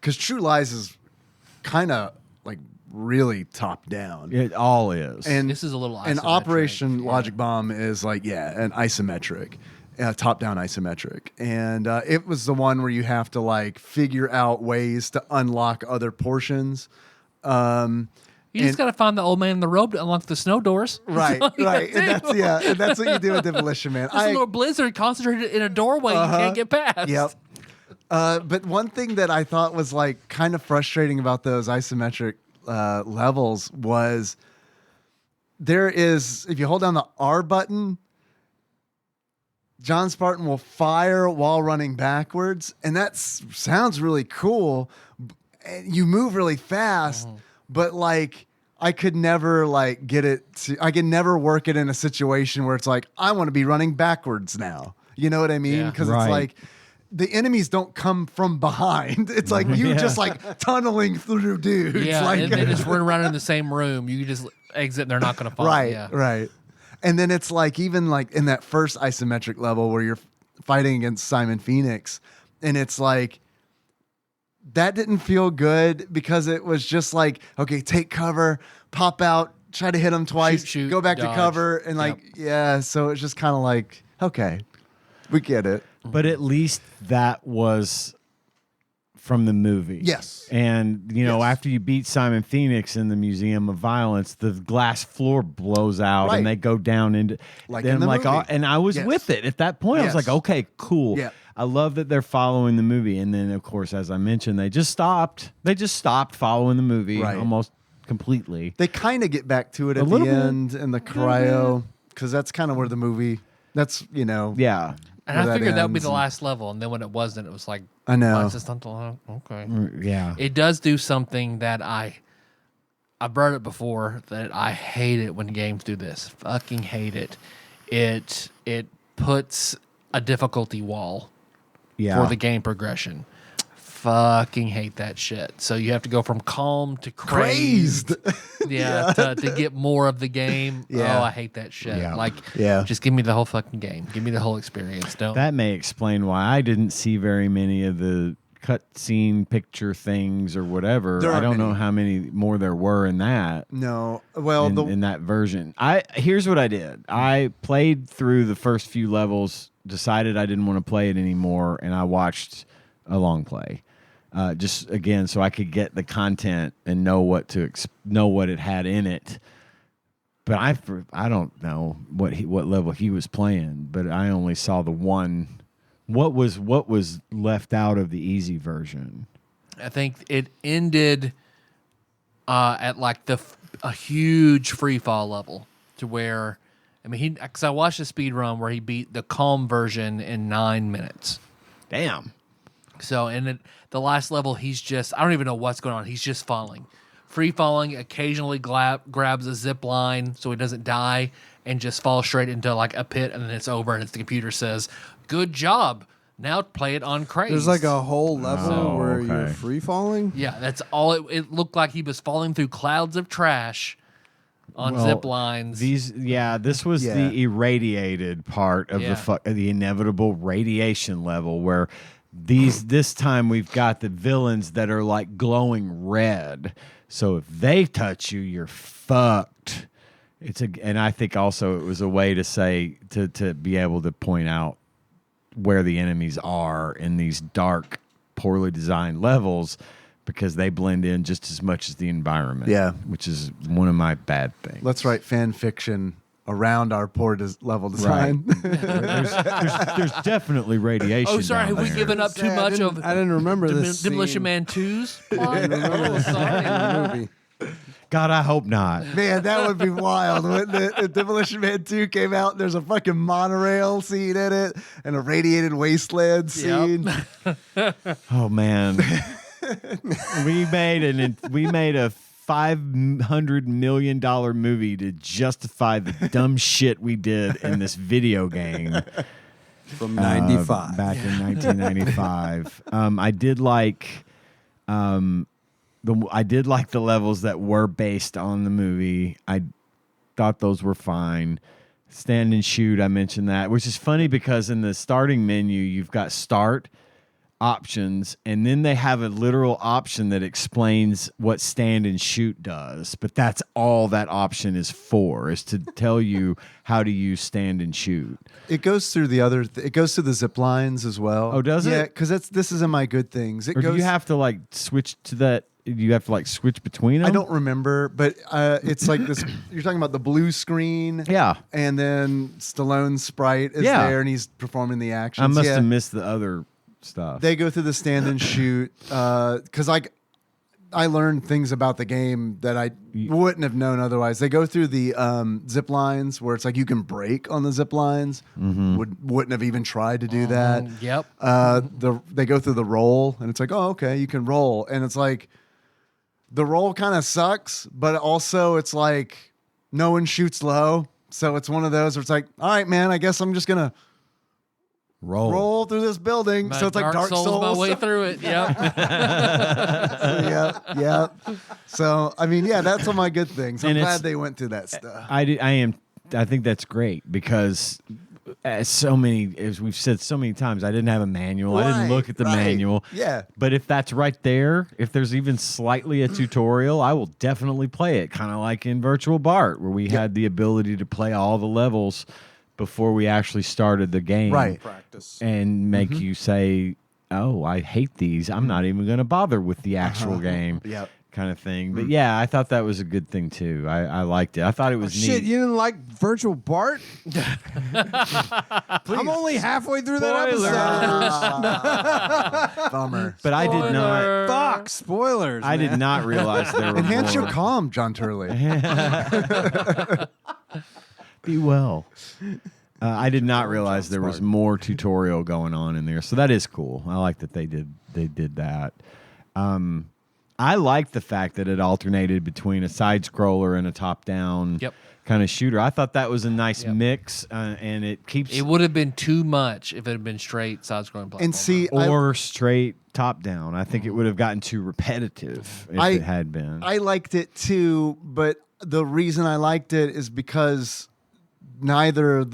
Because True Lies is kind of like really top down. It all is. And This is a little And isometric, Operation Logic Bomb is like, an isometric, top-down isometric. And it was the one where you have to like figure out ways to unlock other portions. You just got to find the old man in the robe to unlock the snow doors. Right, right. And that's what you do with Demolition Man. There's a little blizzard concentrated in a doorway you can't get past. Yep. But one thing that I thought was like kind of frustrating about those isometric levels was if you hold down the R button, John Spartan will fire while running backwards, and that sounds really cool. And you move really fast, but like I could never like get it. I could never work it in a situation where it's like I want to be running backwards now. You know what I mean? Yeah. Because Right. it's like the enemies don't come from behind. It's like you just like tunneling through dudes. Yeah, like, and they just run around in the same room. You just exit and they're not going to follow. right, Yeah. right. And then it's like even like in that first isometric level where you're fighting against Simon Phoenix, and it's like that didn't feel good because it was just like, okay, take cover, pop out, try to hit him twice, Shoot, go back to dodge. cover, and like so it's just kind of like, okay, we get it. But at least that was from the movie. Yes. And, you know, after you beat Simon Phoenix in the Museum of Violence, the glass floor blows out Right. and they go down into... Like then in the like, movie. and I was Yes. with it. At that point, I was Yes. like, okay, cool. Yeah. I love that they're following the movie. And then, of course, as I mentioned, they just stopped. They just stopped following the movie Right. almost completely. They kind of get back to it at the little bit. end in the cryo, because that's kind of where the movie, that's, you know. Yeah. And where I figured that would be ends the and- last level, and then when it wasn't, it was like, I know. why is this not the last? Okay. Yeah. It does do something that I brought it before, that I hate it when games do this. Fucking hate it. It puts a difficulty wall for the game progression. Fucking hate that shit. So you have to go from calm to crazed. Yeah, to get more of the game. Yeah. Oh, I hate that shit. Yeah. Like, Yeah. just give me the whole fucking game. Give me the whole experience. Don't. That may explain why I didn't see very many of the cutscene picture things or whatever. There I aren't don't know many. how many more there were in that. No. Well, in that version. Here's what I did. I played through the first few levels, decided I didn't want to play it anymore, and I watched a long play. Just again, so I could get the content and know what it had in it. But I don't know what level he was playing, but I only saw the one. What was left out of the easy version? I think it ended at like a huge free fall level, to where, I mean, because I watched a speed run where he beat the calm version in 9 minutes. Damn. So, and the last level, he's just, I don't even know what's going on. He's just falling. Free falling, occasionally grabs a zip line so he doesn't die, and just falls straight into like a pit, and then it's over, and the computer says, "Good job. Now play it on crazy." There's like a whole level Oh, where okay. you're free falling. Yeah, that's all. It looked like he was falling through clouds of trash on zip lines. This was the irradiated part of the inevitable radiation level where this time we've got the villains that are like glowing red. So if they touch you, you're fucked. And I think also it was a way to say to be able to point out where the enemies are in these dark, poorly designed levels, because they blend in just as much as the environment. Yeah. Which is one of my bad things. Let's write fan fiction around our poor level design. There's definitely radiation. Oh, sorry, have down we there. given up too much of? I didn't remember this Demolition scene. Man 2's I plot. didn't remember Oh, this scene sorry. in the movie. God, I hope not. Man, that would be wild, wouldn't it? If Demolition Man 2 came out, there's a fucking monorail scene in it and a radiated wasteland scene. Oh man, we made a $500 million movie to justify the dumb shit we did in this video game From 95. back in 1995. I did like the levels that were based on the movie. I thought those were fine. Stand and shoot, I mentioned that, which is funny because in the starting menu you've got start, options, and then they have a literal option that explains what stand and shoot does, but that's all that option is for, is to tell you how to use stand and shoot. It goes through it goes through the zip lines as well. Oh, does it? Yeah, because this is in my good things. It Or goes. do you have to like switch to that? You have to like switch between them? I don't remember, but it's like this. You're talking about the blue screen, Yeah. and then Stallone's sprite is Yeah. there, and he's performing the actions. I must Yeah. have missed the other stuff. They go through the stand and shoot because I learned things about the game that I wouldn't have known otherwise. They go through the zip lines where it's like you can break on the zip lines. Wouldn't have even tried to do that. Yep. They go through the roll and it's like, oh, okay, you can roll, and it's like the roll kind of sucks, but also it's like no one shoots low, so it's one of those where it's like, all right, man, I guess I'm just gonna roll through this building. My So it's like Dark Souls. my way through it. Yep. Yeah. So I mean, yeah, that's all my good things. I'm And glad it's- they went through that stuff. I think that's great because as we've said so many times, I didn't have a manual. I didn't look at the manual. Yeah. But if that's right there, if there's even slightly a tutorial, I will definitely play it. Kind of like in Virtual Bart, where we had the ability to play all the levels before we actually started the game. Right. Practice. And make you say, oh, I hate these. I'm not even going to bother with the actual game. Yep. Kind of thing. But yeah, I thought that was a good thing too. I liked it. I thought it was neat. Shit, you didn't like Virtual Bart? I'm only halfway through that episode. Bummer. But I did not. Fuck, spoilers. I man. did not realize there were Enhance more. your calm, Jon Turley. Be well. I did not realize there was more tutorial going on in there, so that is cool. I like that they did that. I like the fact that it alternated between a side scroller and a top down kind of shooter. I thought that was a nice mix, and it keeps. It would have been too much if it had been straight side scrolling platform. And see, or straight top down. I think it would have gotten too repetitive if it had been. I liked it too, but the reason I liked it is because neither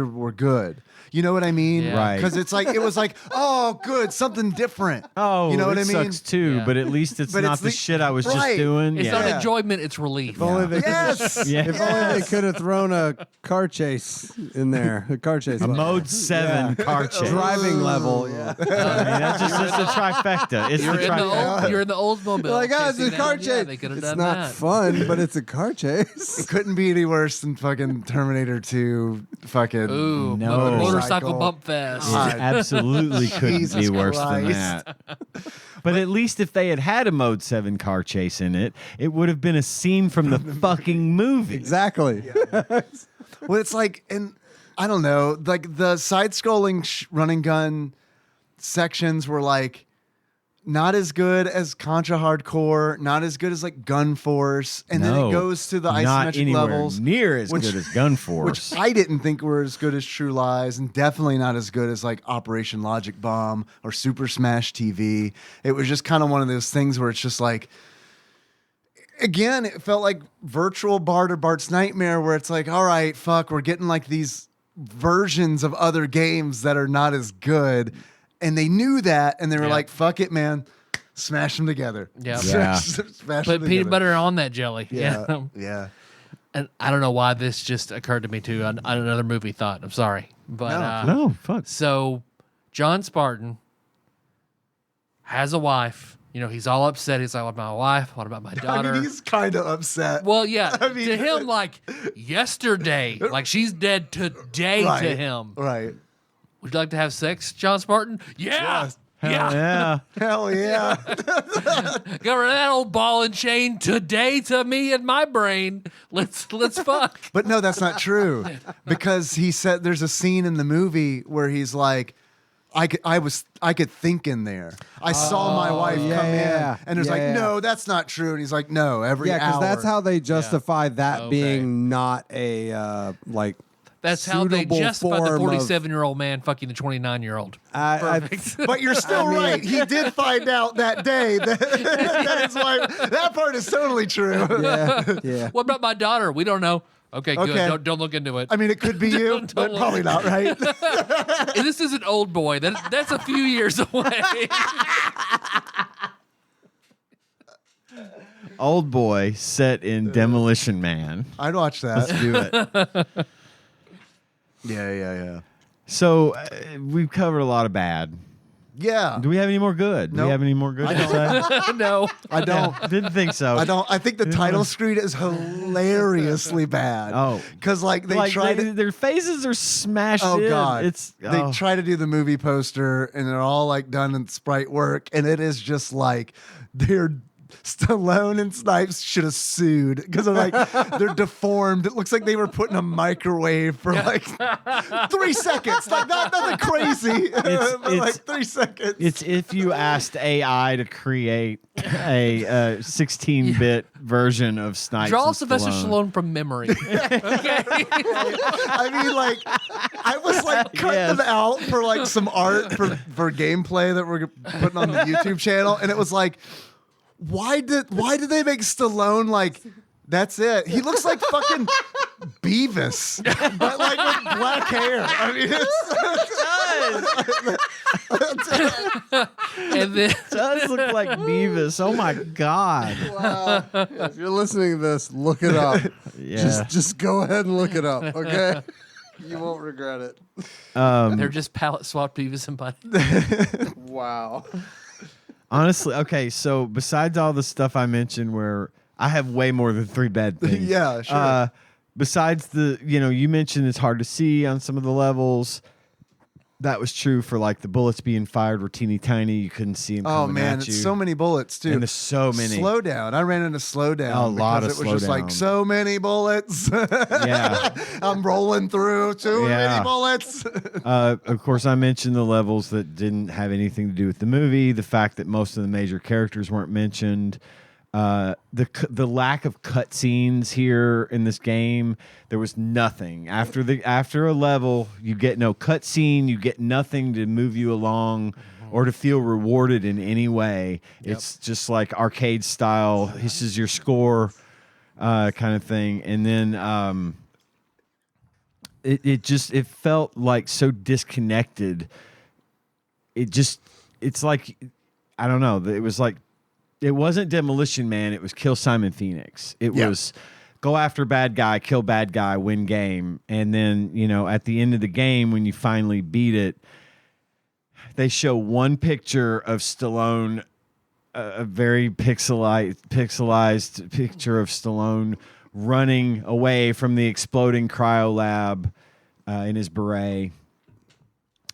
were good. You know what I mean? Yeah. Right. Because it's like it was like, oh, good, something different. Oh, you know what I it mean? sucks too, Yeah. but at least it's But not it's the the- shit I was just right. doing. It's yeah. not enjoyment, it's relief. If only they Yes. Yeah. If only they could have thrown a car chase in there. A car chase. A level. mode 7 car chase. Driving level. Yeah. I mean, that's just it's a trifecta. It's You're the in the trifecta. you're in the Oldsmobile. Like, oh, it's a chasing car down- chase. Yeah, they could have It's done not that. fun, but it's a car It chase. couldn't be any worse than fucking Terminator 2 fucking. Ooh, No. motorcycle Motorcycle. bump fest. It absolutely couldn't Jesus be worse than Christ. that. But at least if they had had a Mode 7 car chase in it, it would have been a scene from the fucking movie. Exactly. Well, it's like, and I don't know, like the side-scrolling running gun sections were like not as good as Contra Hardcore, not as good as like Gun Force, and then No, it goes to the not isometric anywhere levels, near as which- good as Gun Force. which I didn't think were as good as True Lies, and definitely not as good as like Operation Logic Bomb or Super Smash TV. It was just kind of one of those things where it's just like, again, it felt like Virtual Bart or Bart's Nightmare, where it's like, all right, fuck, we're getting like these versions of other games that are not as good. And they knew that, and they were like, fuck it, man. Smash them together. Yeah. Yeah. Smash Put them peanut together. butter on that jelly. Yeah. Yeah. And I don't know why this just occurred to me too on another movie thought. I'm sorry. But No, fuck. so John Spartan has a wife. You know, he's all upset. He's like, what about my wife? What about my daughter? I mean, he's kind of upset. Well, yeah. I mean- to him, like yesterday, like she's dead today right. to him. Right. Would you like to have sex, John Spartan? Yeah. Yes. Yeah. Yeah. Hell yeah. Got rid of that old ball and chain today to me and my brain. Let's fuck. But no, that's not true. Because he said there's a scene in the movie where he's like, I could think in there. I saw my wife come yeah. in, and it's like, Yeah. no, that's not true. And he's like, no, every Yeah, because hour. that's how they justify that Okay. being not a like. That's how they suitable justify the form of- 47-year-old man fucking the 29-year-old. Perfect. But you're still I mean- right. He did find out that day that his wife. That part is totally true. Yeah, yeah. What about my daughter? We don't know. Okay, good. Okay. Don't look into it. I mean, it could be you, Don't but look. probably not, right? And this is an old boy. That's a few years away. Old Boy set in Demolition Man. I'd watch Let's that. do it. Yeah. So we've covered a lot of bad. Yeah. Do we have any more good? Do Nope. we have any more good to say? No. I don't. Didn't think so. I don't. I think the title screen is hilariously bad. Oh. because like they like try to. their faces are smashed Oh in. god! It's They try to do the movie poster, and they're all like done in sprite work, and it is just like they're. Stallone and Snipes should have sued because they're like they're deformed. It looks like they were put in a microwave for like 3 seconds, like nothing crazy. But like 3 seconds. It's if you asked AI to create a 16-bit version of Snipes. Draw and Sylvester Stallone from memory. I mean, like, I was like cutting them out for like some art for gameplay that we're putting on the YouTube channel, and it was like, why did they make Stallone like? That's it. He looks like fucking Beavis, but like with black hair. I mean, And then It does look like Beavis. Oh my god. Wow. If you're listening to this, look it up. Yeah. Just go ahead and look it up, okay? You won't regret it. They're just palette swapped Beavis and Butthead. Wow. Honestly, okay, so besides all the stuff I mentioned where I have way more than 3 bad things. Yeah, sure. Besides you mentioned it's hard to see on some of the levels. That was true for like the bullets being fired were teeny tiny. You couldn't see them coming man, at you. it's so many bullets too. And there's so many. Slowdown. I ran into slowdown. A lot of because it was just like slowdown. so many bullets. Yeah. I'm rolling through too many bullets. Of course, I mentioned the levels that didn't have anything to do with the movie. The fact that most of the major characters weren't mentioned. The lack of cutscenes here in this game. There was nothing after a level. You get no cutscene. You get nothing to move you along or to feel rewarded in any way. Yep. It's just like arcade style. This is your score, kind of thing. And then it felt like so disconnected. It's like, I don't know. It was like. It wasn't Demolition Man. It was Kill Simon Phoenix. It was go after bad guy, kill bad guy, win game. And then, at the end of the game, when you finally beat it, they show one picture of Stallone, a very pixelized picture of Stallone running away from the exploding cryo lab in his beret.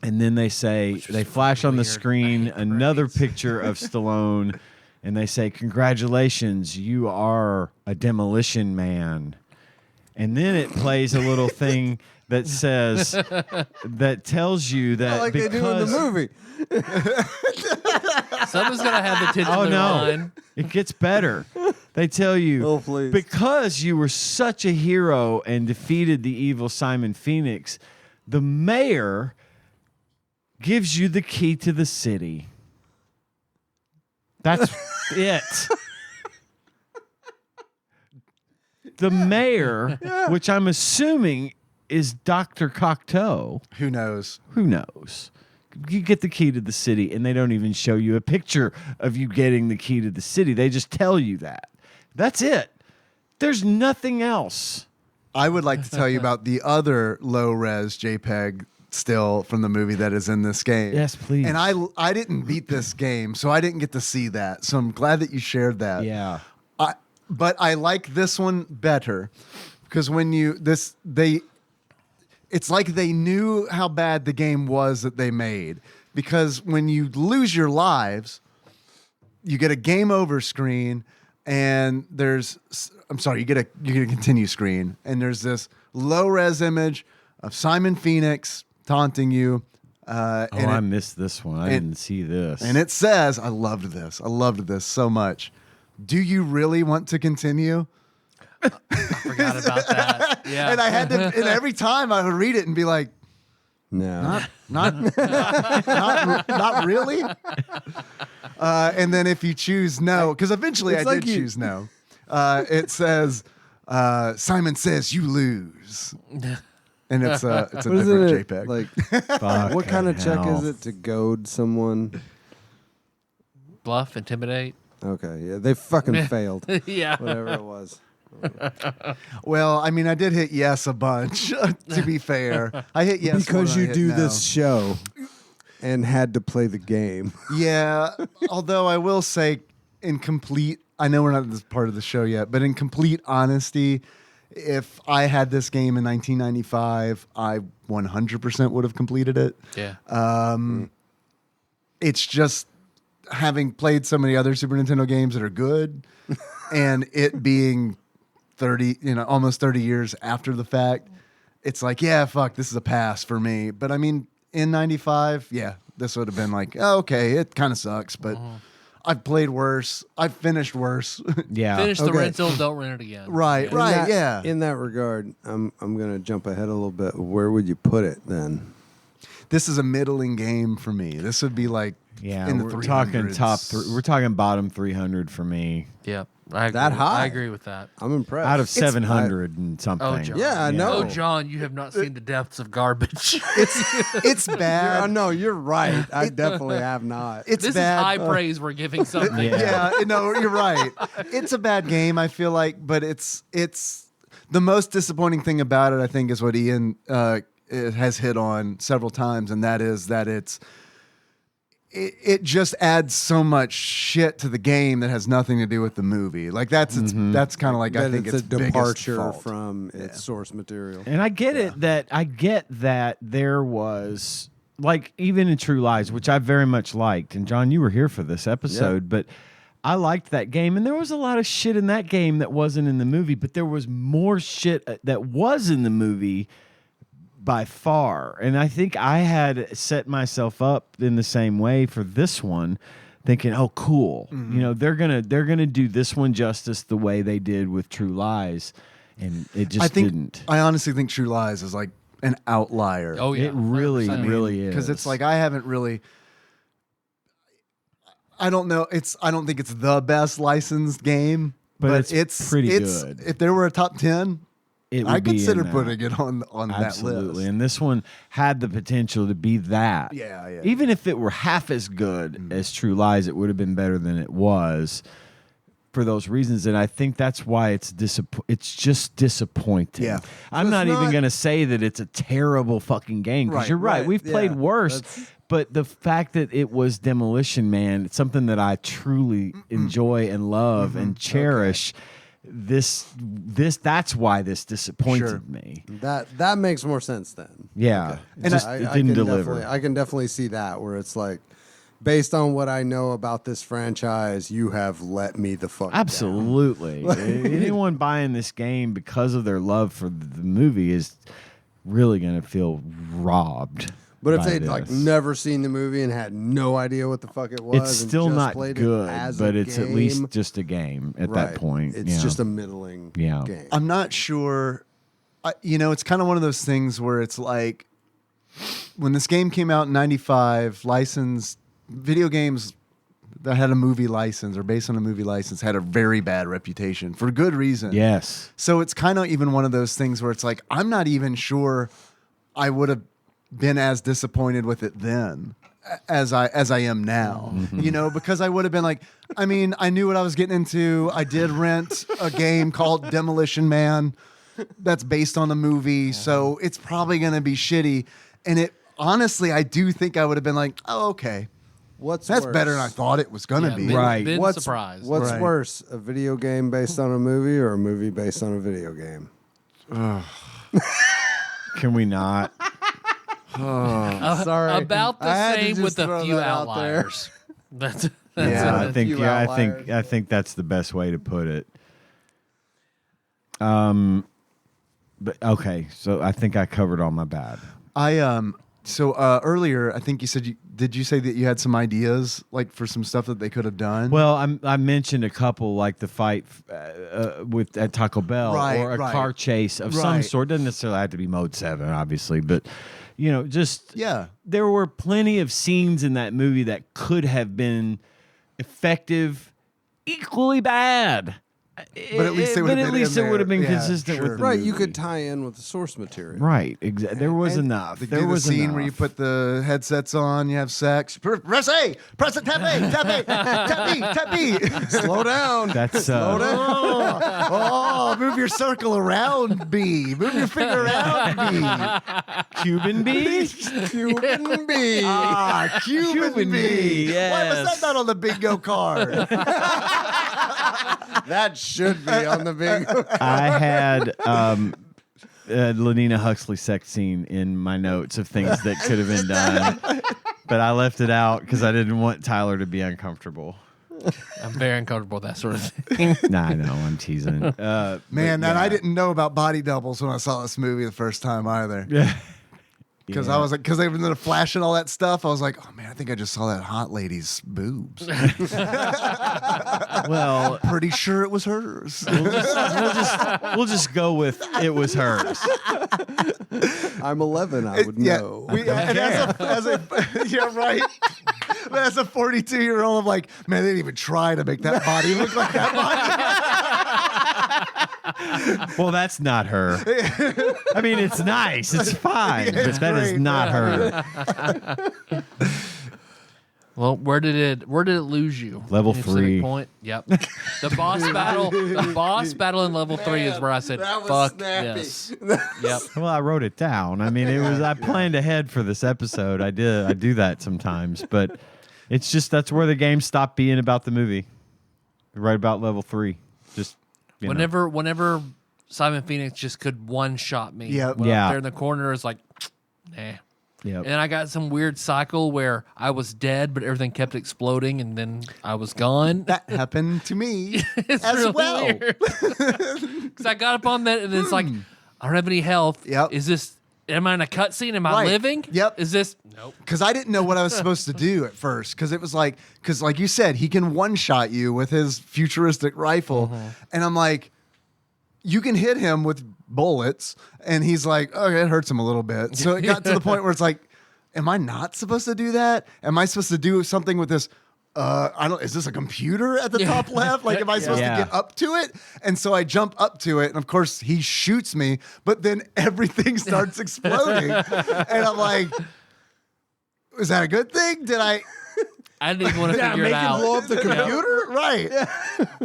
And then they flash on the screen another picture of Stallone. And they say, "Congratulations, you are a Demolition Man." And then it plays a little thing that says, that tells you that like they do in the movie. Someone's gonna have the titular line. It gets better. They tell you, because you were such a hero and defeated the evil Simon Phoenix, the mayor gives you the key to the city. That's it. The mayor, which I'm assuming is Dr. Cocteau. Who knows? You get the key to the city, and they don't even show you a picture of you getting the key to the city. They just tell you that. That's it. There's nothing else. I would like to tell you about the other low-res JPEG still from the movie that is in this game. Yes, please. And I didn't beat this game, so I didn't get to see that. So I'm glad that you shared that. Yeah. But I like this one better because it's like they knew how bad the game was that they made. Because when you lose your lives, you get a game over screen, and you get a continue screen, and there's this low res image of Simon Phoenix taunting you. I missed this one. I didn't see this. And it says, I loved this so much. Do you really want to continue? I forgot about that. Yeah. And I had to, and every time I would read it and be like, no, not really. And then if you choose no, because eventually I did choose no. It says, Simon says you lose. And it's a different JPEG. Like, what kind of check is it to goad someone? Bluff, intimidate. Okay, yeah, they fucking failed. Yeah. Whatever it was. Well, I mean, I did hit yes a bunch, to be fair. I hit yes because more you than I do hit no. this show and had to play the game. Yeah, although I will say I know we're not in this part of the show yet, but in complete honesty, if I had this game in 1995, I 100% would have completed it. Yeah. It's just having played so many other Super Nintendo games that are good and it being almost 30 years after the fact, it's like, yeah, fuck, this is a pass for me. But I mean, in 95, yeah, this would have been like, oh, okay, it kind of sucks, but I've played worse. I've finished worse. Yeah. Finish the rental, don't rent it again. Right, yeah. In that regard, I'm going to jump ahead a little bit. Where would you put it then? This is a middling game for me. This would be like in the we're 300s. talking top three. We're talking bottom 300 for me. Yeah. I agree. That high? I agree with that. I'm impressed. Out of 700 and something. Oh, John. Yeah, I know. Oh, John, you have not seen the depths of garbage. It's bad. No, you're right. I definitely have not. It's this bad. is high praise we're giving something. Yeah, no, you're right. It's a bad game, I feel like, but it's The most disappointing thing about it, I think, is what Ian has hit on several times, and that is that it just adds so much shit to the game that has nothing to do with the movie. Like that's kind of like I think it's a departure fault. from its source material. And I get it that there was, like, even in True Lies, which I very much liked, and John, you were here for this episode, but I liked that game, and there was a lot of shit in that game that wasn't in the movie, but there was more shit that was in the movie by far. And I think I had set myself up in the same way for this one, thinking, oh, cool. You know, they're gonna do this one justice the way they did with True Lies, and it just didn't. I honestly think True Lies is like an outlier. Oh yeah, It really, really is. Because it's like I haven't really. I don't know. I don't think it's the best licensed game, but it's pretty good. If there were a top 10, I consider putting it on that list. And this one had the potential to be that. Yeah. Even if it were half as good as True Lies, it would have been better than it was for those reasons. And I think that's why it's just disappointing. Yeah. I'm not even going to say that it's a terrible fucking game, because you're right. We've played worse. But the fact that it was Demolition Man, it's something that I truly enjoy and love and cherish. That's why this disappointed me. That makes more sense then. Yeah. And it didn't deliver. I can definitely see that, where it's like, based on what I know about this franchise, you have let me the fuck Absolutely. down. Anyone buying this game because of their love for the movie is really going to feel robbed. But if they'd like never seen the movie and had no idea what the fuck it was, it's still and just not played good, it as but a it's game, at least just a game at that point. It's just a middling game. I'm not sure. It's kind of one of those things where it's like when this game came out in '95, licensed video games that had a movie license or based on a movie license had a very bad reputation for good reason. Yes. So it's kind of even one of those things where it's like I'm not even sure I would have been as disappointed with it then as I am now, because I would have been like, I mean, I knew what I was getting into. I did rent a game called Demolition Man that's based on the movie, so it's probably going to be shitty. And honestly, I do think I would have been like, oh, okay. That's worse? better than I thought it was going to be. Right. Been surprised. What's worse, a video game based on a movie or a movie based on a video game? Can we not? Sorry. About the same with a few outliers. That's I think that's the best way to put it. But okay, so I think I covered all my bad. Earlier, I think you said did you say that you had some ideas like for some stuff that they could have done? Well, I mentioned a couple, like the fight at Taco Bell, or a car chase of some sort. Doesn't necessarily have to be Mode 7, obviously, but there were plenty of scenes in that movie that could have been effective, equally bad. But at least it would have been consistent with the movie. You could tie in with the source material. Right, exactly. There was enough. There was a scene enough. where you put the headsets on, you have sex. Press A, press it, tap A, tap A, tap B, tap B. Slow down. That's slow down. Oh, move your circle around B. Move your finger around B. Cuban B. Cuban B. Ah, Cuban B. Yes. Why was that not on the bingo card? That should be on the bingo card. I had Lenina Huxley sex scene in my notes of things that could have been done, but I left it out because I didn't want Tyler to be uncomfortable. I'm very uncomfortable with that sort of thing. Nah, I know, I'm teasing. Man, I didn't know about body doubles when I saw this movie the first time either. Yeah. Because I was like, because they were flashing all that stuff. I was like, oh man, I think I just saw that hot lady's boobs. Well, pretty sure it was hers. We'll just go with it was hers. I'm 11. I would know. As a right. But as a 42-year-old, I'm like, man, they didn't even try to make that body look like that body. Well, that's not her. I mean, it's nice. It's fine. But that is not her. Well, where did it lose you? Level Any specific 3. point? Yep. The boss battle in level 3 is where I said, "Fuck this." Yep. Well, I wrote it down. I mean, I planned ahead for this episode. I do that sometimes, but it's just that's where the game stopped being about the movie. Right about level 3. Just whenever Simon Phoenix just could one-shot me. Yep. Up Yeah. there in the corner is like, nah. Yep. And I got some weird cycle where I was dead, but everything kept exploding, and then I was gone. That happened to me It's as really well. Because I got up on that, and it's like, I don't have any health. Yep. Is this? Am I in a cutscene? Am I Right. living? Yep. Is this? Nope. Because I didn't know what I was supposed to do at first. Because it was like you said, he can one-shot you with his futuristic rifle. And I'm like, you can hit him with bullets. And he's like, okay, it hurts him a little bit. So it got to the point where it's like, am I not supposed to do that? Am I supposed to do something with this? Is this a computer at the top left? Like, am I supposed to get up to it? And so I jump up to it. And of course, he shoots me. But then everything starts exploding. And I'm like, is that a good thing? I didn't even want to figure it out. blow up the computer? Right.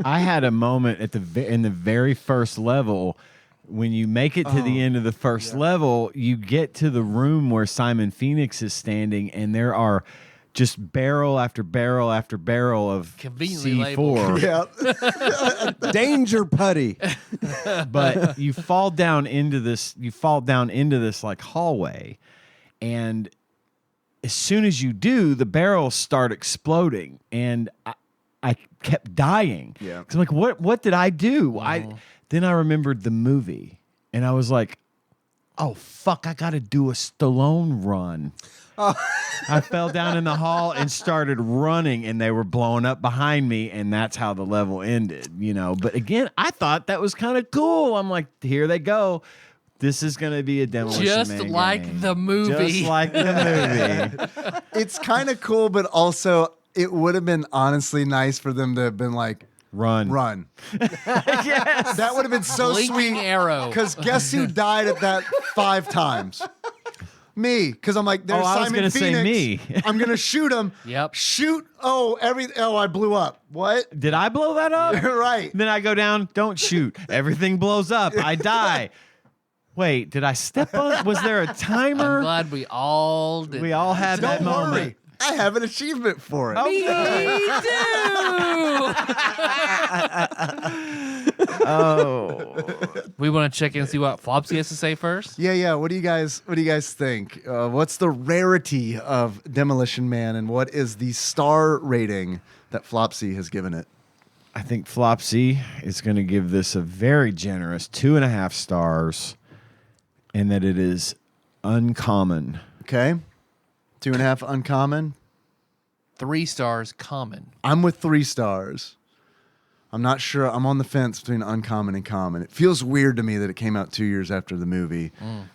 I had a moment in the very first level. When you make it to the end of the first level, you get to the room where Simon Phoenix is standing, and there are just barrel after barrel after barrel of Conveniently C4. Yeah. Danger putty. But you fall down into this. You fall down into this like hallway, and as soon as you do, the barrels start exploding, and I kept dying. Yeah. 'Cause I'm like, what did I do? Then I remembered the movie, and I was like, oh, fuck, I got to do a Stallone run. I fell down in the hall and started running, and they were blowing up behind me, and that's how the level ended, you know. But again, I thought that was kind of cool. I'm like, here they go. This is going to be a Demolition Just Man like game. the movie. Just like the movie. It's kind of cool, but also it would have been honestly nice for them to have been like, Run. Yes. That would have been so Blinking sweet. arrow. Because guess who died at that 5 times? Me. Because I'm like, there's I was Simon gonna say Phoenix. me. I'm gonna shoot him. Yep. Shoot. Oh, I blew up. What? Did I blow that up? Right. Then I go down, don't shoot. Everything blows up. I die. Wait, did I step on? Was there a timer? I'm glad we all did. We all had that Don't moment. worry. I have an achievement for it. Me too. Oh. We want to check in and see what Flopsy has to say first. Yeah. What do you guys think? What's the rarity of Demolition Man, and what is the star rating that Flopsy has given it? I think Flopsy is going to give this a very generous 2.5 stars, and that it is uncommon. Okay. 2.5 uncommon. 3 stars common. I'm with 3 stars. I'm not sure. I'm on the fence between uncommon and common. It feels weird to me that it came out 2 years after the movie,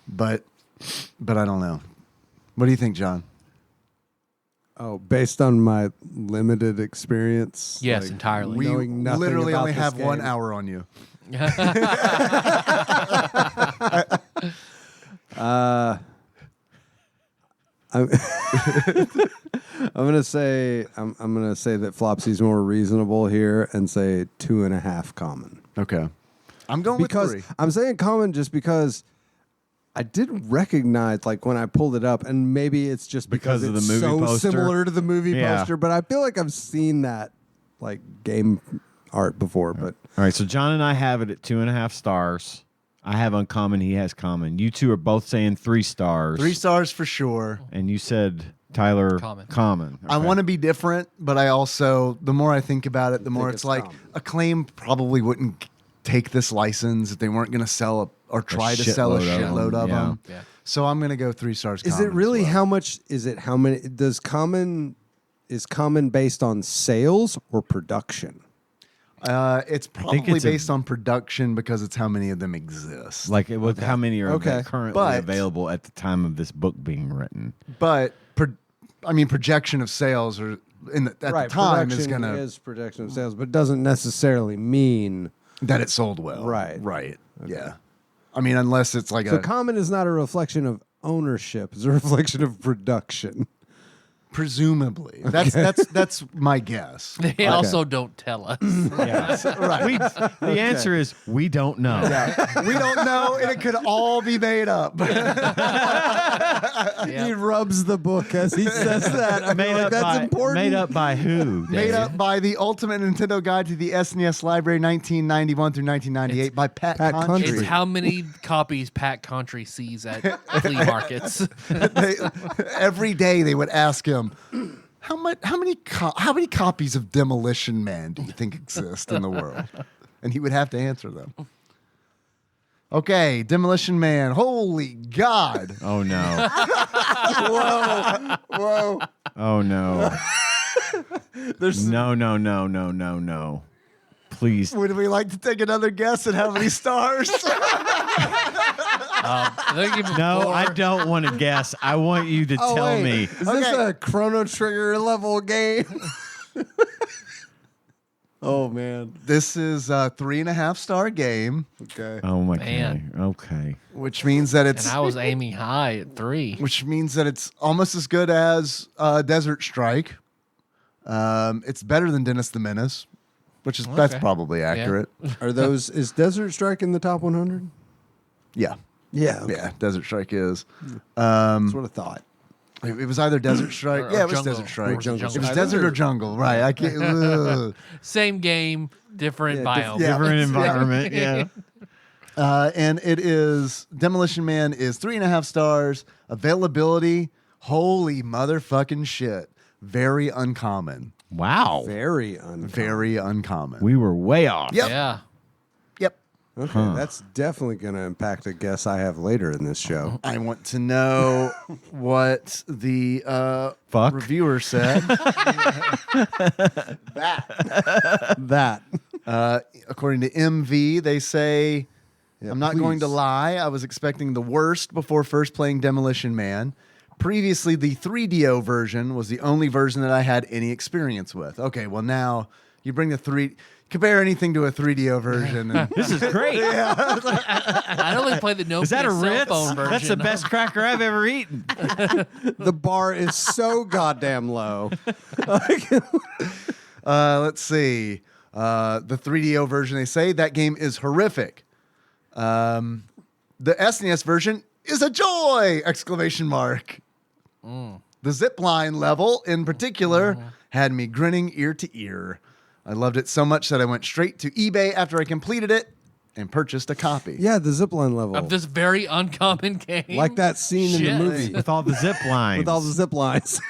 but I don't know. What do you think, John? Oh, based on my limited experience. Yes, entirely. We knowing nothing literally about only this have 1 game. hour on you. I'm gonna say that Flopsy's more reasonable here and say 2.5 common. Okay. I'm going Because with 3. I'm saying common just because I did recognize, like, when I pulled it up, and maybe it's just because of the it's movie so poster? similar to the movie Yeah. poster, but I feel like I've seen that like game art before. But All right, so John and I have it at 2.5 stars. I have uncommon, he has common. You two are both saying 3 stars. 3 stars for sure. And you said, Tyler, Common. common. I want to be different, but I also, the more I think about it, the more it's like common. Acclaim probably wouldn't take this license if they weren't going to sell or try to sell a shitload of yeah. them. Yeah. So I'm going to go 3 stars. is common it really as well. how much? Is it how many? Is common based on sales or production? It's probably it's based on production because it's how many of them exist. Like, how many are Okay. currently But- available at the time of this book being written? But projection of sales are at the time is going to is projection of sales, but doesn't necessarily mean that it sold well. Right. Right. Yeah. I mean, unless it's like so. Common is not a reflection of ownership; it's a reflection of production. Presumably, that's my guess. They also don't tell us. Right. The answer is we don't know. We don't know, and it could all be made up. He rubs the book as he says that. I Made feel like up that's by important. made up by who? Made Dave? up by the Ultimate Nintendo Guide to the SNES Library, 1991 through 1998, by Pat Pat Country. Country. It's how many copies Pat Country sees at flea markets. Every day they would ask him, how many copies of Demolition Man do you think exist in the world? And he would have to answer them. Okay, Demolition Man. Holy God. Oh no. Whoa. Oh no. No. Please. Would we like to take another guess at how many stars? No, I don't want to guess. I want you to tell me. Is this a Chrono Trigger level game? Oh man. This is a 3.5-star game, Okay. Oh my Man. God. Okay. which means that And I was aiming high at 3. which means that it's almost as good as Desert Strike. It's better than Dennis the Menace, which is that's probably accurate. Is Desert Strike in the top 100? Yeah. Yeah. Okay. Yeah, Desert Strike is. That's what I thought. It was either Desert Strike. Or Yeah, it was Jungle. Desert Strike. Or Jungle. It was Desert or Jungle, right? I can't. ugh. Same game, different biome. yeah. Different environment. Yeah. And it is Demolition Man is 3.5 stars. Availability, holy motherfucking shit, very uncommon. Wow. Very uncommon. Very uncommon. We were way off. Yep. Yeah. Yep. Okay, that's definitely going to impact a guess I have later in this show. I want to know what the Fuck. reviewer said. That. According to MV, they say, Yeah, I'm not going to please. lie. I was expecting the worst before first playing Demolition Man. Previously, the 3DO version was the only version that I had any experience with. Okay, well now you bring the compare anything to a 3DO version. And This is great. I only played the Nokia Is that a cell Ritz? phone version. That's the best cracker I've ever eaten. The bar is so goddamn low. let's see. The 3DO version, they say that game is horrific. The SNES version is a joy! Exclamation mark. The zipline level, in particular, had me grinning ear to ear. I loved it so much that I went straight to eBay after I completed it and purchased a copy. Yeah, the zipline level. Of this very uncommon game. Like that scene in Shit. the movie. With all the zip lines. With all the zip lines.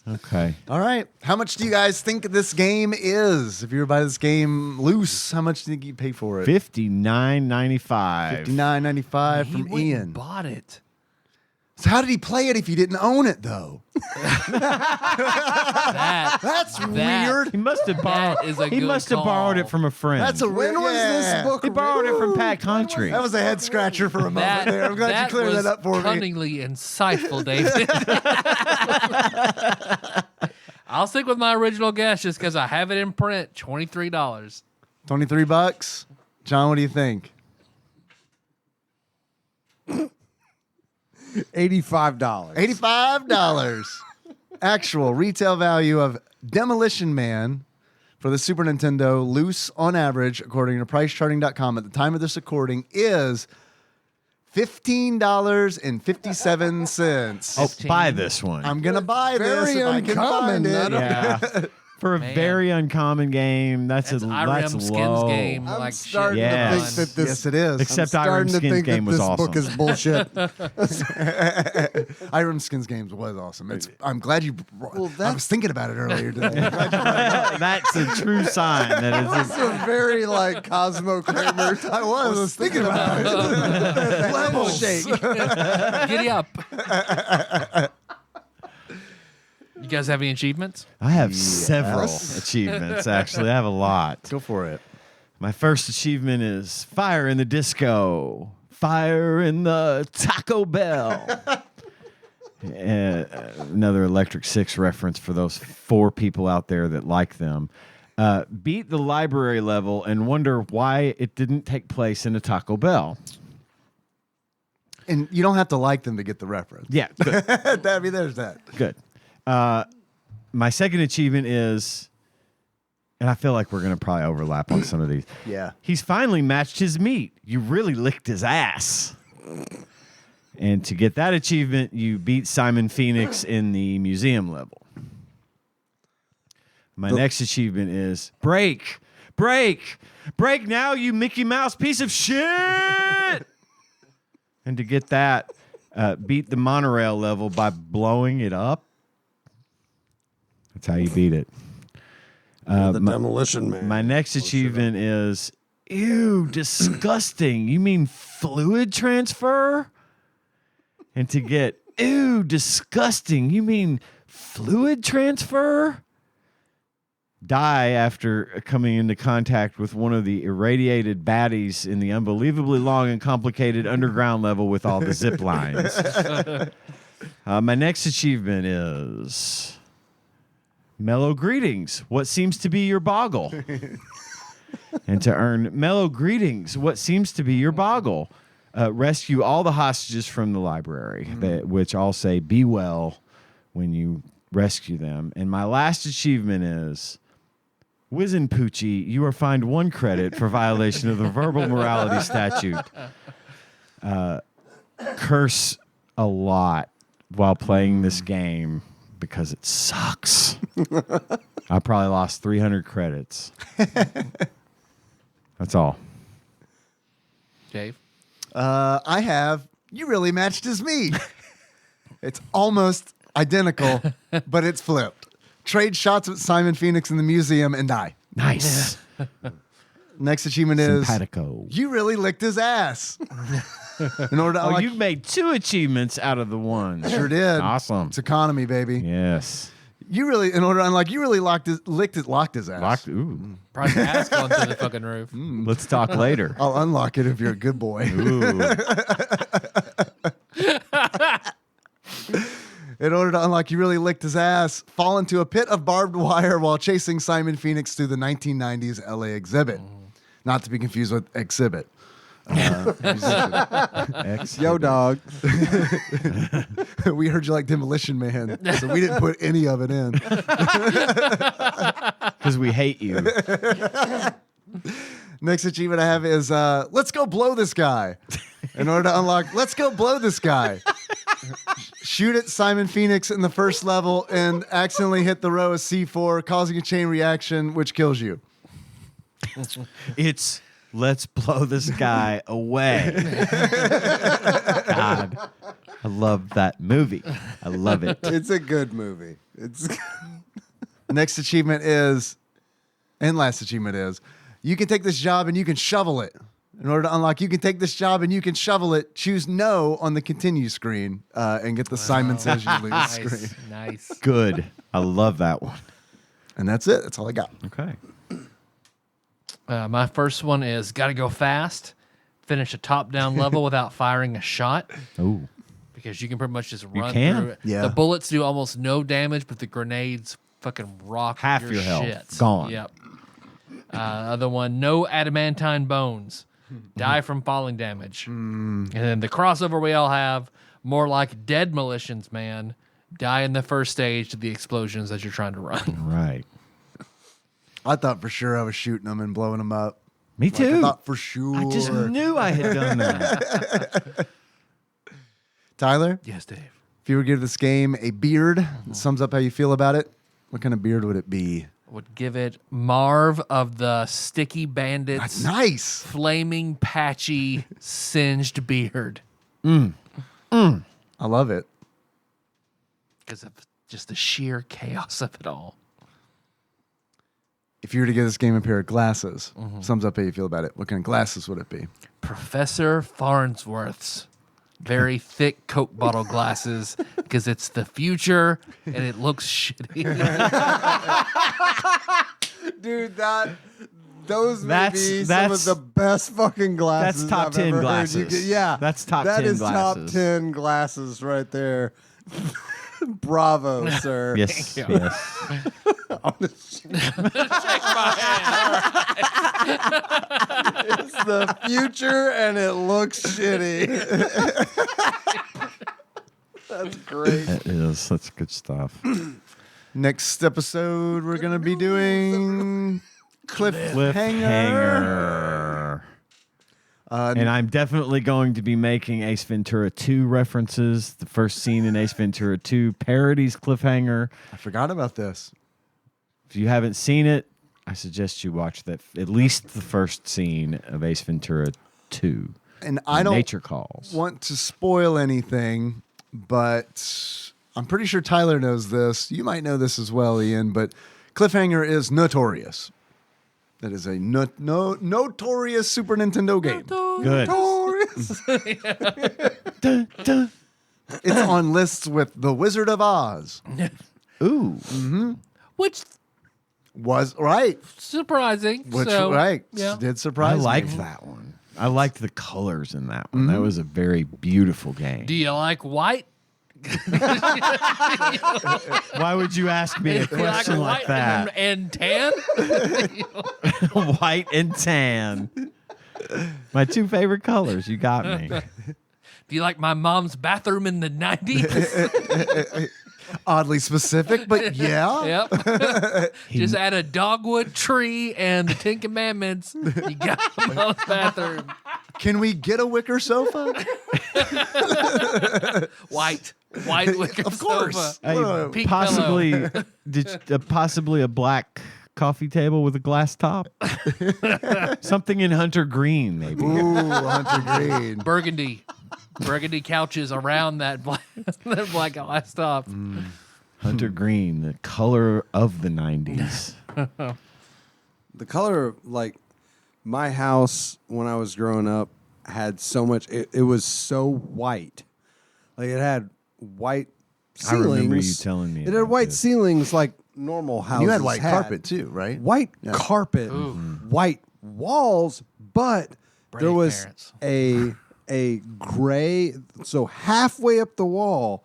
Okay. All right. How much do you guys think this game is? If you were to buy this game loose, how much do you think you'd pay for it? $59.95. $59.95 He from went and Ian. bought it. So how did he play it if he didn't own it, though? That's weird. He must have borrowed. is a He good must have call. borrowed it from a friend. That's a When weird. was this book He borrowed it from Pat Country. That was a head scratcher for a moment That, there. I'm glad you that cleared was that up for me. cunningly insightful, David. I'll stick with my original guess just because I have it in print. $23. $23. John, what do you think? $85. $85. Actual retail value of Demolition Man for the Super Nintendo, loose on average, according to PriceCharting.com, at the time of this recording, is $15.57. Oh, buy this one. I'm gonna buy this Very if I can uncommon. find it. yeah. For a very uncommon game, that's IRM Skins low. game. I'm like starting shit. to Yes. think that this. Yes, it is. Except I'm starting Iron to Skins think game that was this awesome. book is bullshit. Iron Skins games was awesome. I'm glad you. I that's- was thinking about it earlier today. That's a true sign that It's it's. a very like Cosmo Kramer. I was thinking about it. Level shake. Giddy up. You guys have any achievements? I have several achievements, actually. I have a lot. Go for it. My first achievement is Fire in the Disco. Fire in the Taco Bell. Another Electric Six reference for those 4 people out there that like them. Beat the library level and wonder why it didn't take place in a Taco Bell. And you don't have to like them to get the reference. Yeah, good. There's that. Good. My second achievement is, and I feel like we're going to probably overlap on some of these. Yeah. He's finally matched his meat. You really licked his ass. And to get that achievement, you beat Simon Phoenix in the museum level. My next achievement is break now, you Mickey Mouse piece of shit. And to get that, beat the monorail level by blowing it up. That's how you beat it. The Demolition Man. My next achievement is, ew, disgusting. You mean fluid transfer? And to get, ew, disgusting. You mean fluid transfer? Die after coming into contact with one of the irradiated baddies in the unbelievably long and complicated underground level with all the zip lines. My next achievement is mellow greetings. What seems to be your boggle? And to earn mellow greetings, what seems to be your boggle? Rescue all the hostages from the library, which all say be well when you rescue them. And my last achievement is Wizen Poochie, you are fined 1 credit for violation of the verbal morality statute. Curse a lot while playing this game because it sucks. I probably lost 300 credits. That's all. Dave? I have, you really matched his meat. It's almost identical, but it's flipped. Trade shots with Simon Phoenix in the museum and die. Nice. Next achievement is Simpatico. you really licked his ass. In order to unlock, you made 2 achievements out of the one. sure did. Awesome. It's economy, baby. Yes. You really, in order to unlock, you really locked his ass. Ooh. Probably the ass going through the fucking roof. Let's talk later. I'll unlock it if you're a good boy. Ooh. In order to unlock, you really licked his ass. Fall into a pit of barbed wire while chasing Simon Phoenix through the 1990s LA exhibit. Not to be confused with exhibit. Yo, dog. We heard you like Demolition Man, so we didn't put any of it in. Because we hate you. Next achievement I have is let's go blow this guy. In order to unlock, let's go blow this guy. Shoot at Simon Phoenix in the first level and accidentally hit the row of C4, causing a chain reaction, which kills you. It's let's blow this guy away. God, I love that movie. I love it. It's a good movie. It's Next achievement is, and last achievement is, you can take this job and you can shovel it. In order to unlock, you can take this job and you can shovel it. Choose no on the continue screen and get the Simon Says You Lose screen. Nice. Good. I love that one. And that's it. That's all I got. Okay. My first one is got to go fast, finish a top-down level without firing a shot. Ooh. Because you can pretty much just run can? through it. Yeah. The bullets do almost no damage, but the grenades fucking rock Half your your health. shit. Gone. Yep. Other one, no adamantine bones. Die from falling damage. And then the crossover we all have, more like Dead Demolitions Man. Die in the first stage to the explosions that you're trying to run. Right. I thought for sure I was shooting them and blowing them up. Me Like, too. I thought for sure. I just knew I had done that. Tyler, Yes, Dave. if you were to give this game a beard that sums up how you feel about it, what kind of beard would it be? Would give it Marv of the Sticky Bandits. That's nice. Flaming, patchy, singed beard. I love it. Because of just the sheer chaos of it all. If you were to give this game a pair of glasses, sums up how you feel about it, what kind of glasses would it be? Professor Farnsworth's very thick Coke bottle glasses because it's the future and it looks shitty. dude. Those may be some that's- of the best fucking glasses. that's top I've 10 ever heard. glasses. Yeah, That's top That 10 is glasses. top 10 glasses right there. Bravo, sir. Yes. Yeah. Yes. It's the future and it looks shitty. That's great. It is. That's good stuff. Next episode, we're going to be doing Cliffhanger. And I'm definitely going to be making Ace Ventura 2 references. The first scene in Ace Ventura 2 parodies Cliffhanger. I forgot about this. If you haven't seen it, I suggest you watch that, at least the first scene of Ace Ventura 2. And I don't Nature Calls. want to spoil anything, but I'm pretty sure Tyler knows this. You might know this as well, Ian, but Cliffhanger is notorious. That is a notorious Super Nintendo game. Good. Notorious. It's on lists with The Wizard of Oz. Ooh. Mm-hmm. Which was right. Surprising. Which so, right. Yeah. Did surprise I liked me. that one. I liked the colors in that one. That was a very beautiful game. Do you like white? Why would you ask me a question like white that? and tan? White and tan. My two favorite colors. You got me. Do you like my mom's bathroom in the 90s? Oddly specific, but yeah. Yep. Just add a dogwood tree and the Ten Commandments. You got mom's bathroom. Can we get a wicker sofa? White wicker Of course. sofa. Pink Possibly, possibly a black coffee table with a glass top. Something in Hunter Green, maybe. Ooh, Hunter Green. Burgundy couches around that black glass top. Hunter Green, the color of the 90s. The color, like my house when I was growing up, had so much. It was so white, like it had white ceilings. I remember you telling me. It had white ceilings like normal houses. You had white carpet too, right? White carpet, white walls, but there was parents. a gray. So halfway up the wall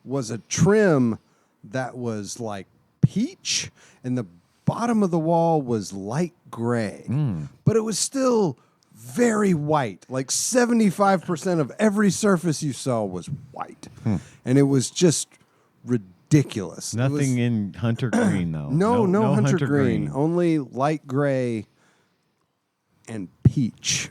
was a trim that was like peach, and the bottom of the wall was light gray. But it was still very white. Like 75% of every surface you saw was white. And it was just ridiculous. Nothing in Hunter Green, though. No Hunter Green. Only light gray and peach.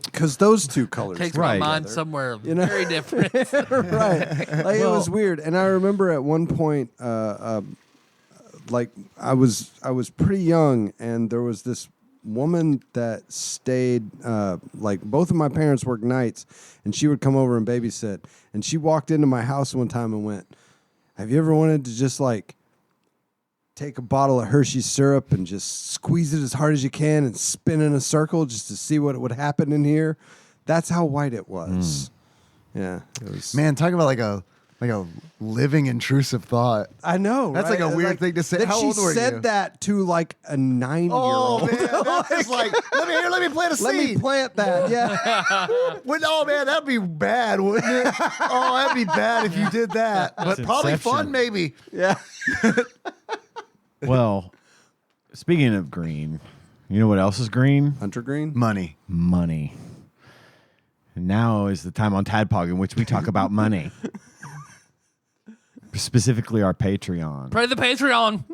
Because those two colors Takes go my Right. mind together. somewhere You know? very different. Right. Like it was weird. And I remember at one point, like I was pretty young, and there was this woman that stayed, like both of my parents worked nights, and she would come over and babysit. And she walked into my house one time and went, "Have you ever wanted to just like take a bottle of Hershey's syrup and just squeeze it as hard as you can and spin in a circle just to see what would happen in here?" That's how white it was. Yeah, it was. Man, talking about like a living intrusive thought. I know. That's right? like a weird thing to say. That How she old were said you? that to like a 9-year-old. Oh man, that's like let me plant a Let me seed. plant that. Yeah. Oh man, that'd be bad, wouldn't it? Oh, that'd be bad if you did that. But That's probably Inception. fun, maybe. Yeah. Well, speaking of green, you know what else is green? Hunter Green. Money. Money. And now is the time on TADPOG in which we talk about money. Specifically our Patreon. Pray the Patreon.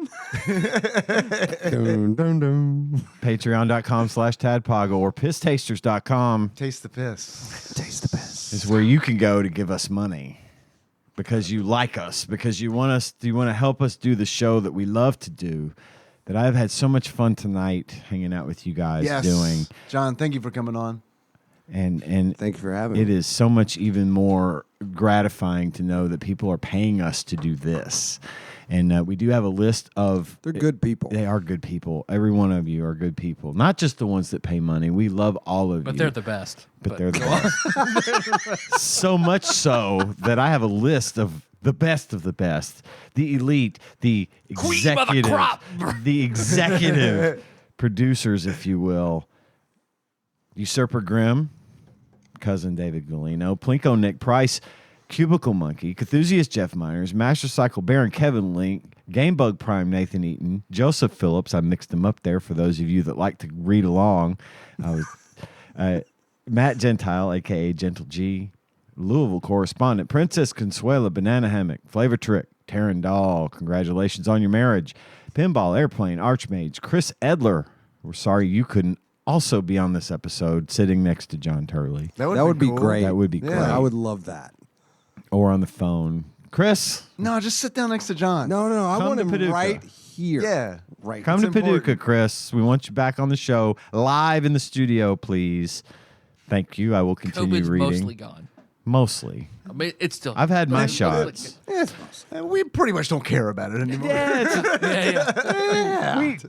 Dun, dun, dun. Patreon.com/TADPOG or pisstasters.com Taste the piss. Taste the best. is where you can go to give us money. Because you like us, because you want to help us do the show that we love to do, that I've had so much fun tonight hanging out with you guys doing. John, thank you for coming on. And Thank you for having it me. is so much even more gratifying to know that people are paying us to do this. And we do have a list of... They're good people. They are good people. Every one of you are good people. Not just the ones that pay money. We love all of you. But they're the best. But they're the best. So much so that I have a list of the best of the best. The elite, the Cream of the executive, crop. the executive producers, if you will. Usurper Grimm, Cousin David Galino, Plinko Nick Price, Cubicle Monkey, Cthusiast Jeff Myers, Master Cycle Baron Kevin Link, Gamebug Prime Nathan Eaton, Joseph Phillips. I mixed them up there for those of you that like to read along. Matt Gentile, a.k.a. Gentle G, Louisville correspondent, Princess Consuela, Banana Hammock, Flavor Trick, Taryn Dahl, congratulations on your marriage. Pinball Airplane, Archmage, Chris Edler. We're sorry you couldn't also be on this episode sitting next to Jon Turley. That would be cool. great. That would be great. I would love that. Or on the phone. Chris, No, just sit down next to John. No, I Come want to him Paducah. right here. Yeah. Right. come to It's Paducah, important. Chris. We want you back on the show, live in the studio, please. Thank you. I will continue COVID's reading. mostly gone. Mostly. I mean, it's still. I've had my it's mostly shots. We pretty much don't care about it anymore. Yeah.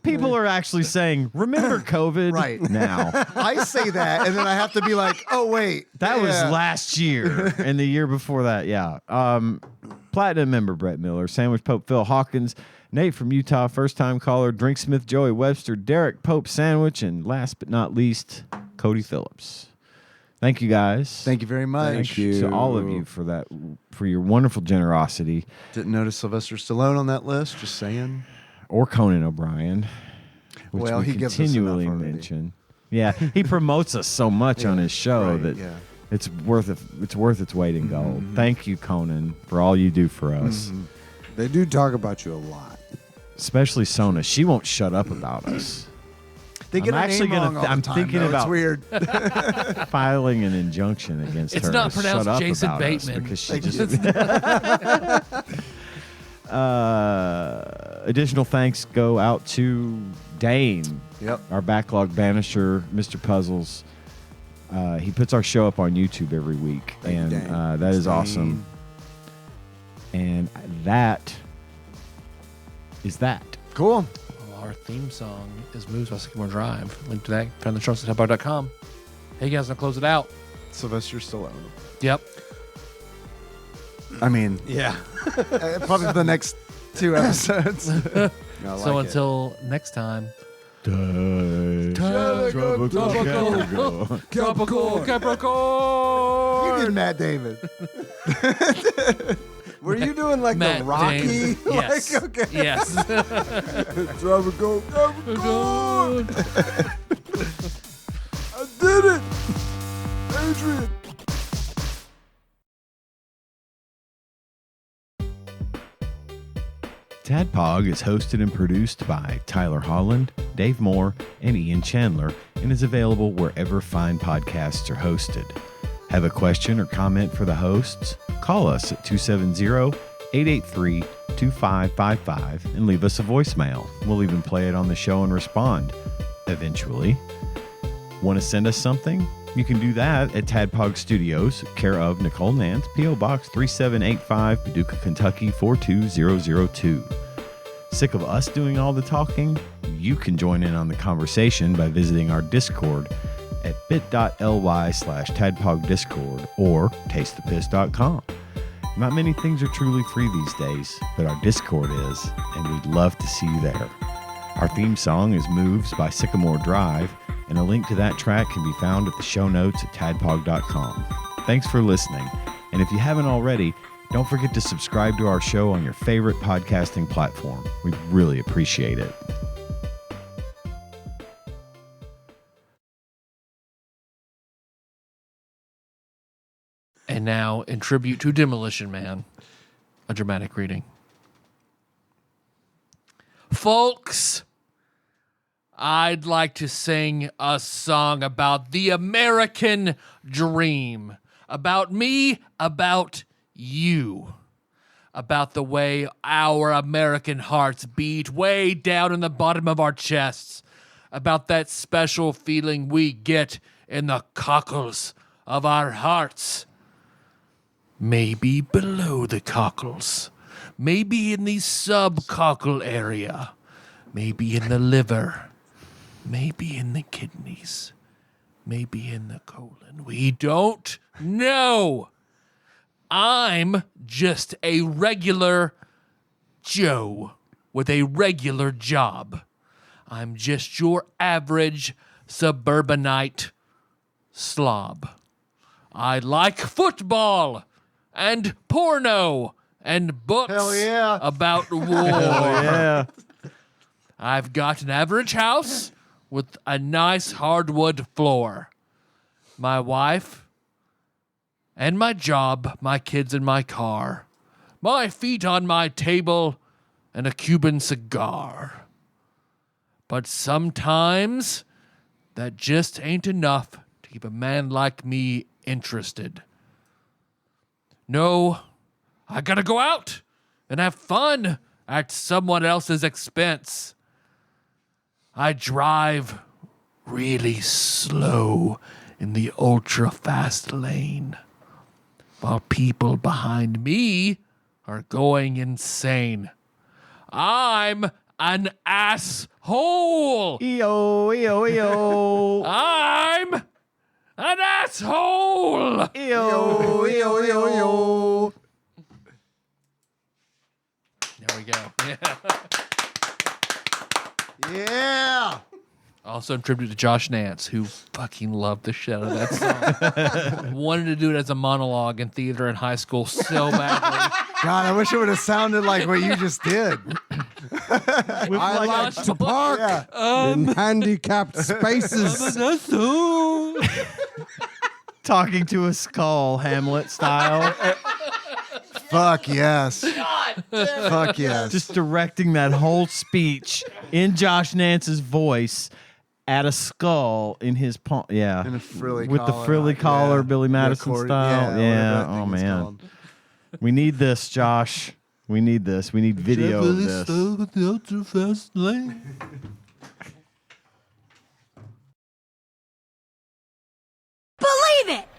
People are actually saying, remember COVID Right. now. I say that, and then I have to be like, oh, wait. That was yeah. last year and the year before that. Yeah. Platinum member Brett Miller, Sandwich Pope Phil Hawkins, Nate from Utah, first time caller, Drinksmith Joey Webster, Derek Pope Sandwich, and last but not least, Cody Phillips. Thank you guys. Thank you very much. Thank you to all of you for your wonderful generosity. Didn't notice Sylvester Stallone on that list, just saying. Or Conan O'Brien, which Well, we he gives us continually enough already. mention. Yeah, he promotes us so much on his show right, that yeah. it's worth its weight in gold. Thank you, Conan, for all you do for us. They do talk about you a lot. Especially Sona. She won't shut up about us. They get I'm her actually name gonna wrong all I'm the time, thinking though. about It's weird. filing an injunction against It's her. not to pronounced shut up Jason about us Bateman. because she just. Additional thanks go out to Dane, Yep. our backlog banisher, Mr. Puzzles. He puts our show up on YouTube every week, Thank you, and Dane. that is Dane. awesome. And that is that. Cool. Well, our theme song is Moves by Sycamore Drive. Link to that, find the show at TADPOG.com. Hey, guys, now close it out. Sylvester Stallone. Yep. I mean, Yeah. probably the next 2 episodes. So until next time. Capricorn. You did Matt David. Were you doing like Matt the Rocky? Damon. Yes. Like, okay. Yes. Tropical Capricorn. I did it. Adrian. TADPOG is hosted and produced by Tyler Holland, Dave Moore, and Ian Chandler, and is available wherever fine podcasts are hosted. Have a question or comment for the hosts? Call us at 270-883-2555 and leave us a voicemail. We'll even play it on the show and respond eventually. Want to send us something? You can do that at Tadpog Studios, care of Nicole Nance, P.O. Box 3785, Paducah, Kentucky 42002. Sick of us doing all the talking? You can join in on the conversation by visiting our Discord at bit.ly/tadpogdiscord or tastethepiss.com. Not many things are truly free these days, but our Discord is, and we'd love to see you there. Our theme song is Moves by Sycamore Drive, and a link to that track can be found at the show notes at tadpog.com. Thanks for listening, and if you haven't already, don't forget to subscribe to our show on your favorite podcasting platform. We'd really appreciate it. And now, in tribute to Demolition Man, a dramatic reading. Folks, I'd like to sing a song about the American dream. About me, about you. About the way our American hearts beat way down in the bottom of our chests. About that special feeling we get in the cockles of our hearts. Maybe below the cockles. Maybe in the subcockle area. Maybe in the liver. Maybe in the kidneys. Maybe in the colon. We don't know. I'm just a regular Joe with a regular job. I'm just your average suburbanite slob. I like football and porno and books Hell yeah. about war. Yeah. I've got an average house with a nice hardwood floor. My wife and my job, my kids and my car, my feet on my table, and a Cuban cigar. But sometimes that just ain't enough to keep a man like me interested. No, I gotta go out and have fun at someone else's expense. I drive really slow in the ultra-fast lane, while people behind me are going insane. I'm an asshole. Eo, eo, eo. I'm an asshole. Eo, eo, eo, eo. There we go. Yeah. Yeah. Also in tribute to Josh Nance, who fucking loved the shit out of that song. Wanted to do it as a monologue in theater in high school so badly. God, I wish it would have sounded like what you just did. I like to park in handicapped spaces. Talking to a skull, Hamlet style. Fuck yes. Fuck yes. Just directing that whole speech in Josh Nance's voice at a skull in his palm. Yeah. In a frilly with collar. the frilly collar, Yeah. Billy Madison Accord- style. yeah, Yeah. whatever that Oh, thing is man. called. We need this, Josh. We need this. We need video of this. Ultra-fast lane.